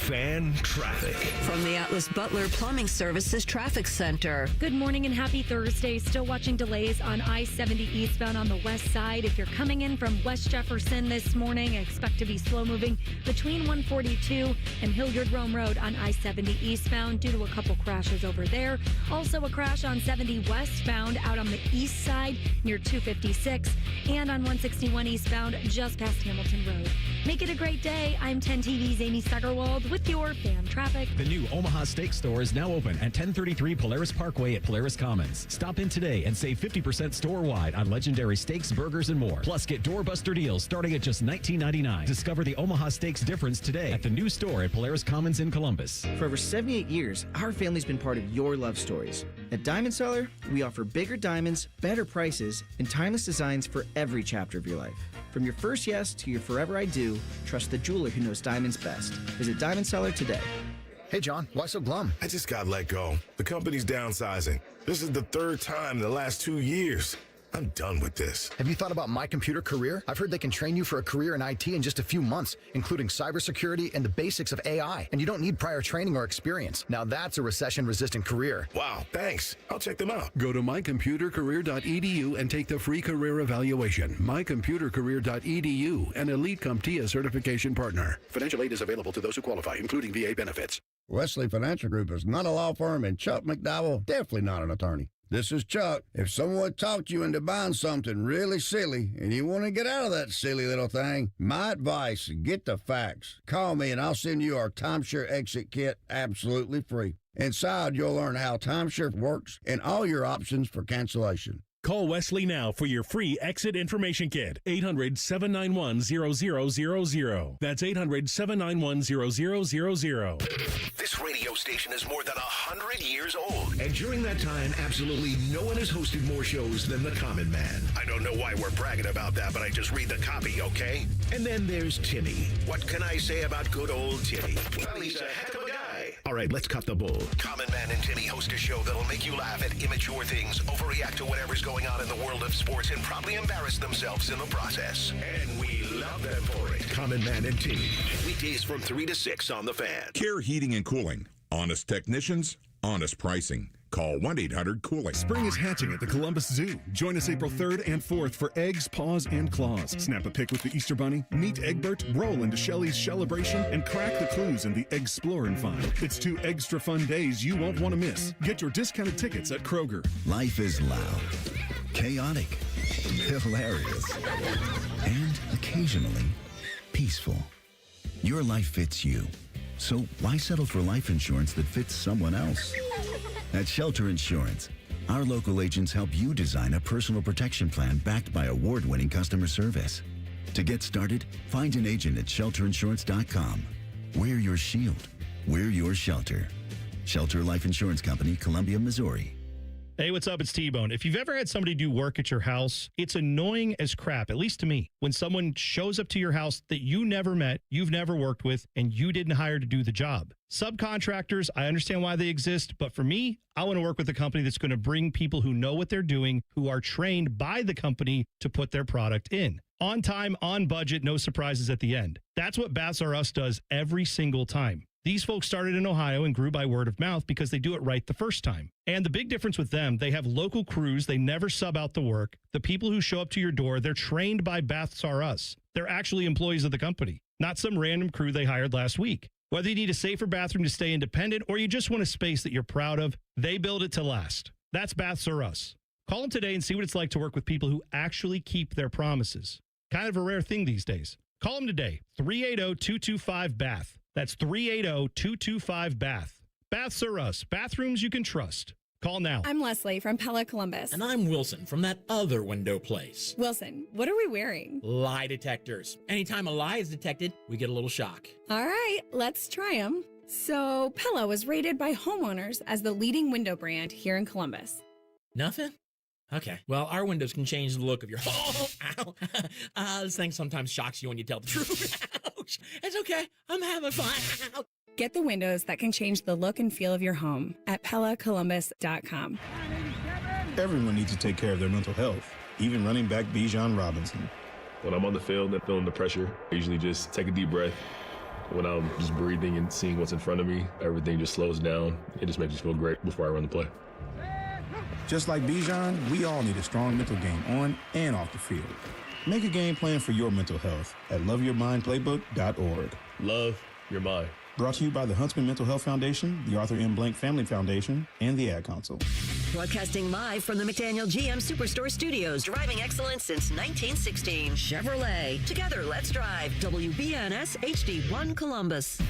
Fan traffic. From the Atlas Butler Plumbing Services Traffic Center. Good morning and happy Thursday. Still watching delays on I-70 eastbound on the west side. If you're coming in from West Jefferson this morning, expect to be slow moving between 142 and Hilliard Rome Road on I-70 eastbound due to a couple crashes over there. Also a crash on 70 westbound out on the east side near 256 and on 161 eastbound just past Hamilton Road. Make it a great day. I'm 10 TV's Amy Steigerwald with your fan traffic. The new Omaha Steak Store is now open at 1033 Polaris Parkway at Polaris Commons. Stop in today and save 50% store-wide on legendary steaks, burgers, and more. Plus, get doorbuster deals starting at just $19.99. Discover the Omaha Steaks difference today at the new store at Polaris Commons in Columbus. For over 78 years, our family's been part of your love stories. At Diamond Seller, we offer bigger diamonds, better prices, and timeless designs for every chapter of your life. From your first yes to your forever I do, trust the jeweler who knows diamonds best. Visit Diamond Seller today. Hey, John, why so glum? I just got let go. The company's downsizing. This is the third time in the last 2 years. I'm done with this. Have you thought about My Computer Career? I've heard they can train you for a career in IT in just a few months, including cybersecurity and the basics of AI. And you don't need prior training or experience. Now that's a recession-resistant career. Wow, thanks. I'll check them out. Go to mycomputercareer.edu and take the free career evaluation. Mycomputercareer.edu, an Elite CompTIA certification partner. Financial aid is available to those who qualify, including VA benefits. Wesley Financial Group is not a law firm, and Chuck McDowell definitely not an attorney. This is Chuck. If someone talked you into buying something really silly and you want to get out of that silly little thing, my advice, get the facts. Call me and I'll send you our timeshare exit kit absolutely free. Inside, you'll learn how timeshare works and all your options for cancellation. Call Wesley now for your free exit information kit. 800-791-0000. That's 800-791-0000. This radio station is more than 100 years old. And during that time, absolutely no one has hosted more shows than the Common Man. I don't know why we're bragging about that, but I just read the copy, okay? And then there's Timmy. What can I say about good old Timmy? Well, he's a heck of a guy. All right, let's cut the bull. Common Man and Timmy host a show that'll make you laugh at immature things, overreact to whatever's going on in the world of sports, and probably embarrass themselves in the process. And we love them for it. Common Man and Timmy. Weekdays from 3 to 6 on The Fan. Care Heating and Cooling. Honest technicians, honest pricing. Call 1-800-COOLING. Spring is hatching at the Columbus Zoo. Join us April 3rd and 4th for Eggs, Paws, and Claws. Snap a pic with the Easter Bunny, meet Egbert, roll into Shelley's Celebration, and crack the clues in the Eggsplorer and Find. It's 2 extra fun days you won't want to miss. Get your discounted tickets at Kroger. Life is loud, chaotic, hilarious, and occasionally peaceful. Your life fits you. So why settle for life insurance that fits someone else? At Shelter Insurance, our local agents help you design a personal protection plan backed by award-winning customer service. To get started, find an agent at shelterinsurance.com. We're your shield. We're your shelter. Shelter Life Insurance Company, Columbia, Missouri. Hey, what's up? It's T-Bone. If you've ever had somebody do work at your house, it's annoying as crap, at least to me, when someone shows up to your house that you never met, you've never worked with, and you didn't hire to do the job. Subcontractors, I understand why they exist, but for me, I want to work with a company that's going to bring people who know what they're doing, who are trained by the company to put their product in. On time, on budget, no surprises at the end. That's what Baths R Us does every single time. These folks started in Ohio and grew by word of mouth because they do it right the first time. And the big difference with them, they have local crews. They never sub out the work. The people who show up to your door, they're trained by Baths R Us. They're actually employees of the company, not some random crew they hired last week. Whether you need a safer bathroom to stay independent or you just want a space that you're proud of, they build it to last. That's Baths R Us. Call them today and see what it's like to work with people who actually keep their promises. Kind of a rare thing these days. Call them today, 380-225-BATH. That's 380-225-BATH. Baths R Us. Bathrooms you can trust. Call now. I'm Leslie from Pella Columbus. And I'm Wilson from that other window place. Wilson, what are we wearing? Lie detectors. Anytime a lie is detected, we get a little shock. All right, let's try them. So, Pella was rated by homeowners as the leading window brand here in Columbus. Nothing? Okay. Well, our windows can change the look of your home. Ow. This thing sometimes shocks you when you tell the truth. Ouch. It's okay. I'm having fun. Get the windows that can change the look and feel of your home at PellaColumbus.com. Everyone needs to take care of their mental health, even running back Bijan Robinson. When I'm on the field and feeling the pressure, I usually just take a deep breath. When I'm just breathing and seeing what's in front of me, everything just slows down. It just makes me feel great before I run the play. Just like Bijan, we all need a strong mental game on and off the field. Make a game plan for your mental health at loveyourmindplaybook.org. Love your mind. Brought to you by the Huntsman Mental Health Foundation, the Arthur M. Blank Family Foundation, and the Ad Council. Broadcasting live from the McDaniel GM Superstore Studios, driving excellence since 1916. Chevrolet. Together, let's drive. WBNS HD1 Columbus.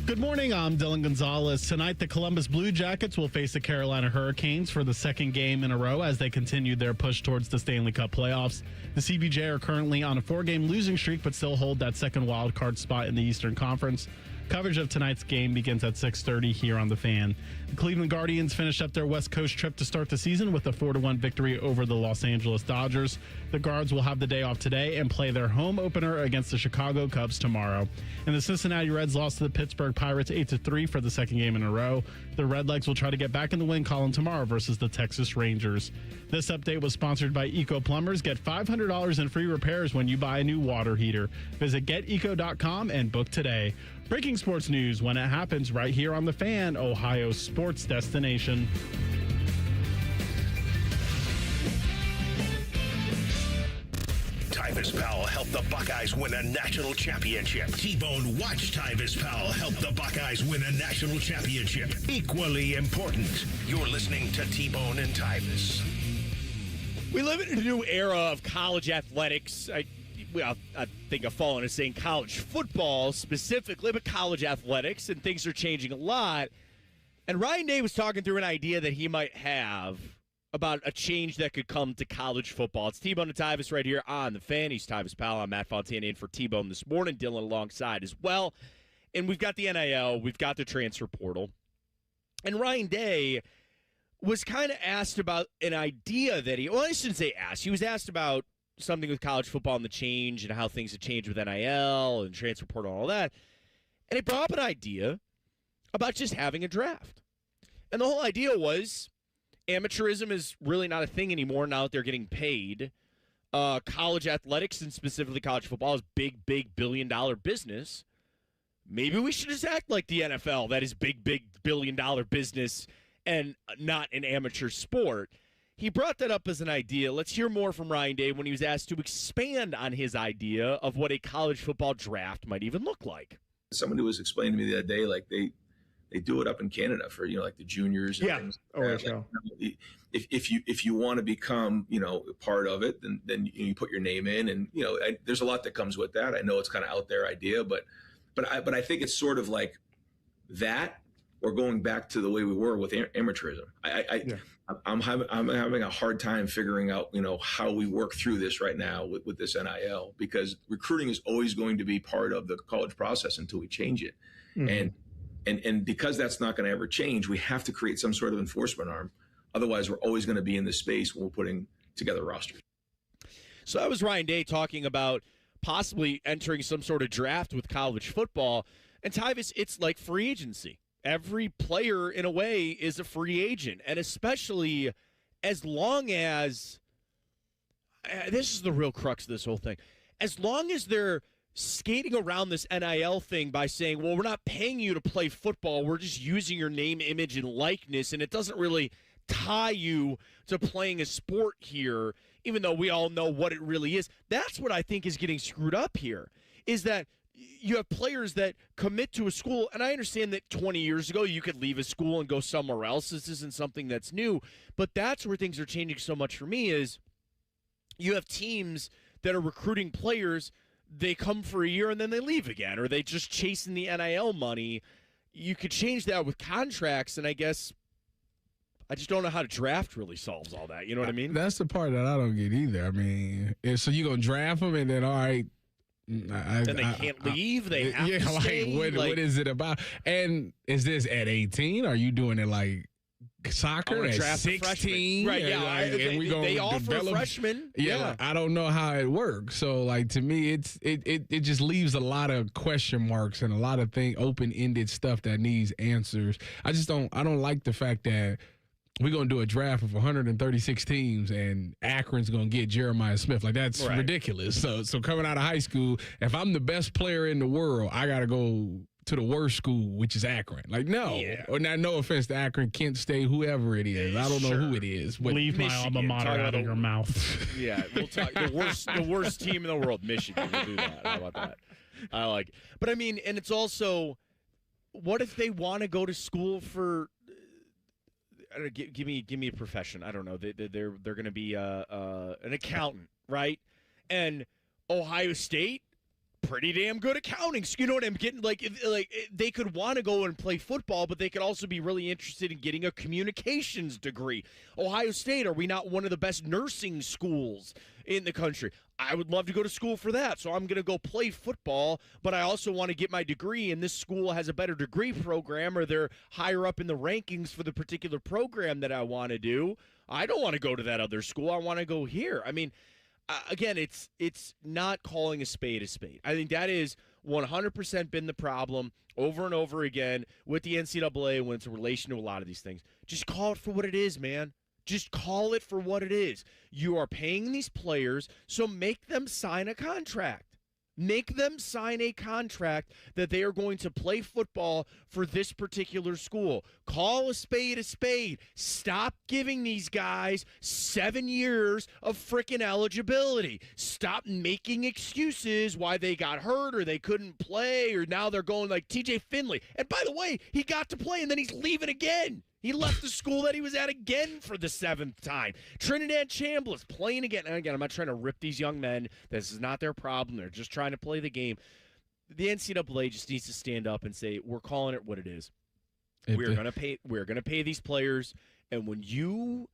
Good morning, I'm Dylan Gonzalez. Tonight, the Columbus Blue Jackets will face the Carolina Hurricanes for the second game in a row as they continue their push towards the Stanley Cup playoffs. The CBJ are currently on a 4-game losing streak, but still hold that second wild card spot in the Eastern Conference. Coverage of tonight's game begins at 6:30 here on The Fan. The Cleveland Guardians finished up their West Coast trip to start the season with a 4-1 victory over the Los Angeles Dodgers. The Guards will have the day off today and play their home opener against the Chicago Cubs tomorrow. And the Cincinnati Reds lost to the Pittsburgh Pirates 8-3 for the second game in a row. The Redlegs will try to get back in the win column tomorrow versus the Texas Rangers. This update was sponsored by Eco Plumbers. Get $500 in free repairs when you buy a new water heater. Visit geteco.com and book today. Breaking sports news when it happens right here on The Fan, Ohio's sports destination. Tyvis Powell helped the Buckeyes win a national championship. T-Bone watched Tyvis Powell help the Buckeyes win a national championship. Equally important. You're listening to T-Bone and Tyvis. We live in a new era of college athletics. I think I've fallen into saying college football specifically, but college athletics, and things are changing a lot. And Ryan Day was talking through an idea that he might have about a change that could come to college football. It's T-Bone and Tyvis right here on The Fan. He's Tyvis Powell. I'm Matt Fontana in for T-Bone this morning. Dylan alongside as well. And we've got the NIL. We've got the transfer portal. And Ryan Day was kind of asked about an idea that I shouldn't say asked. He was asked about something with college football and the change and how things have changed with NIL and transfer portal and all that. And he brought up an idea about just having a draft. And the whole idea was amateurism is really not a thing anymore now that they're getting paid. College athletics and specifically college football is big billion-dollar business. Maybe we should just act like the NFL. That is big billion-dollar business and not an amateur sport. He brought that up as an idea. Let's hear more from Ryan Day when he was asked to expand on his idea of what a college football draft might even look like. Somebody was explaining to me the other day, like they do it up in Canada for, like the juniors. And things like that. Like, if you want to become, part of it, then you put your name in, and there's a lot that comes with that. I know it's kind of out there idea, but I think it's sort of like that, or going back to the way we were with amateurism. I'm having a hard time figuring out, how we work through this right now with this NIL, because recruiting is always going to be part of the college process until we change it. Mm-hmm. And because that's not going to ever change, we have to create some sort of enforcement arm. Otherwise, we're always going to be in this space when we're putting together rosters. So that was Ryan Day talking about possibly entering some sort of draft with college football. And Tyvis, it's like free agency. Every player, in a way, is a free agent. And especially as long as this is the real crux of this whole thing. As long as they're skating around this NIL thing by saying, well, we're not paying you to play football. We're just using your name, image, and likeness. And it doesn't really tie you to playing a sport here, even though we all know what it really is. That's what I think is getting screwed up here, is that you have players that commit to a school, and I understand that 20 years ago you could leave a school and go somewhere else. This isn't something that's new, but that's where things are changing so much for me is you have teams that are recruiting players, they come for a year and then they leave again, or they just chasing the NIL money. You could change that with contracts, and I guess I just don't know how to draft really solves all that. You know what I mean? That's the part that I don't get either. I mean, so you're going to draft them and then, all right, then they can't leave. They have to stay. What is it about? And is this at 18? Are you doing it like soccer at 16? Right, yeah. And they offer freshmen. Yeah. Like, I don't know how it works. So, like, to me, it just leaves a lot of question marks and a lot of open-ended stuff that needs answers. I don't like the fact that we're going to do a draft of 136 teams and Akron's going to get Jeremiah Smith. Like, that's ridiculous. So coming out of high school, if I'm the best player in the world, I got to go to the worst school, which is Akron. Like, no. Yeah. Or now, no offense to Akron, Kent State, whoever it is. I don't know who it is. But leave my alma mater out of your mouth. Yeah, we'll talk the worst team in the world, Michigan. We'll do that. How about that? I like it. But, I mean, and it's also, what if they want to go to school for – give me a profession. I don't know. They're going to be an accountant, right? And Ohio State, pretty damn good accounting. You know what I'm getting? Like they could want to go and play football, but they could also be really interested in getting a communications degree. Ohio State, are we not one of the best nursing schools in the country? I would love to go to school for that, so I'm going to go play football, but I also want to get my degree, and this school has a better degree program, or they're higher up in the rankings for the particular program that I want to do. I don't want to go to that other school. I want to go here. I mean, again, it's not calling a spade a spade. I think that is 100% been the problem over and over again with the NCAA when it's in relation to a lot of these things. Just call it for what it is, man. Just call it for what it is. You are paying these players, so make them sign a contract. Make them sign a contract that they are going to play football for this particular school. Call a spade a spade. Stop giving these guys 7 years of freaking eligibility. Stop making excuses why they got hurt or they couldn't play or now they're going like TJ Finley. And by the way, he got to play and then he's leaving again. He left the school that he was at again for the 7th time. Trinidad Chambliss playing again. And again, I'm not trying to rip these young men. This is not their problem. They're just trying to play the game. The NCAA just needs to stand up and say, we're calling it what it is. We're gonna pay these players, and when you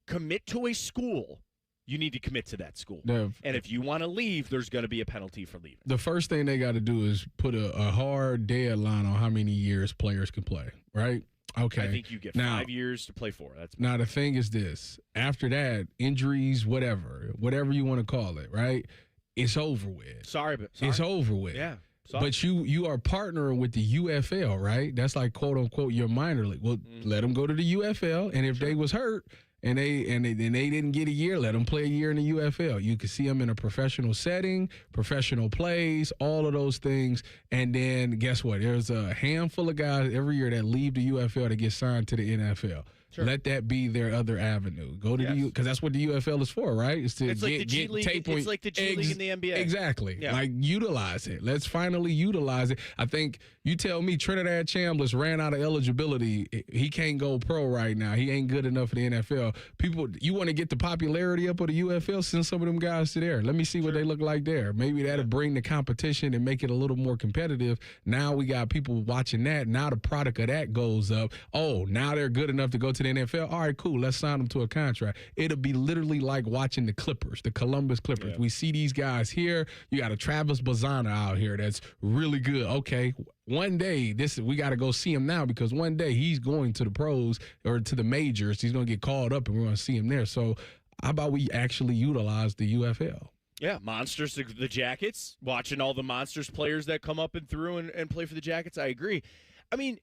commit to a school, you need to commit to that school. And if you want to leave, there's going to be a penalty for leaving. The first thing they got to do is put a hard deadline on how many years players can play, right? Okay. I think you get 5 years to play for. Now, the thing is this. After that, injuries, whatever you want to call it, right? It's over with. Sorry. It's over with. Yeah. Sorry. But you are partnering with the UFL, right? That's like, quote, unquote, your minor league. Well, let them go to the UFL, and if they was hurt, and they didn't get a year, let them play a year in the UFL. You can see them in a professional setting, professional plays, all of those things. And then guess what? There's a handful of guys every year that leave the UFL to get signed to the NFL. Sure. Let that be their other avenue. Go to the because that's what the UFL is for, right? It's to like the G League. It's like the G League in the NBA. Exactly. Yeah. Like utilize it. Let's finally utilize it. I think you tell me Trinidad Chambliss ran out of eligibility. He can't go pro right now. He ain't good enough for the NFL. People, you want to get the popularity up of the UFL? Send some of them guys to there. Let me see what they look like there. Maybe that'll bring the competition and make it a little more competitive. Now we got people watching that. Now the product of that goes up. Oh, now they're good enough to go to the NFL. All right, cool. Let's sign them to a contract. It'll be literally like watching the Clippers, the Columbus Clippers. Yeah. We see these guys here. You got a Travis Bazana out here that's really good. Okay, one day we got to go see him now because one day he's going to the pros or to the majors. He's going to get called up and we're going to see him there. So how about we actually utilize the UFL? Yeah, Monsters, the Jackets, watching all the Monsters players that come up and through and play for the Jackets. I agree. I mean,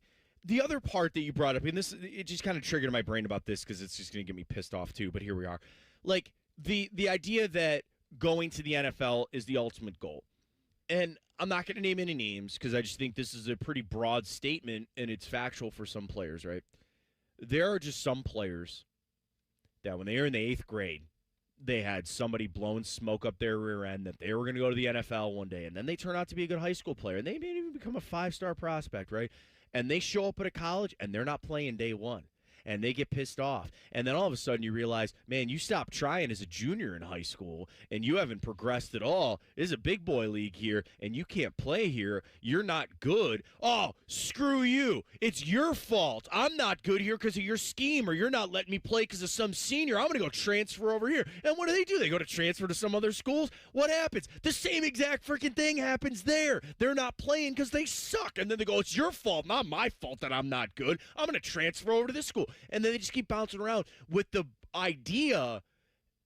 the other part that you brought up, and it just kind of triggered my brain about this because it's just going to get me pissed off too, but here we are. Like, the idea that going to the NFL is the ultimate goal. And I'm not going to name any names because I just think this is a pretty broad statement and it's factual for some players, right? There are just some players that when they were in the 8th grade, they had somebody blowing smoke up their rear end that they were going to go to the NFL one day, and then they turn out to be a good high school player, and they may even become a 5-star prospect, right? And they show up at a college, and they're not playing day one, and they get pissed off. And then all of a sudden you realize, man, you stopped trying as a junior in high school, and you haven't progressed at all. This is a big boy league here, and you can't play here. You're not good. Oh, screw you. It's your fault. I'm not good here because of your scheme, or you're not letting me play because of some senior. I'm going to go transfer over here. And what do? They go to transfer to some other schools? What happens? The same exact freaking thing happens there. They're not playing because they suck. And then they go, it's your fault, not my fault that I'm not good. I'm going to transfer over to this school. And then they just keep bouncing around with the idea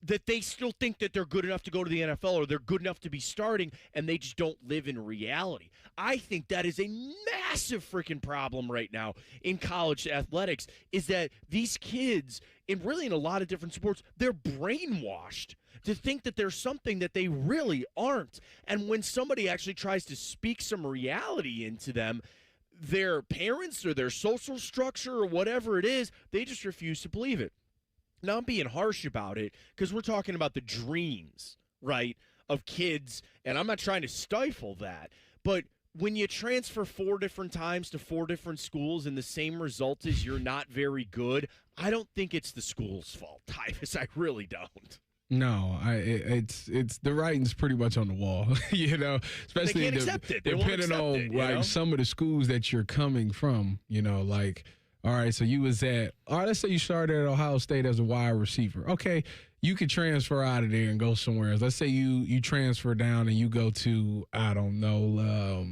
that they still think that they're good enough to go to the NFL or they're good enough to be starting, and they just don't live in reality. I think that is a massive freaking problem right now in college athletics, is that these kids, and really in a lot of different sports, they're brainwashed to think that there's something that they really aren't. And when somebody actually tries to speak some reality into them, their parents or their social structure or whatever it is, they just refuse to believe it. Now, I'm being harsh about it because we're talking about the dreams, right, of kids, and I'm not trying to stifle that. But when you transfer 4 different times to 4 different schools and the same result is you're not very good, I don't think it's the school's fault, Tyvis. I really don't. No, it's the writing's pretty much on the wall, you know. Especially they can't accept it. They depending on it, like some of the schools that you're coming from, you know. Like, all right, so you was at, all right, let's say you started at Ohio State as a wide receiver. Okay, you could transfer out of there and go somewhere else. Let's say you transfer down and you go to, I don't know,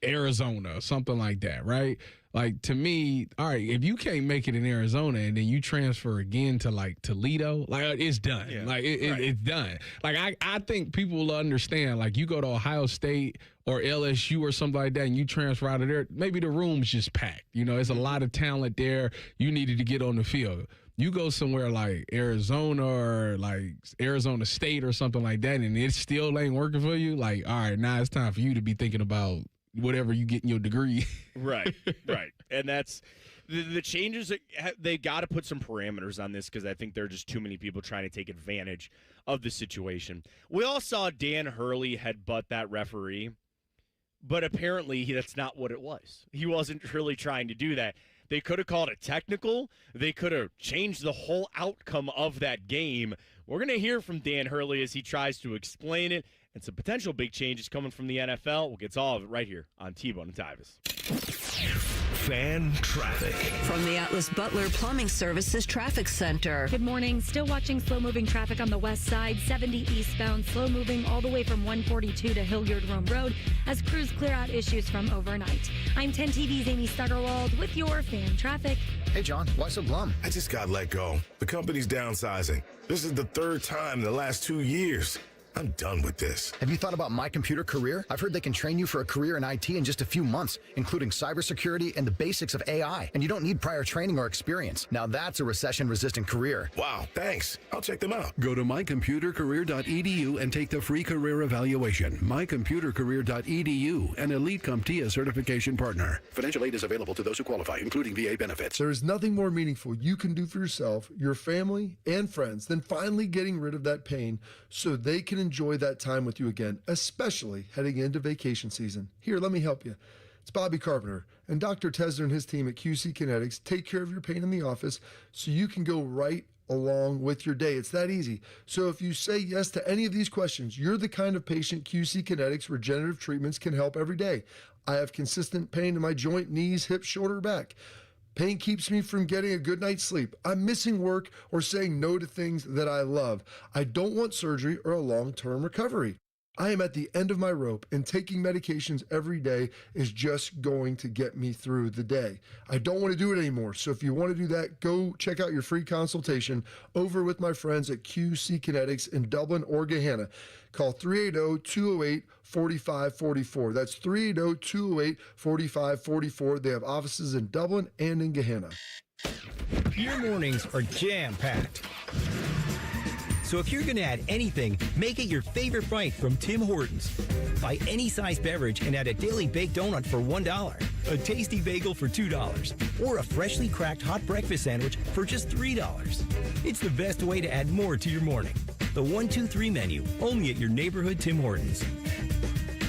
Arizona, something like that, right? Like, to me, all right, if you can't make it in Arizona and then you transfer again to, like, Toledo, like, it's done. Yeah, like, it's done. Like, I think people will understand, like, you go to Ohio State or LSU or something like that and you transfer out of there, maybe the room's just packed. You know, there's a lot of talent there. You needed to get on the field. You go somewhere like Arizona or, like, Arizona State or something like that and it still ain't working for you, like, all right, now it's time for you to be thinking about whatever you get in your degree. Right. And that's the changes. They got to put some parameters on this because I think there are just too many people trying to take advantage of the situation. We all saw Dan Hurley headbutt that referee, but apparently that's not what it was. He wasn't really trying to do that. They could have called it technical. They could have changed the whole outcome of that game. We're going to hear from Dan Hurley as he tries to explain it. And some potential big changes coming from the NFL. We'll get to all of it right here on T-Bone and Tyvis. Fan Traffic. From the Atlas Butler Plumbing Services Traffic Center. Good morning. Still watching slow-moving traffic on the west side, 70 eastbound, slow-moving all the way from 142 to Hilliard Rome Road as crews clear out issues from overnight. I'm 10 TV's Amy Stutterwald with your Fan Traffic. Hey, John, why so glum? I just got let go. The company's downsizing. This is the third time in the last 2 years. I'm done with this. Have you thought about My Computer Career? I've heard they can train you for a career in IT in just a few months, including cybersecurity and the basics of AI. And you don't need prior training or experience. Now that's a recession-resistant career. Wow, thanks. I'll check them out. Go to mycomputercareer.edu and take the free career evaluation. Mycomputercareer.edu, an Elite CompTIA certification partner. Financial aid is available to those who qualify, including VA benefits. There is nothing more meaningful you can do for yourself, your family, and friends than finally getting rid of that pain so they can enjoy that time with you again, especially heading into vacation season. Here, let me help you. It's Bobby Carpenter, and Dr. Tesler and his team at QC Kinetics take care of your pain in the office so you can go right along with your day. It's that easy. So if you say yes to any of these questions, you're the kind of patient QC Kinetics regenerative treatments can help every day. I have consistent pain in my joint, knees, hips, shoulder, back. Pain keeps me from getting a good night's sleep. I'm missing work or saying no to things that I love. I don't want surgery or a long-term recovery. I am at the end of my rope, and taking medications every day is just going to get me through the day. I don't want to do it anymore. So if you want to do that, go check out your free consultation over with my friends at QC Kinetics in Dublin or Gahanna. Call 380-208-4544. That's 380-208-4544. They have offices in Dublin and in Gahanna. Your mornings are jam-packed. So if you're going to add anything, make it your favorite bite from Tim Hortons. Buy any size beverage and add a daily baked donut for $1, a tasty bagel for $2, or a freshly cracked hot breakfast sandwich for just $3. It's the best way to add more to your morning. The 1-2-3 menu, only at your neighborhood Tim Hortons.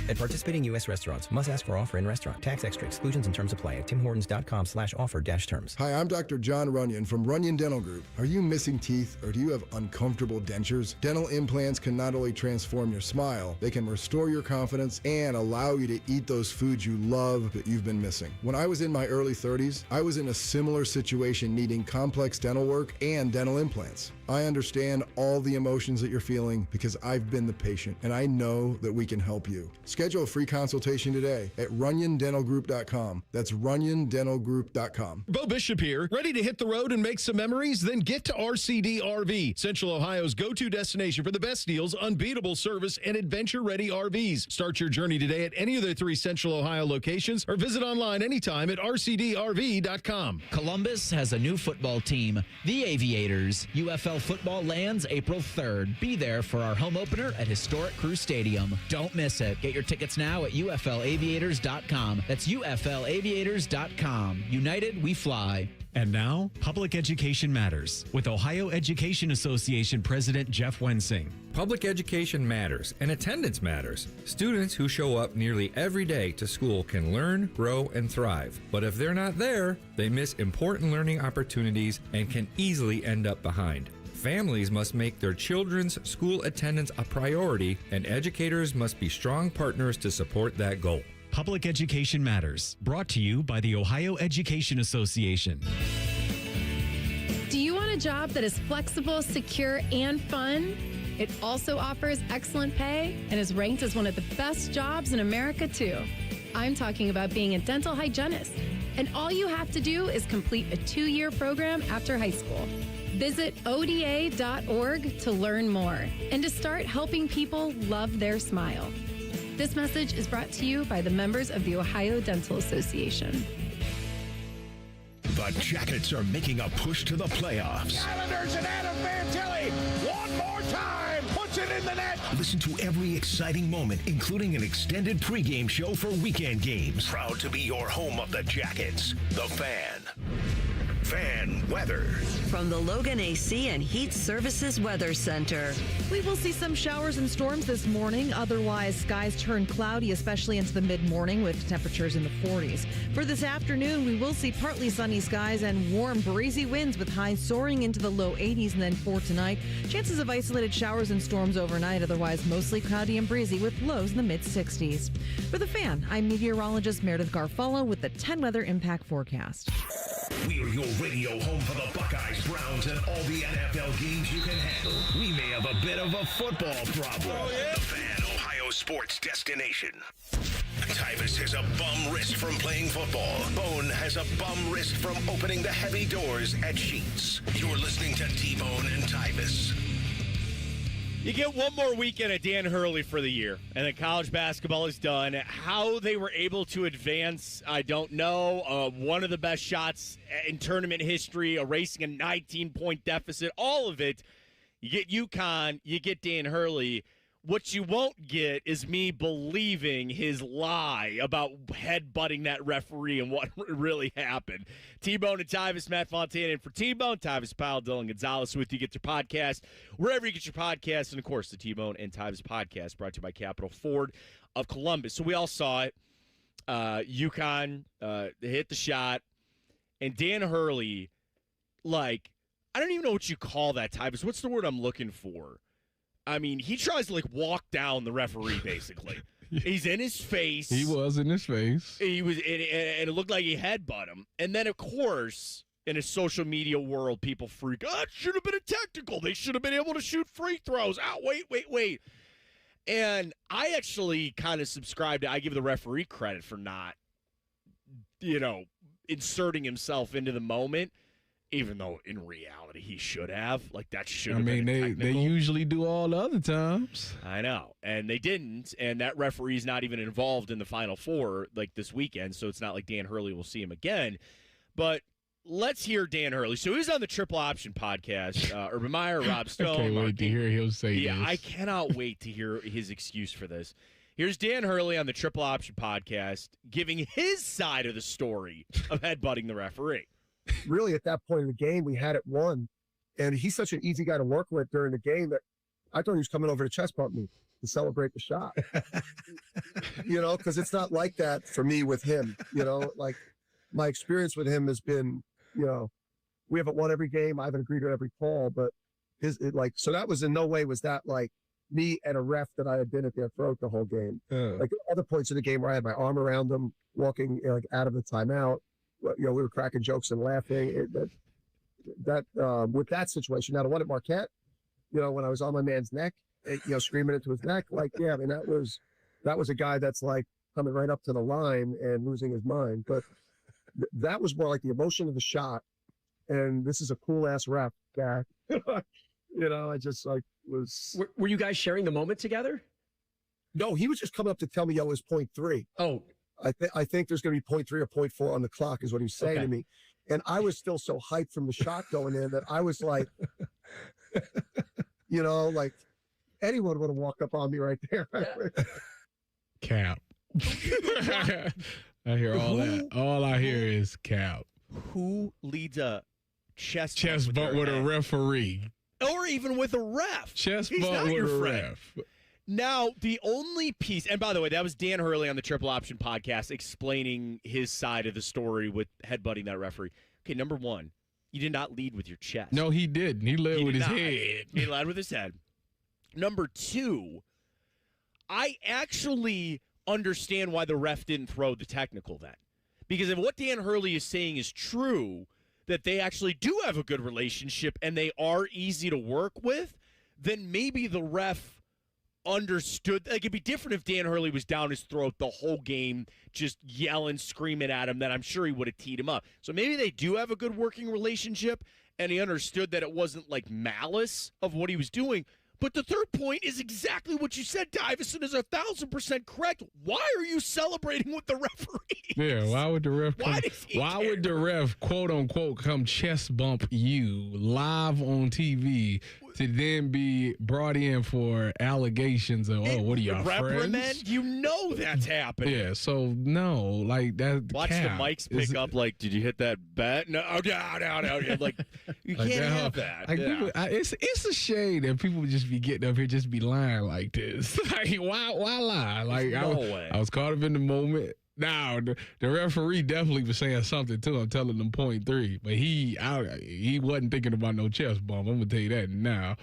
At participating U.S. restaurants, must ask for offer in restaurant. Tax extra. Exclusions and terms apply at timhortons.com/offer-terms. Hi, I'm Dr. John Runyon from Runyon Dental Group. Are you missing teeth or do you have uncomfortable dentures? Dental implants can not only transform your smile, they can restore your confidence and allow you to eat those foods you love that you've been missing. When I was in my early 30s, I was in a similar situation needing complex dental work and dental implants. I understand all the emotions that you're feeling because I've been the patient and I know that we can help you. Schedule a free consultation today at runyondentalgroup.com. That's runyondentalgroup.com. Bo Bishop here. Ready to hit the road and make some memories? Then get to RCD RV, Central Ohio's go-to destination for the best deals, unbeatable service, and adventure-ready RVs. Start your journey today at any of their 3 Central Ohio locations or visit online anytime at rcdrv.com. Columbus has a new football team, the Aviators. UFL football lands April 3rd. Be there for our home opener at historic Crew Stadium. Don't miss it. Get your tickets now at uflaviators.com. That's uflaviators.com. United, we fly. And now, Public Education Matters with Ohio Education Association President Jeff Wensing. Public education matters, and attendance matters. Students who show up nearly every day to school can learn, grow, and thrive. But if they're not there, they miss important learning opportunities and can easily end up behind. Families must make their children's school attendance a priority, and educators must be strong partners to support that goal. Public Education Matters, brought to you by the Ohio Education Association. Do you want a job that is flexible, secure, and fun? It also offers excellent pay and is ranked as one of the best jobs in America, too. I'm talking about being a dental hygienist. And all you have to do is complete a 2-year program after high school. Visit ODA.org to learn more and to start helping people love their smile. This message is brought to you by the members of the Ohio Dental Association. The Jackets are making a push to the playoffs. Islanders and Adam Fantilli, one more time, puts it in the net. Listen to every exciting moment, including an extended pregame show for weekend games. Proud to be your home of the Jackets. The Fan. Fan weather. From the Logan AC and Heat Services Weather Center. We will see some showers and storms this morning. Otherwise, skies turn cloudy, especially into the mid-morning with temperatures in the 40s. For this afternoon, we will see partly sunny skies and warm, breezy winds with highs soaring into the low 80s. And then for tonight, chances of isolated showers and storms overnight. Otherwise, mostly cloudy and breezy with lows in the mid-60s. For The Fan, I'm meteorologist Meredith Garfolo with the 10 Weather Impact Forecast. We are your radio home for the Buckeyes, Browns, and all the NFL games you can handle. We may have a bit of a football problem. Oh, yeah? The Fan, Ohio sports destination. Tyvis has a bum wrist from playing football. Bone has a bum wrist from opening the heavy doors at Sheets. You're listening to T-Bone and Tyvis. You get one more weekend at Dan Hurley for the year, and then college basketball is done. How they were able to advance, I don't know. One of the best shots in tournament history, erasing a 19-point deficit, all of it. You get UConn, you get Dan Hurley. What you won't get is me believing his lie about headbutting that referee and what really happened. T-Bone and Tyvis, Matt Fontana, and for T-Bone, Tyvis Powell, Dylan Gonzalez with you. Get your podcast wherever you get your podcast. And, of course, the T-Bone and Tyvis podcast brought to you by Capital Ford of Columbus. So we all saw it. UConn hit the shot. And Dan Hurley, like, I don't even know what you call that, Tyvis. What's the word I'm looking for? I mean, he tries to, like, walk down the referee, basically. He's in his face. He was in his face. He was, and it looked like he headbutt him. And then, of course, in a social media world, people freak. Oh, it should have been a technical. They should have been able to shoot free throws. Oh, wait. And I actually kind of subscribe to, I give the referee credit for not, inserting himself into the moment. Even though in reality he should have, like that should have been technical. They usually do all the other times. I know, and they didn't, and that referee's not even involved in the Final Four like this weekend, so it's not like Dan Hurley will see him again. But let's hear Dan Hurley. So he was on the Triple Option podcast. Urban Meyer, Rob Stone. I can't wait to hear him say this. Yeah, I cannot wait to hear his excuse for this. Here's Dan Hurley on the Triple Option podcast giving his side of the story of headbutting the referee. Really, at that point in the game, we had it won. And he's such an easy guy to work with during the game that I thought he was coming over to chest bump me to celebrate the shot. Because it's not like that for me with him. Like my experience with him has been, we haven't won every game. I haven't agreed with every call, but so that was in no way was that like me and a ref that I had been at their throat the whole game. Like other points of the game where I had my arm around them, walking out of the timeout. We were cracking jokes and laughing. With that situation. Now, the one at Marquette, when I was on my man's neck, screaming into his neck, that was a guy that's like coming right up to the line and losing his mind. But that was more like the emotion of the shot. And this is a cool ass ref guy. I just like was. Were you guys sharing the moment together? No, he was just coming up to tell me, it was 0.3. Oh. I think there's going to be 0.3 or 0.4 on the clock is what he was saying to me. And I was still so hyped from the shot going in that I was like, like anyone would have walked up on me right there. Cap. I hear all that. All I hear is cap. Who leads a chest bump with a referee? Or even with a ref. Chest bump with a ref. Now, the only piece, and by the way, that was Dan Hurley on the Triple Option podcast explaining his side of the story with headbutting that referee. Okay, number one, you did not lead with your chest. No, he didn't. He led with his head. He led with his head. Number two, I actually understand why the ref didn't throw the technical then. Because if what Dan Hurley is saying is true, that they actually do have a good relationship and they are easy to work with, then maybe the ref understood. Like, it'd be different if Dan Hurley was down his throat the whole game, just yelling, screaming at him, then I'm sure he would have teed him up. So maybe they do have a good working relationship, and he understood that it wasn't like malice of what he was doing. But the third point is exactly what you said, Tyvis, and is 1,000% correct. Why are you celebrating with the referee? Yeah, why would the ref would the ref, quote unquote, come chest bump you live on TV to then be brought in for allegations of, what are y'all, reprimand? friends? You know that's happening. Yeah, so no, like that. Watch the mics pick up. Like, did you hit that bet? No. Like, you can't have that. Like, people, it's a shame that people would just be getting up here, just be lying like this. Like, why lie? Like, I was caught up in the moment. Now, the referee definitely was saying something to him, telling him 0.3, but he wasn't thinking about no chest bump. I'm gonna tell you that now.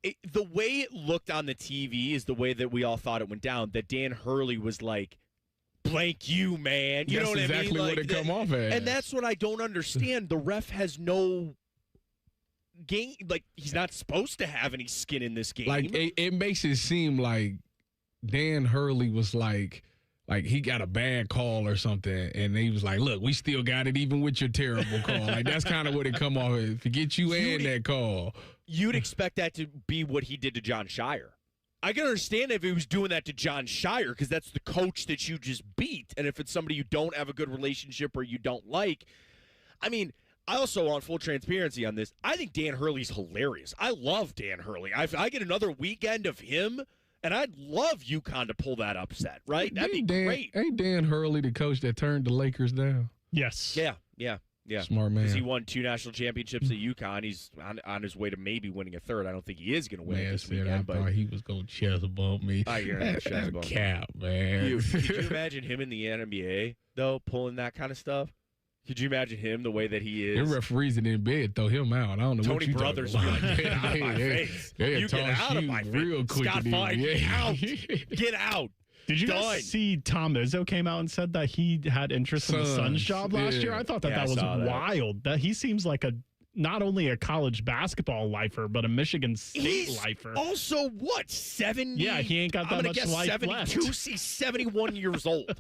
The way it looked on the TV is the way that we all thought it went down. That Dan Hurley was like, "Blank you, man." You know what exactly I mean? What it come off as. And that's what I don't understand. The ref has no game. Like, he's not supposed to have any skin in this game. Like, it makes it seem like Dan Hurley was like he got a bad call or something, and he was like, "Look, we still got it even with your terrible call." Like, that's kind of what it come off as. Forget you and that call. You'd expect that to be what he did to John Shire. I can understand if he was doing that to John Shire, because that's the coach that you just beat, and if it's somebody you don't have a good relationship or you don't like. I mean, I also want full transparency on this. I think Dan Hurley's hilarious. I love Dan Hurley. I get another weekend of him, and I'd love UConn to pull that upset, right? That'd be great. Ain't Dan Hurley the coach that turned the Lakers down? Yes. Yeah. Smart man. Because he won 2 national championships at UConn. He's on his way to maybe winning a third. I don't think he is going to win it this weekend. I thought he was going to chest bump me. I hear that chest bump. Cap, man. Could you imagine him in the NBA, though, pulling that kind of stuff? Could you imagine him the way that he is? The referees in the NBA throw him out. I don't know Tony what you Brothers talking would about. be like, get out of my face. You get out of my face. Real quick. Scott Fine, get out. Get out. Did you guys see Tom Izzo came out and said that he had interest in the Suns job last year? I thought that was wild. That he seems like not only a college basketball lifer, but a Michigan State lifer. Also, what, 70? Yeah, he ain't got that much life 72, left. He's 71 years old.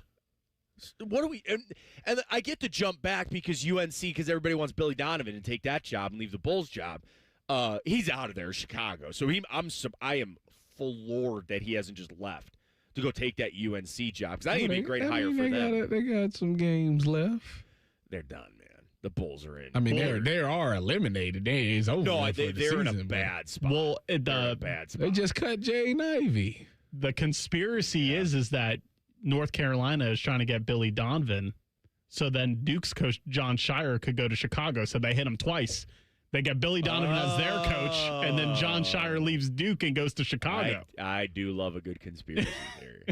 What are we? And I get to jump back because UNC, because everybody wants Billy Donovan to take that job and leave the Bulls job. He's out of there, Chicago. So I am floored that he hasn't just left to go take that UNC job, because I think it'd be a great hire for them. They got some games left. They're done, man. The Bulls are in. I mean, they are eliminated. It's over. No, they're season, in a bad spot. Well, they're in a bad spot. They just cut Jay Ivey. The conspiracy is that North Carolina is trying to get Billy Donovan, so then Duke's coach John Shire could go to Chicago. So they hit him twice. They get Billy Donovan as their coach, and then John Shire leaves Duke and goes to Chicago. I do love a good conspiracy theory.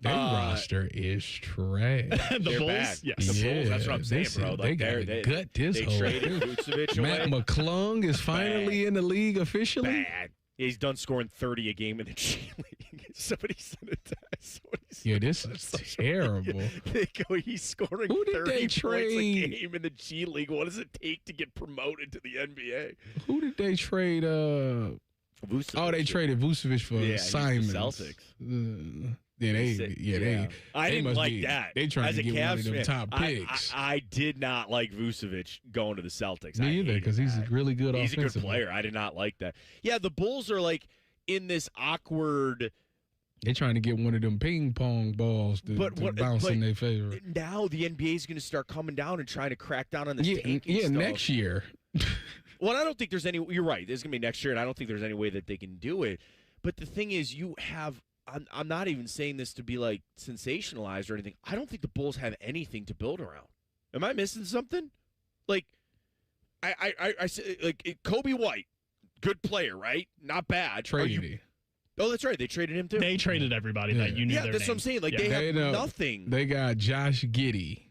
Their roster is trash. The They're Bulls? bad. Yes. The Bulls, that's what I'm saying, bro. They got to gut this They whole traded thing. Vucevic away. Matt McClung is finally in the league officially. Bad. Yeah, he's done scoring 30 a game in the G League. Somebody sent it to us. Yeah, this is terrible. They go, he's scoring Who did 30 they points trade? a game in the G League. What does it take to get promoted to the NBA? Who did they trade? Vucevic. Oh, they traded Vucevic for Simons. Celtics. They I didn't must like be, that. They trying As to a get one of Cavs them fan, top picks. I did not like Vucevic going to the Celtics. Me either, because he's really good He's a good offensively. player. I did not like that. Yeah, the Bulls are like in this awkward. They're trying to get one of them ping pong balls to bounce in their favor. Now the NBA is going to start coming down and trying to crack down on this tanking stuff. Next year. Well, I don't think there's any. You're right. It's going to be next year, and I don't think there's any way that they can do it. But the thing is, you have. I'm not even saying this to be like sensationalized or anything. I don't think the Bulls have anything to build around. Am I missing something? Like, I say, like Kobe White, good player, right? Not bad. Traded. Oh, that's right. They traded him too. They traded everybody that you knew. Yeah, their that's what I'm names. saying. Like they have nothing. They got Josh Giddey,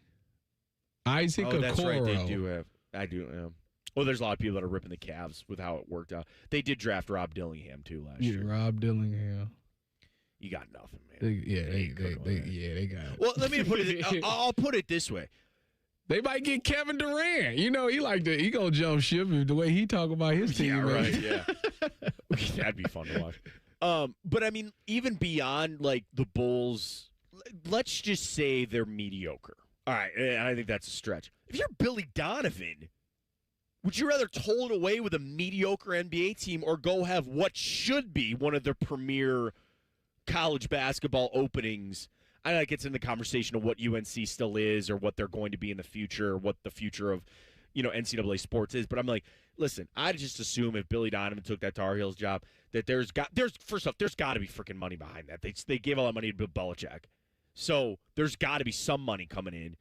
Isaac Okoro. That's right. They do have. I do. Well, there's a lot of people that are ripping the Cavs with how it worked out. They did draft Rob Dillingham too last year. Rob Dillingham. You got nothing, man. They got it. Well, let me put it. I'll put it this way. They might get Kevin Durant. You know, he gonna jump ship the way he talk about his team. Yeah, right. Yeah, that'd be fun to watch. But I mean, even beyond like the Bulls, let's just say they're mediocre. All right, and I think that's a stretch. If you're Billy Donovan, would you rather toll it away with a mediocre NBA team or go have what should be one of the premier college basketball openings? I know it gets in the conversation of what UNC still is or what they're going to be in the future, or what the future of, NCAA sports is. But I'm like, listen, I just assume if Billy Donovan took that Tar Heels job, that there's got to be freaking money behind that. They gave all that money to Bill Belichick, so there's got to be some money coming in.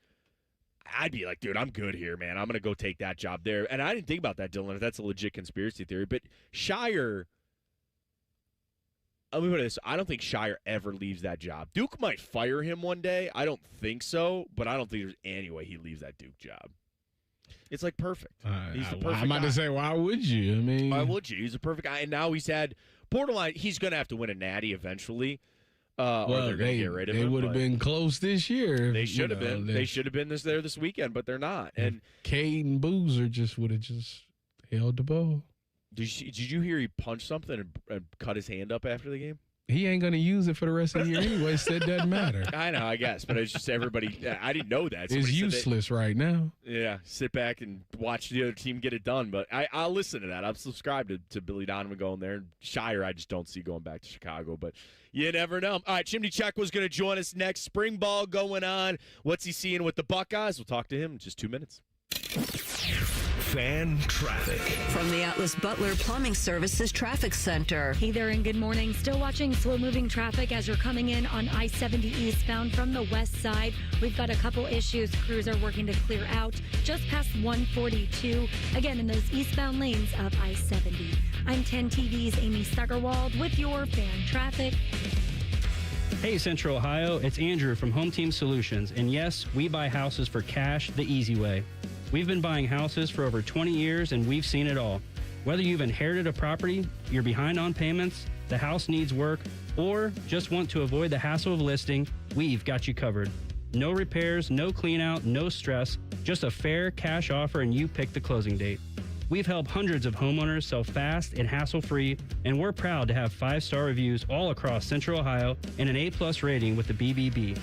I'd be like, dude, I'm good here, man. I'm gonna go take that job there. And I didn't think about that, Dylan. If that's a legit conspiracy theory, but Shire. Let me put it this: I don't think Shire ever leaves that job. Duke might fire him one day. I don't think so, but I don't think there's any way he leaves that Duke job. It's like perfect. He's the perfect I'm about guy. to say, why would you? I mean, why would you? He's a perfect guy, and now he's had borderline. He's going to have to win a natty eventually, or they're going to get rid of him. They would have been close this year. They should have been. They should have been this weekend, but they're not. And Cade and Boozer would have just held the ball. Did you hear he punched something and cut his hand up after the game? He ain't going to use it for the rest of the year anyway, so it doesn't matter. I know, I guess, but it's just everybody. I didn't know that. It's Somebody said useless right now. Yeah, sit back and watch the other team get it done. But I'll listen to that. I'm subscribed to Billy Donovan going there. Shire, I just don't see going back to Chicago, but you never know. All right, Chimney Check was going to join us next. Spring ball going on. What's he seeing with the Buckeyes? We'll talk to him in just 2 minutes. Fan traffic. From the Atlas Butler Plumbing Services Traffic Center. Hey there and good morning. Still watching slow-moving traffic as you're coming in on I-70 eastbound from the west side. We've got a couple issues. Crews are working to clear out just past 142. Again, in those eastbound lanes of I-70. I'm 10 TV's Amy Steigerwald with your fan traffic. Hey, Central Ohio, it's Andrew from Home Team Solutions. And yes, we buy houses for cash the easy way. We've been buying houses for over 20 years, and we've seen it all. Whether you've inherited a property, you're behind on payments, the house needs work, or just want to avoid the hassle of listing, we've got you covered. No repairs, no clean out, no stress, just a fair cash offer and you pick the closing date. We've helped hundreds of homeowners sell fast and hassle-free, and we're proud to have 5-star reviews all across Central Ohio and an A+ rating with the BBB.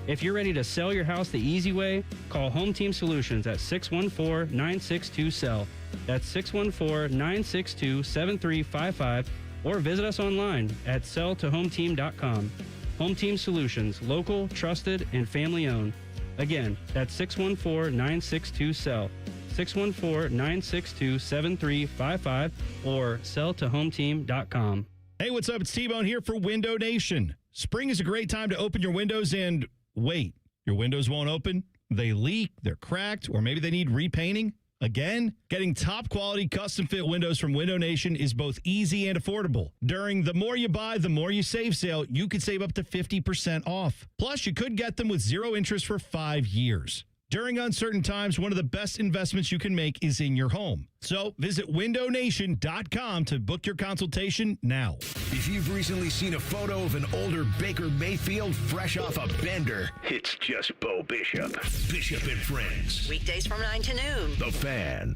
If you're ready to sell your house the easy way, call Home Team Solutions at 614-962-SELL. That's 614-962-7355, or visit us online at selltohometeam.com. Home Team Solutions, local, trusted, and family-owned. Again, that's 614-962-SELL. 614-962-7355 or selltohometeam.com. Hey, what's up? It's T-Bone here for Window Nation. Spring is a great time to open your windows and wait. Your windows won't open? They leak, they're cracked, or maybe they need repainting? Again, getting top quality custom fit windows from Window Nation is both easy and affordable. During the More You Buy, the More You Save sale, you could save up to 50% off. Plus, you could get them with 0 interest for 5 years. During uncertain times, one of the best investments you can make is in your home. So visit windownation.com to book your consultation now. If you've recently seen a photo of an older Baker Mayfield fresh off a bender, it's just Bo Bishop. Bishop and Friends. Weekdays from 9 to noon. The Fan.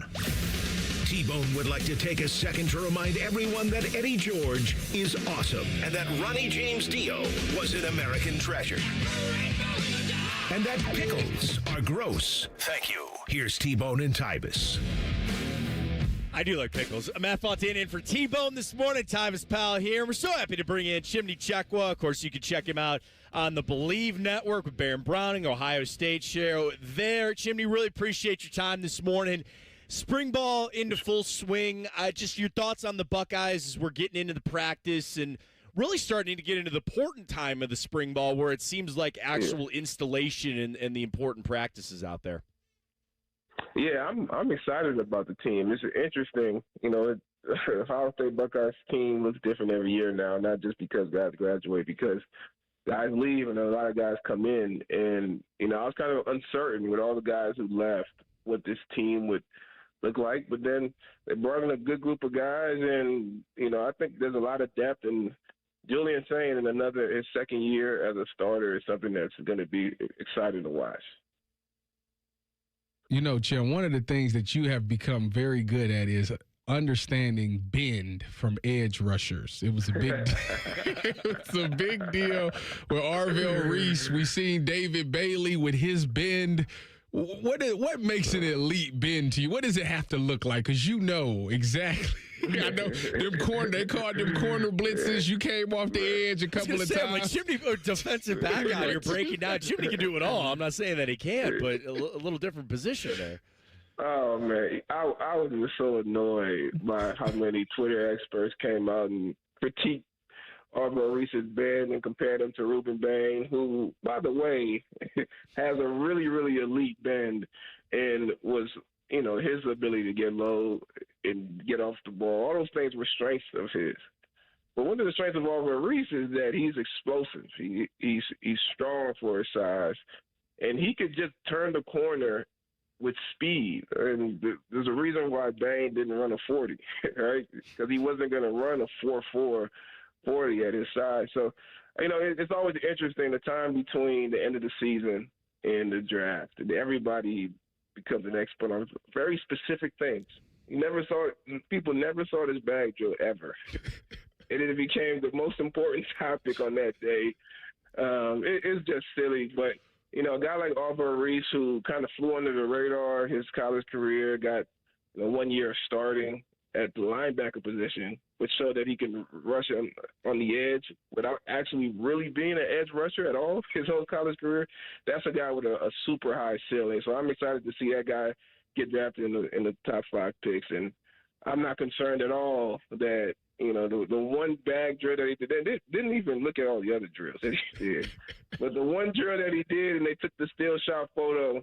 T-Bone would like to take a second to remind everyone that Eddie George is awesome and that Ronnie James Dio was an American treasure. And that pickles are gross. Thank you. Here's T-Bone and Tyvis. I do like pickles. Matt Fontaine in for T-Bone this morning. Tyvis Powell here. We're so happy to bring in Chimney Chekwa. Of course, you can check him out on the Believe Network with Baron Browning, Ohio State show there. Chimney, really appreciate your time this morning. Spring ball into full swing. Just your thoughts on the Buckeyes as we're getting into the practice and really starting to get into the important time of the spring ball where it seems like actual installation and the important practices out there. Yeah, I'm excited about the team. It's interesting, the Ohio State Buckeyes team looks different every year now, not just because guys graduate, because guys leave and a lot of guys come in. And, I was kind of uncertain with all the guys who left what this team would look like. But then they brought in a good group of guys, and, I think there's a lot of depth. And Julian saying in his second year as a starter is something that's going to be exciting to watch. Chem, one of the things that you have become very good at is understanding bend from edge rushers. It was a big deal with Arvell Reese. We seen David Bailey with his bend. What makes an elite bend to you? What does it have to look like? Because exactly. I know they called them corner blitzes. You came off the edge a couple of times. Like Chimney, defensive back out here breaking down. Chimney can do it all. I'm not saying that he can't, but a little different position there. Oh man, I was just so annoyed by how many Twitter experts came out and critiqued Arbor Reese's bend and compared him to Ruben Bain, who, by the way, has a really, really elite bend and was, his ability to get low and get off the ball. All those things were strengths of his. But one of the strengths of Arbor Reese is that he's explosive. He's strong for his size, and he could just turn the corner with speed. And there's a reason why Bain didn't run a 40, right? Because he wasn't going to run a 4.4 40 at his size. So, it's always interesting, the time between the end of the season and the draft. And everybody becomes an expert on very specific things. People never saw this bag drill ever. And it became the most important topic on that day. It's just silly. But, a guy like Arbor Reese, who kind of flew under the radar his college career, got 1 year starting at the linebacker position, which showed that he can rush on the edge without actually really being an edge rusher at all his whole college career. That's a guy with a super high ceiling. So I'm excited to see that guy get drafted in the top 5 picks. And I'm not concerned at all that, the one bag drill that he did, they didn't even look at all the other drills that he did. But the one drill that he did, and they took the still shot photo,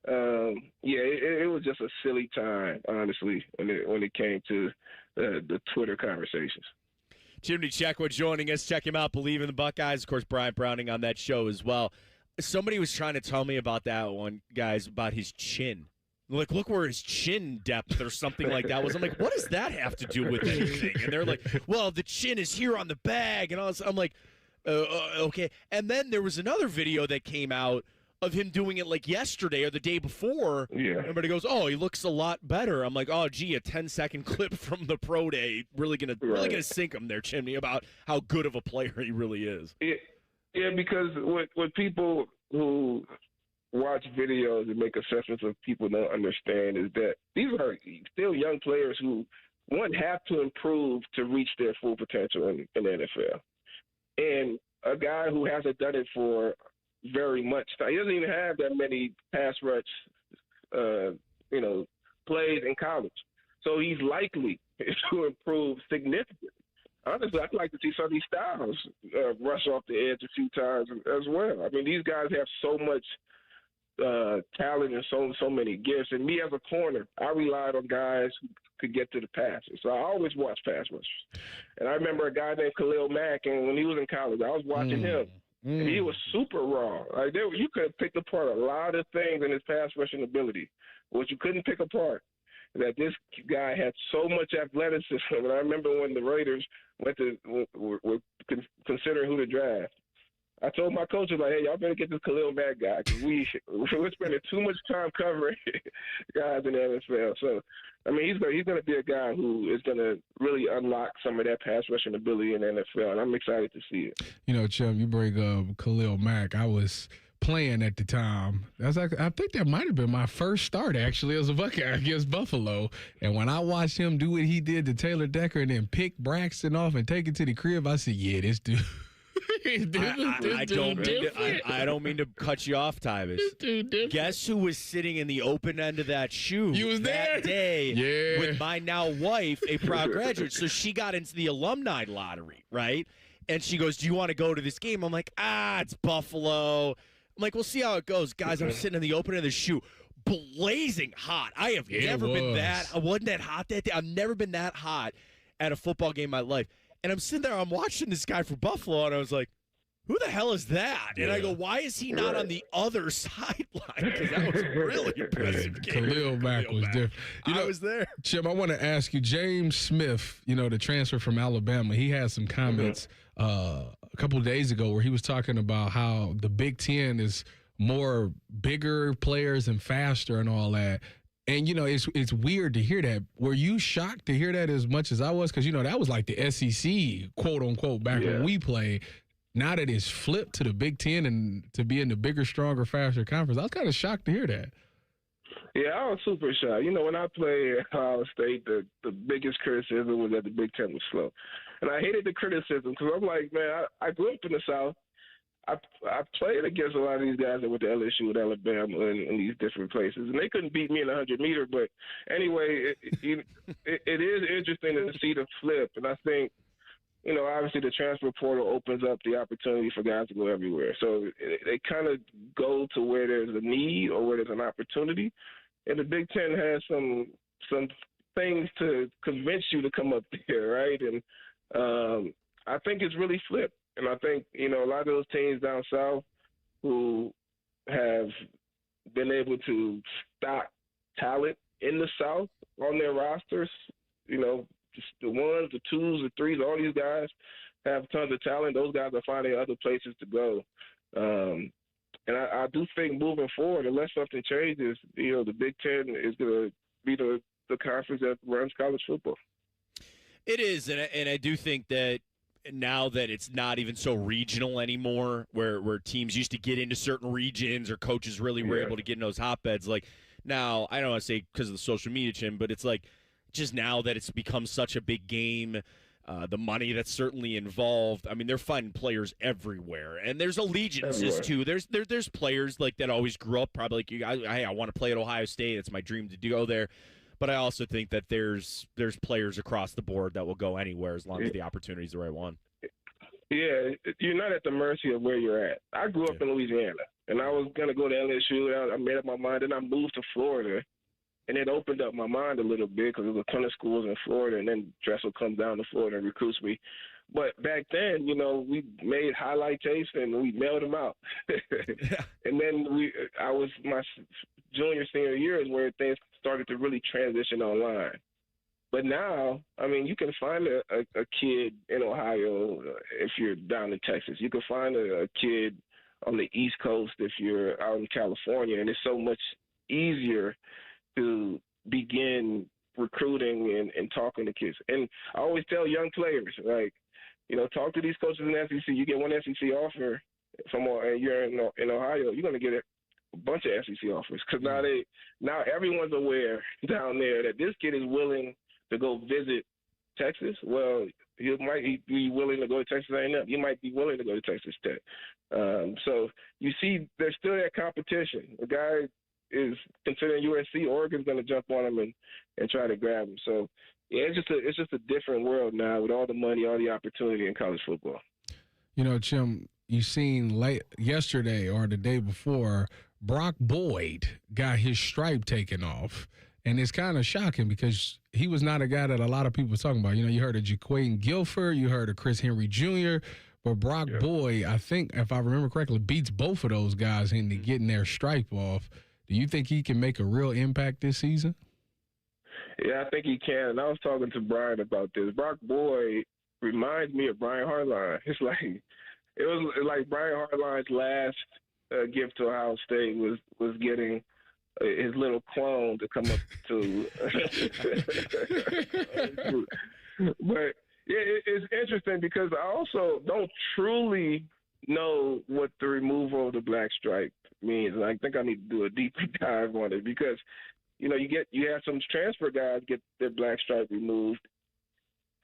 it was just a silly time, honestly, when it came to the Twitter conversations. Jimmy Chekwa joining us. Check him out. Believe in the Buckeyes. Of course, Brian Browning on that show as well. Somebody was trying to tell me about that one, guys, about his chin. Like, look where his chin depth or something like that was. I'm like, what does that have to do with anything? And they're like, well, the chin is here on the bag. And all this. I'm like, okay. And then there was another video that came out of him doing it like yesterday or the day before. Yeah. Everybody goes, oh, he looks a lot better. I'm like, oh, gee, a 10-second clip from the pro day really gonna sink him there, Chimney, about how good of a player he really is. Yeah, because what people who watch videos and make assessments of people don't understand is that these are still young players who, one, have to improve to reach their full potential in the NFL. And a guy who hasn't done it for very much time. He doesn't even have that many pass rush, plays in college. So he's likely to improve significantly. Honestly, I'd like to see Sonny Styles rush off the edge a few times as well. I mean, these guys have so much talent and so many gifts. And me as a corner, I relied on guys who could get to the passes. So I always watched pass rushers. And I remember a guy named Khalil Mack, and when he was in college, I was watching him. And he was super raw. Like you could have picked apart a lot of things in his pass rushing ability. What you couldn't pick apart is that this guy had so much athleticism. And I remember when the Raiders were considering who to draft, I told my coaches, like, hey, y'all better get this Khalil Mack guy because we're spending too much time covering guys in the NFL. So, I mean, he's going to be a guy who is going to really unlock some of that pass rushing ability in the NFL, and I'm excited to see it. Chum, you bring up Khalil Mack. I was playing at the time. I think that might have been my first start, actually, as a Buckeye against Buffalo. And when I watched him do what he did to Taylor Decker and then pick Braxton off and take it to the crib, I said, yeah, this dude. I don't mean to cut you off, Tyvis. Guess who was sitting in the open end of that shoe that day with my now wife, a proud graduate. So she got into the alumni lottery, right? And she goes, do you want to go to this game? I'm like, it's Buffalo. I'm like, we'll see how it goes. Guys, I'm sitting in the open end of the shoe. Blazing hot. I have never been that. I wasn't that hot that day. I've never been that hot at a football game in my life. And I'm sitting there, I'm watching this guy for Buffalo, and I was like, who the hell is that? And I go, why is he not on the other sideline? Because that was a really impressive game. Khalil Mack was different. I was there. Chim, I want to ask you, James Smith, the transfer from Alabama, he had some comments a couple of days ago where he was talking about how the Big Ten is more bigger players and faster and all that. And, it's weird to hear that. Were you shocked to hear that as much as I was? Because, that was like the SEC, quote, unquote, back when we played. Now that it's flipped to the Big Ten and to be in the bigger, stronger, faster conference, I was kind of shocked to hear that. Yeah, I was super shocked. When I played at Ohio State, the biggest criticism was that the Big Ten was slow. And I hated the criticism because I'm like, man, I grew up in the South. I played against a lot of these guys that went to LSU and Alabama and these different places, and they couldn't beat me in the 100-meter. But anyway, it is interesting to see the flip, and I think, obviously the transfer portal opens up the opportunity for guys to go everywhere. So they kind of go to where there's a need or where there's an opportunity, and the Big Ten has some things to convince you to come up there, right? And I think it's really flipped. And I think, a lot of those teams down south who have been able to stock talent in the South on their rosters, just the ones, the twos, the threes, all these guys have tons of talent. Those guys are finding other places to go. And I do think moving forward, unless something changes, the Big Ten is going to be the conference that runs college football. It is, and I do think that now that it's not even so regional anymore, where teams used to get into certain regions or coaches really were able to get in those hotbeds. Like now, I don't want to say because of the social media, Jim, but it's like just now that it's become such a big game, the money that's certainly involved. I mean, they're finding players everywhere, and there's allegiances too. There's players like that always grew up probably like you guys. Hey, I want to play at Ohio State. It's my dream to go there. But I also think that there's players across the board that will go anywhere as long as the opportunity is the right one. Yeah, you're not at the mercy of where you're at. I grew up in Louisiana, and I was going to go to LSU. I made up my mind, and I moved to Florida, and it opened up my mind a little bit because there was a ton of schools in Florida, and then Dressel comes down to Florida and recruits me. But back then, we made highlight tapes, and we mailed them out. And then my junior, senior year is where things started to really transition online. But now, I mean, you can find a kid in Ohio if you're down in Texas. You can find a kid on the East Coast if you're out in California. And it's so much easier to begin recruiting and talking to kids. And I always tell young players, talk to these coaches in the SEC. You get one SEC offer and you're in Ohio, you're going to get a bunch of SEC offers because now everyone's aware down there that this kid is willing to go visit Texas. Well, he might be willing to go to Texas A&M. You might be willing to go to Texas Tech. So you see, there's still that competition. The guy is considering USC. Oregon's going to jump on him and try to grab him. So yeah, it's just a different world now with all the money, all the opportunity in college football. Jim, you seen yesterday or the day before, Brock Boyd got his stripe taken off. And it's kind of shocking because he was not a guy that a lot of people were talking about. You heard of Jaquain Guilford, you heard of Chris Henry Jr., but Brock Boyd, I think, if I remember correctly, beats both of those guys into getting their stripe off. Do you think he can make a real impact this season? Yeah, I think he can. And I was talking to Brian about this. Brock Boyd reminds me of Brian Hartline. It was like Brian Hartline's last gift to Ohio State was getting his little clone to come up to. But yeah, it's interesting because I also don't truly know what the removal of the black stripe means, and I think I need to do a deeper dive on it because you have some transfer guys get their black stripe removed,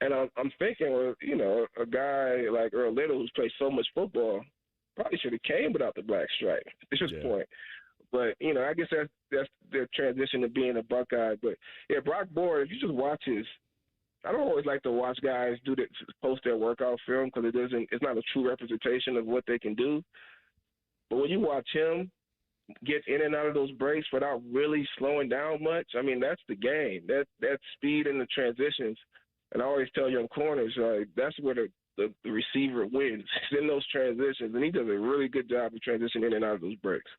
and I'm thinking, a guy like Earl Little who's played so much football probably should have came without the black stripe at this point. But, I guess that's their transition to being a Buckeye. But, yeah, Brock Boyd, if you just watch I don't always like to watch guys post their workout film because it's not a true representation of what they can do. But when you watch him get in and out of those breaks without really slowing down much, I mean, that's the game. That speed in the transitions. And I always tell young corners, that's where the receiver wins. It's in those transitions. And he does a really good job of transitioning in and out of those breaks.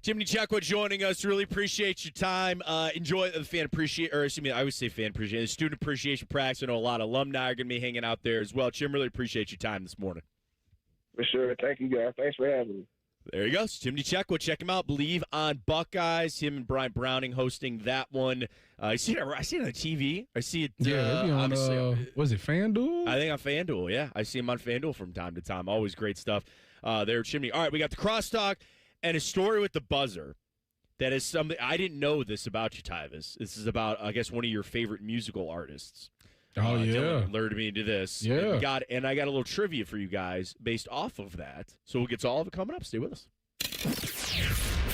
Jimmy Chekwa joining us. Really appreciate your time. Enjoy the I always say fan appreciation. The student appreciation practice. I know a lot of alumni are going to be hanging out there as well. Jim, really appreciate your time this morning. For sure. Thank you, guys. Thanks for having me. There you go. Jimmy Chekwa. Check him out. Believe on Buckeyes. Him and Brian Browning hosting that one. I see it on TV. I see it. Yeah, maybe on, was it FanDuel? I think on FanDuel, yeah. I see him on FanDuel from time to time. Always great stuff there, Jimmy. All right, we got the crosstalk. And a story with the buzzer that is something I didn't know this about you, Tyvis. This is about, I guess, one of your favorite musical artists. Oh, yeah. Dylan alerted me to this. Yeah. And I got a little trivia for you guys based off of that. So we'll get to all of it coming up. Stay with us.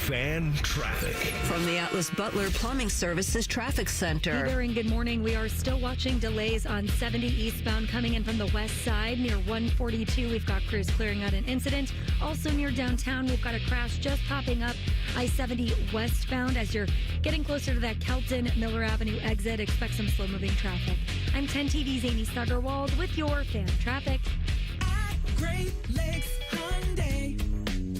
Fan traffic. From the Atlas Butler Plumbing Services Traffic Center. Hey there and good morning. We are still watching delays on 70 eastbound coming in from the west side near 142. We've got crews clearing out an incident. Also near downtown, we've got a crash just popping up I-70 westbound as you're getting closer to that Kelton Miller Avenue exit. Expect some slow-moving traffic. I'm 10 TV's Amy Stuggerwald with your fan traffic. Great Lakes Hyundai.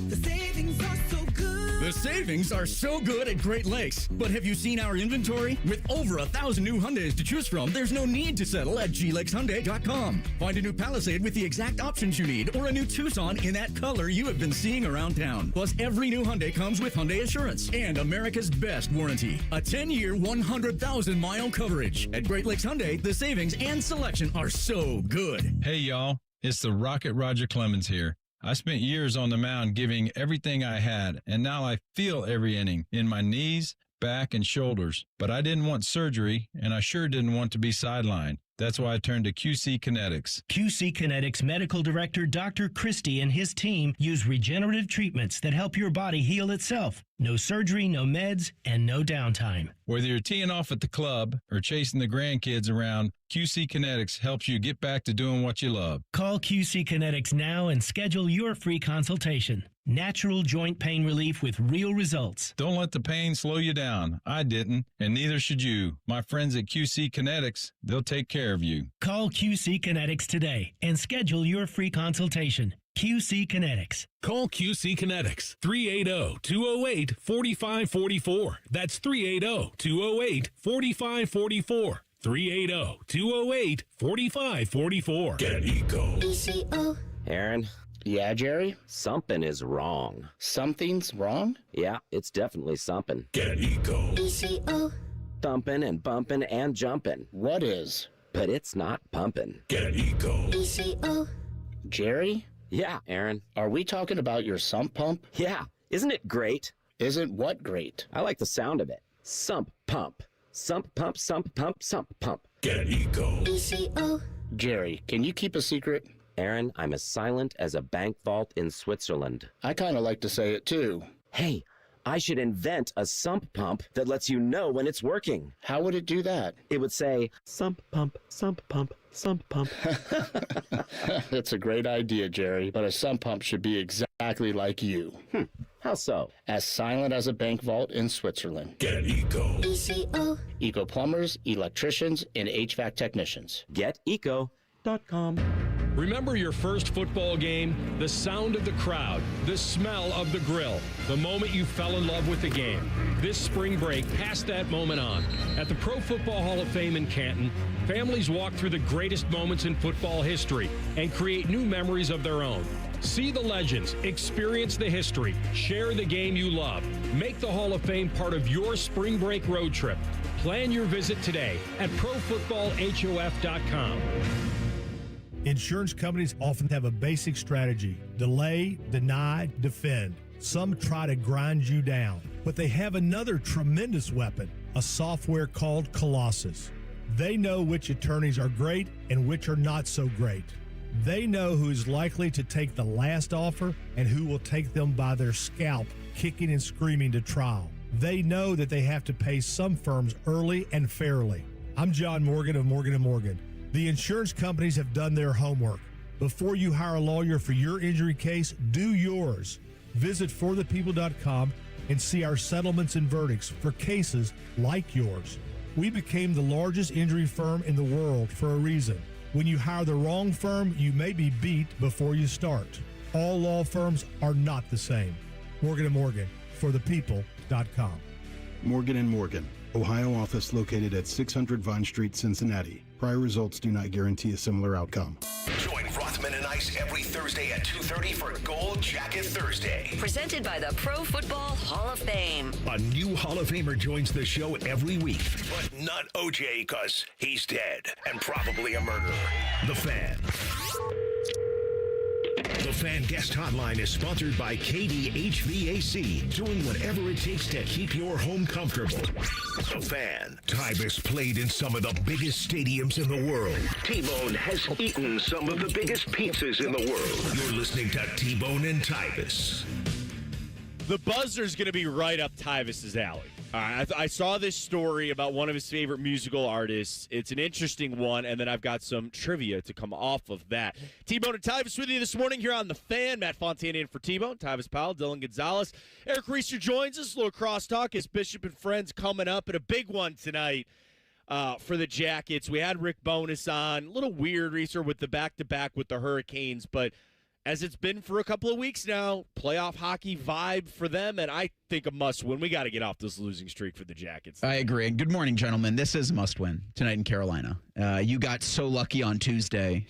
The savings are so good. The savings are so good at Great Lakes. But have you seen our inventory? With over 1,000 new Hyundais to choose from, there's no need to settle at glakeshyundai.com. Find a new Palisade with the exact options you need, or a new Tucson in that color you have been seeing around town. Plus, every new Hyundai comes with Hyundai Assurance and America's best warranty. A 10-year, 100,000-mile coverage. At Great Lakes Hyundai, the savings and selection are so good. Hey, y'all. It's the Rocket Roger Clemens here. I spent years on the mound giving everything I had, and now I feel every inning in my knees, back, and shoulders. But I didn't want surgery, and I sure didn't want to be sidelined. That's why I turned to QC Kinetics. QC Kinetics Medical Director Dr. Christie and his team use regenerative treatments that help your body heal itself. No surgery, no meds, and no downtime. Whether you're teeing off at the club or chasing the grandkids around, QC Kinetics helps you get back to doing what you love. Call QC Kinetics now and schedule your free consultation. Natural joint pain relief with real results. Don't let the pain slow you down. I didn't, and neither should you. My friends at QC Kinetics, they'll take care of you. Call QC Kinetics today and schedule your free consultation. QC Kinetics. Call QC Kinetics, 380-208-4544. That's 380-208-4544. 380-208-4544. Get Eco. ECO. Aaron? Yeah, Jerry? Something is wrong. Something's wrong? Yeah, it's definitely something. Get Eco. ECO. Thumping and bumping and jumping. What is? But it's not pumping. Get Eco. ECO. Jerry? Yeah, Aaron. Are we talking about your sump pump? Yeah. Isn't it great? Isn't what great? I like the sound of it. Sump pump. Sump pump, sump pump, sump pump. Get Eco. ECO. Jerry, can you keep a secret? Aaron, I'm as silent as a bank vault in Switzerland. I kind of like to say it too. Hey, I should invent a sump pump that lets you know when it's working. How would it do that? It would say, sump pump, sump pump, sump pump. That's a great idea, Jerry, but a sump pump should be exactly like you. How so? As silent as a bank vault in Switzerland. Get Eco. ECO. Eco plumbers, electricians, and HVAC technicians. GetEco.com. Remember your first football game? The sound of the crowd, the smell of the grill, the moment you fell in love with the game. This spring break, pass that moment on. At the Pro Football Hall of Fame in Canton, families walk through the greatest moments in football history and create new memories of their own. See the legends, experience the history, share the game you love. Make the Hall of Fame part of your spring break road trip. Plan your visit today at ProFootballHof.com. Insurance companies often have a basic strategy: delay, deny, defend. Some try to grind you down, but they have another tremendous weapon, a software called Colossus. They know which attorneys are great and which are not so great. They know who is likely to take the last offer and who will take them by their scalp, kicking and screaming to trial. They know that they have to pay some firms early and fairly. I'm John Morgan of Morgan & Morgan. The insurance companies have done their homework. Before you hire a lawyer for your injury case, do yours. Visit forthepeople.com and see our settlements and verdicts for cases like yours. We became the largest injury firm in the world for a reason. When you hire the wrong firm, you may be beat before you start. All law firms are not the same. Morgan & Morgan, forthepeople.com. Morgan & Morgan, Ohio office located at 600 Vine Street, Cincinnati. Prior results do not guarantee a similar outcome. Join Rothman and Ice every Thursday at 2:30 for Gold Jacket Thursday. Presented by the Pro Football Hall of Fame. A new Hall of Famer joins the show every week, but not OJ because he's dead and probably a murderer. The Fan. The Fan Guest Hotline is sponsored by KDHVAC, doing whatever it takes to keep your home comfortable. The Fan. Tyvis played in some of the biggest stadiums in the world. T-Bone has eaten some of the biggest pizzas in the world. You're listening to T-Bone and Tyvis. The buzzer's going to be right up Tyvis's alley. I saw this story about one of his favorite musical artists. It's an interesting one, and then I've got some trivia to come off of that. T-Bone and Tyvis with you this morning here on The Fan. Matt Fontana in for T-Bone, Tyvis Powell, Dylan Gonzalez. Eric Reister joins us. A little crosstalk as Bishop and Friends coming up, and a big one tonight for the Jackets. We had Rick Bonis on. A little weird, Reister, with the back-to-back with the Hurricanes, but as it's been for a couple of weeks now, playoff hockey vibe for them, and I think a must-win. We got to get off this losing streak for the Jackets. I agree. Good morning, gentlemen. This is a must-win tonight in Carolina. You got so lucky on Tuesday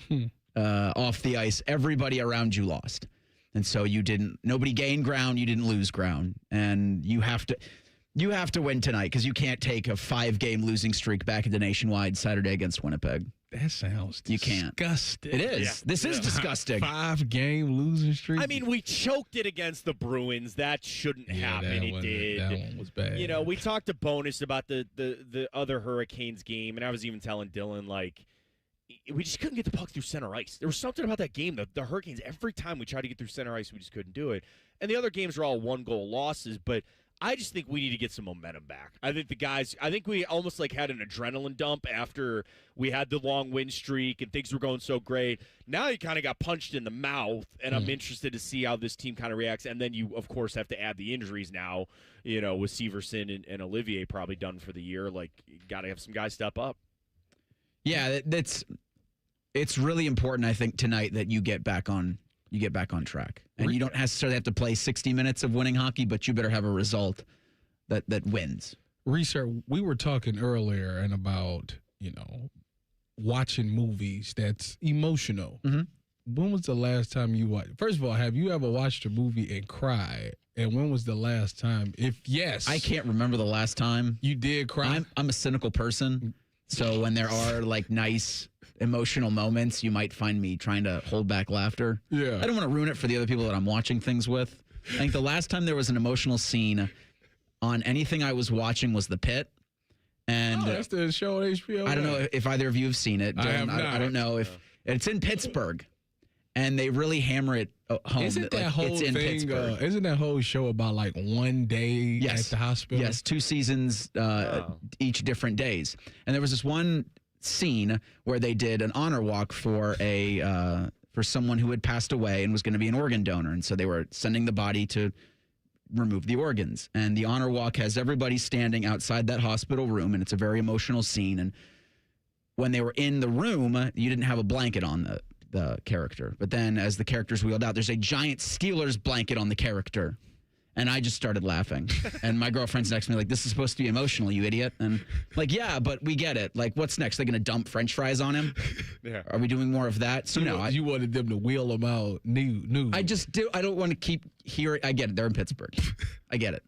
off the ice. Everybody around you lost, and so you didn't. Nobody gained ground. You didn't lose ground, and you have to win tonight because you can't take a 5-game losing streak back into Nationwide Saturday against Winnipeg. That sounds disgusting. It is. Yeah. This is disgusting. 5-game losing streak. I mean, we choked it against the Bruins. That shouldn't happen. It did. That one was bad. You know, we talked to Bonis about the other Hurricanes game, and I was even telling Dylan, like, we just couldn't get the puck through center ice. There was something about that game. The Hurricanes, every time we tried to get through center ice, we just couldn't do it. And the other games are all 1-goal losses, but I just think we need to get some momentum back. I think we almost like had an adrenaline dump after we had the long win streak and things were going so great. Now you kind of got punched in the mouth, and I'm interested to see how this team kind of reacts. And then you, of course, have to add the injuries now, you know, with Severson and Olivier probably done for the year. Like, you got to have some guys step up. Yeah, it's really important, I think, tonight that you get back on track. And you don't necessarily have to play 60 minutes of winning hockey, but you better have a result that wins. Research, we were talking earlier and about, watching movies that's emotional. Mm-hmm. When was the last time you watched? First of all, have you ever watched a movie and cried? And when was the last time? If yes. I can't remember the last time. You did cry? I'm a cynical person. So when there are like nice emotional moments, you might find me trying to hold back laughter. Yeah. I don't want to ruin it for the other people that I'm watching things with. I think the last time there was an emotional scene on anything I was watching was The Pit. And that's the show on HBO. I don't know if either of you have seen it. I have not. I don't know if it's in Pittsburgh, and they really hammer it home. Isn't that whole it's in thing? Pittsburgh. Isn't that whole show about like one day at the hospital? Yes, 2 seasons, each different days. And there was this one scene where they did an honor walk for someone who had passed away and was going to be an organ donor, and so they were sending the body to remove the organs. And the honor walk has everybody standing outside that hospital room, and it's a very emotional scene. And when they were in the room, you didn't have a blanket on the character. But then as the characters wheeled out, there's a giant Steelers blanket on the character. And I just started laughing. And my girlfriend's next to me like, this is supposed to be emotional, you idiot. And like, yeah, but we get it. Like, what's next? They're going to dump French fries on him? Yeah. Are we doing more of that? So you wanted them to wheel them out new. I just do. I don't want to keep hearing. I get it. They're in Pittsburgh. I get it.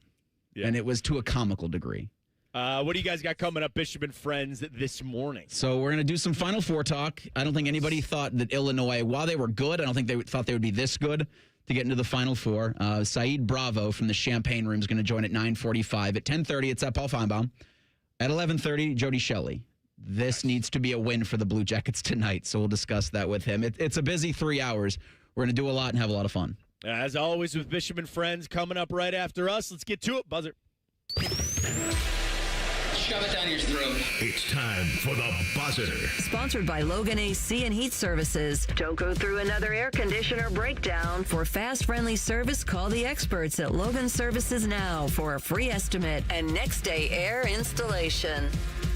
Yeah. And it was to a comical degree. What do you guys got coming up, Bishop and Friends, this morning? So we're going to do some Final Four talk. I don't think anybody thought that Illinois, while they were good, I don't think they thought they would be this good to get into the Final Four. Saeed Bravo from the Champagne Room is going to join at 9:45. At 10:30, it's at Paul Feinbaum. At 11:30, Jody Shelley. This needs to be a win for the Blue Jackets tonight, so we'll discuss that with him. It's a busy 3 hours. We're going to do a lot and have a lot of fun. As always with Bishop and Friends coming up right after us. Let's get to it, Buzzer. Shove it down your throat. It's time for the Buzzer. Sponsored by Logan AC and Heat Services. Don't go through another air conditioner breakdown. For fast, friendly service, call the experts at Logan Services now for a free estimate and next day air installation.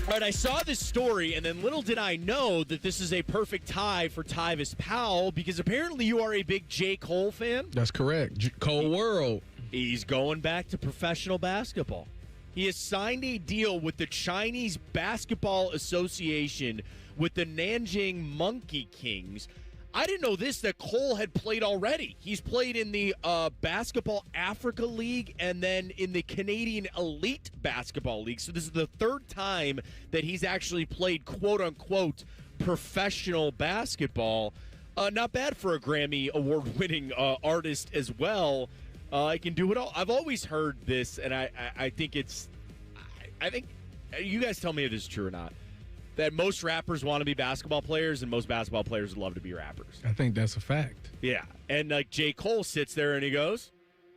All right, I saw this story, and then little did I know that this is a perfect tie for Tyvis Powell, because apparently you are a big J. Cole fan. That's correct. Cole World. He's going back to professional basketball. He has signed a deal with the Chinese Basketball Association with the Nanjing Monkey Kings. I didn't know that Cole had played already. He's played in the Basketball Africa League and then in the Canadian Elite Basketball League. So this is the third time that he's actually played, quote-unquote, professional basketball. Not bad for a Grammy award-winning artist as well. I can do it all. I've always heard this, and I think I think you guys tell me if this is true or not, that most rappers want to be basketball players and most basketball players would love to be rappers. I think that's a fact. Yeah. And like J. Cole sits there and he goes,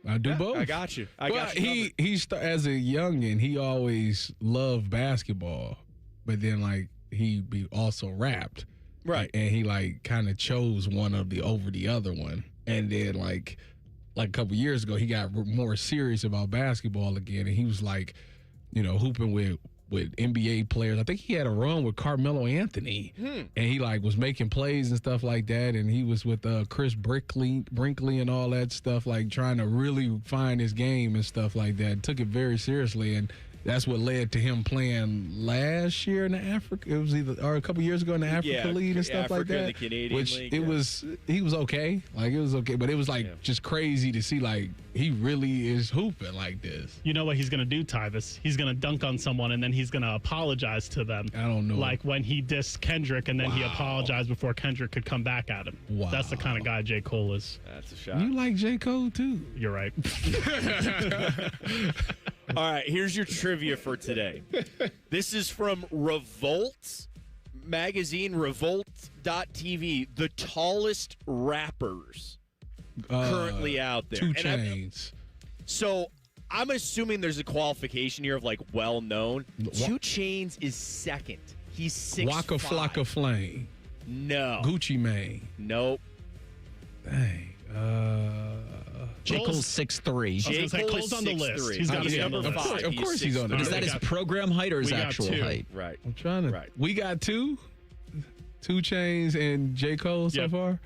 I do both. I got you. He as a youngin', he always loved basketball, but then like he also rapped. Right. And he like kind of chose one over the other one. And then like a couple years ago, he got more serious about basketball again. And he was like, hooping with NBA players. I think he had a run with Carmelo Anthony. And he like was making plays and stuff like that. And he was with Chris Brinkley and all that stuff, like trying to really find his game and stuff like that. Took it very seriously. And that's what led to him playing last year in the Africa. It was or a couple years ago in the Africa League and stuff like that. The Canadian which League, he was okay. Like it was okay, but it was like just crazy to see like he really is hooping like this. You know what he's gonna do, Tyvis? He's gonna dunk on someone and then he's gonna apologize to them. I don't know. Like when he dissed Kendrick and then he apologized before Kendrick could come back at him. Wow. That's the kind of guy J. Cole is. That's a shot. You like J. Cole too? You're right. All right, here's your trivia for today. This is from Revolt magazine, revolt.tv. The tallest rappers currently out there. 2 Chainz. So I'm assuming there's a qualification here of like well-known. 2 Chainz is second. He's 6'5". Waka Flocka Flame. No. Gucci Mane. Nope. Dang. J. Cole's 6'3". I was gonna say, Cole's on the list. He's got to be number on the list. 5. Of course he's on the list. Is that his program height or his We got actual 2. height? Right. I'm trying to. Right. We got 2 Chainz and J. Cole so far.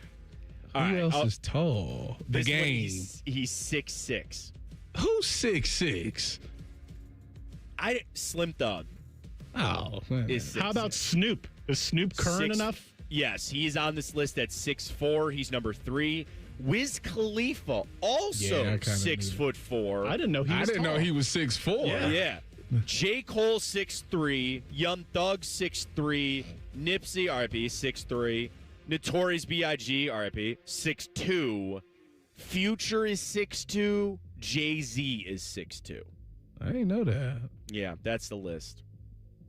All Who right, else is tall? The This one, Game. he's 6'6". Who's 6'6"? Slim Thug. Oh, man. Is 6'6". How about Snoop? Is Snoop current enough? Yes, he's on this list at 6'4". He's number 3. Wiz Khalifa, also Yeah, I kinda 6'4". I didn't know he was I didn't know tall. he was 6'4". Yeah. J. Cole 6'3", Young Thug 6'3", Nipsey R.I.P. 6'3", Notorious B.I.G. R.I.P. 6'2", Future is 6'2", Jay-Z is 6'2". I didn't know that. Yeah, that's the list.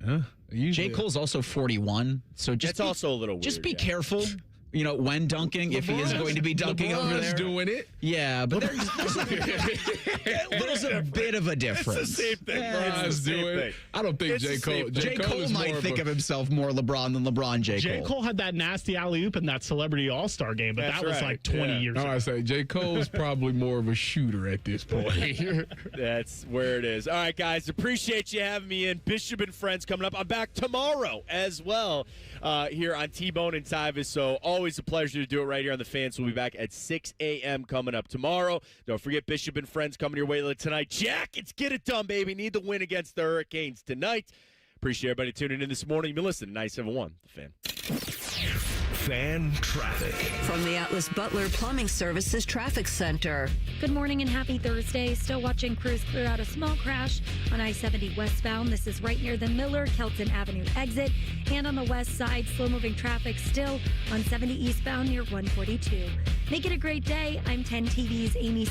Huh? J. Cole's also 41, so That's also a little weird. Just be yeah. careful. When dunking, if he is going to be dunking over LeBron's there. doing it. Yeah, but there's a bit of a difference. It's the same thing. LeBron's doing it. I don't think It's J. the Cole. same J. Cole is might more think a, of himself more LeBron than LeBron J. J. Cole had that nasty alley-oop in that Celebrity All-Star game, but That's that was right. like 20 years No, ago. I say J. Cole's probably more of a shooter at this point. That's where it is. All right, guys, appreciate you having me in. Bishop and Friends coming up. I'm back tomorrow as well here on T-Bone and Tyvis, so always a pleasure to do it right here on The Fan. So we'll be back at 6 a.m. coming up tomorrow. Don't forget Bishop and Friends coming your way tonight. Jackets, get it done, baby. Need the win against the Hurricanes tonight. Appreciate everybody tuning in this morning. You've been listening to 97.1, The Fan. Fan traffic. From the Atlas Butler Plumbing Services Traffic Center. Good morning and happy Thursday. Still watching crews clear out a small crash on I-70 westbound. This is right near the Miller-Kelton Avenue exit. And on the west side, slow-moving traffic still on 70 eastbound near 142. Make it a great day. I'm 10 TV's Amy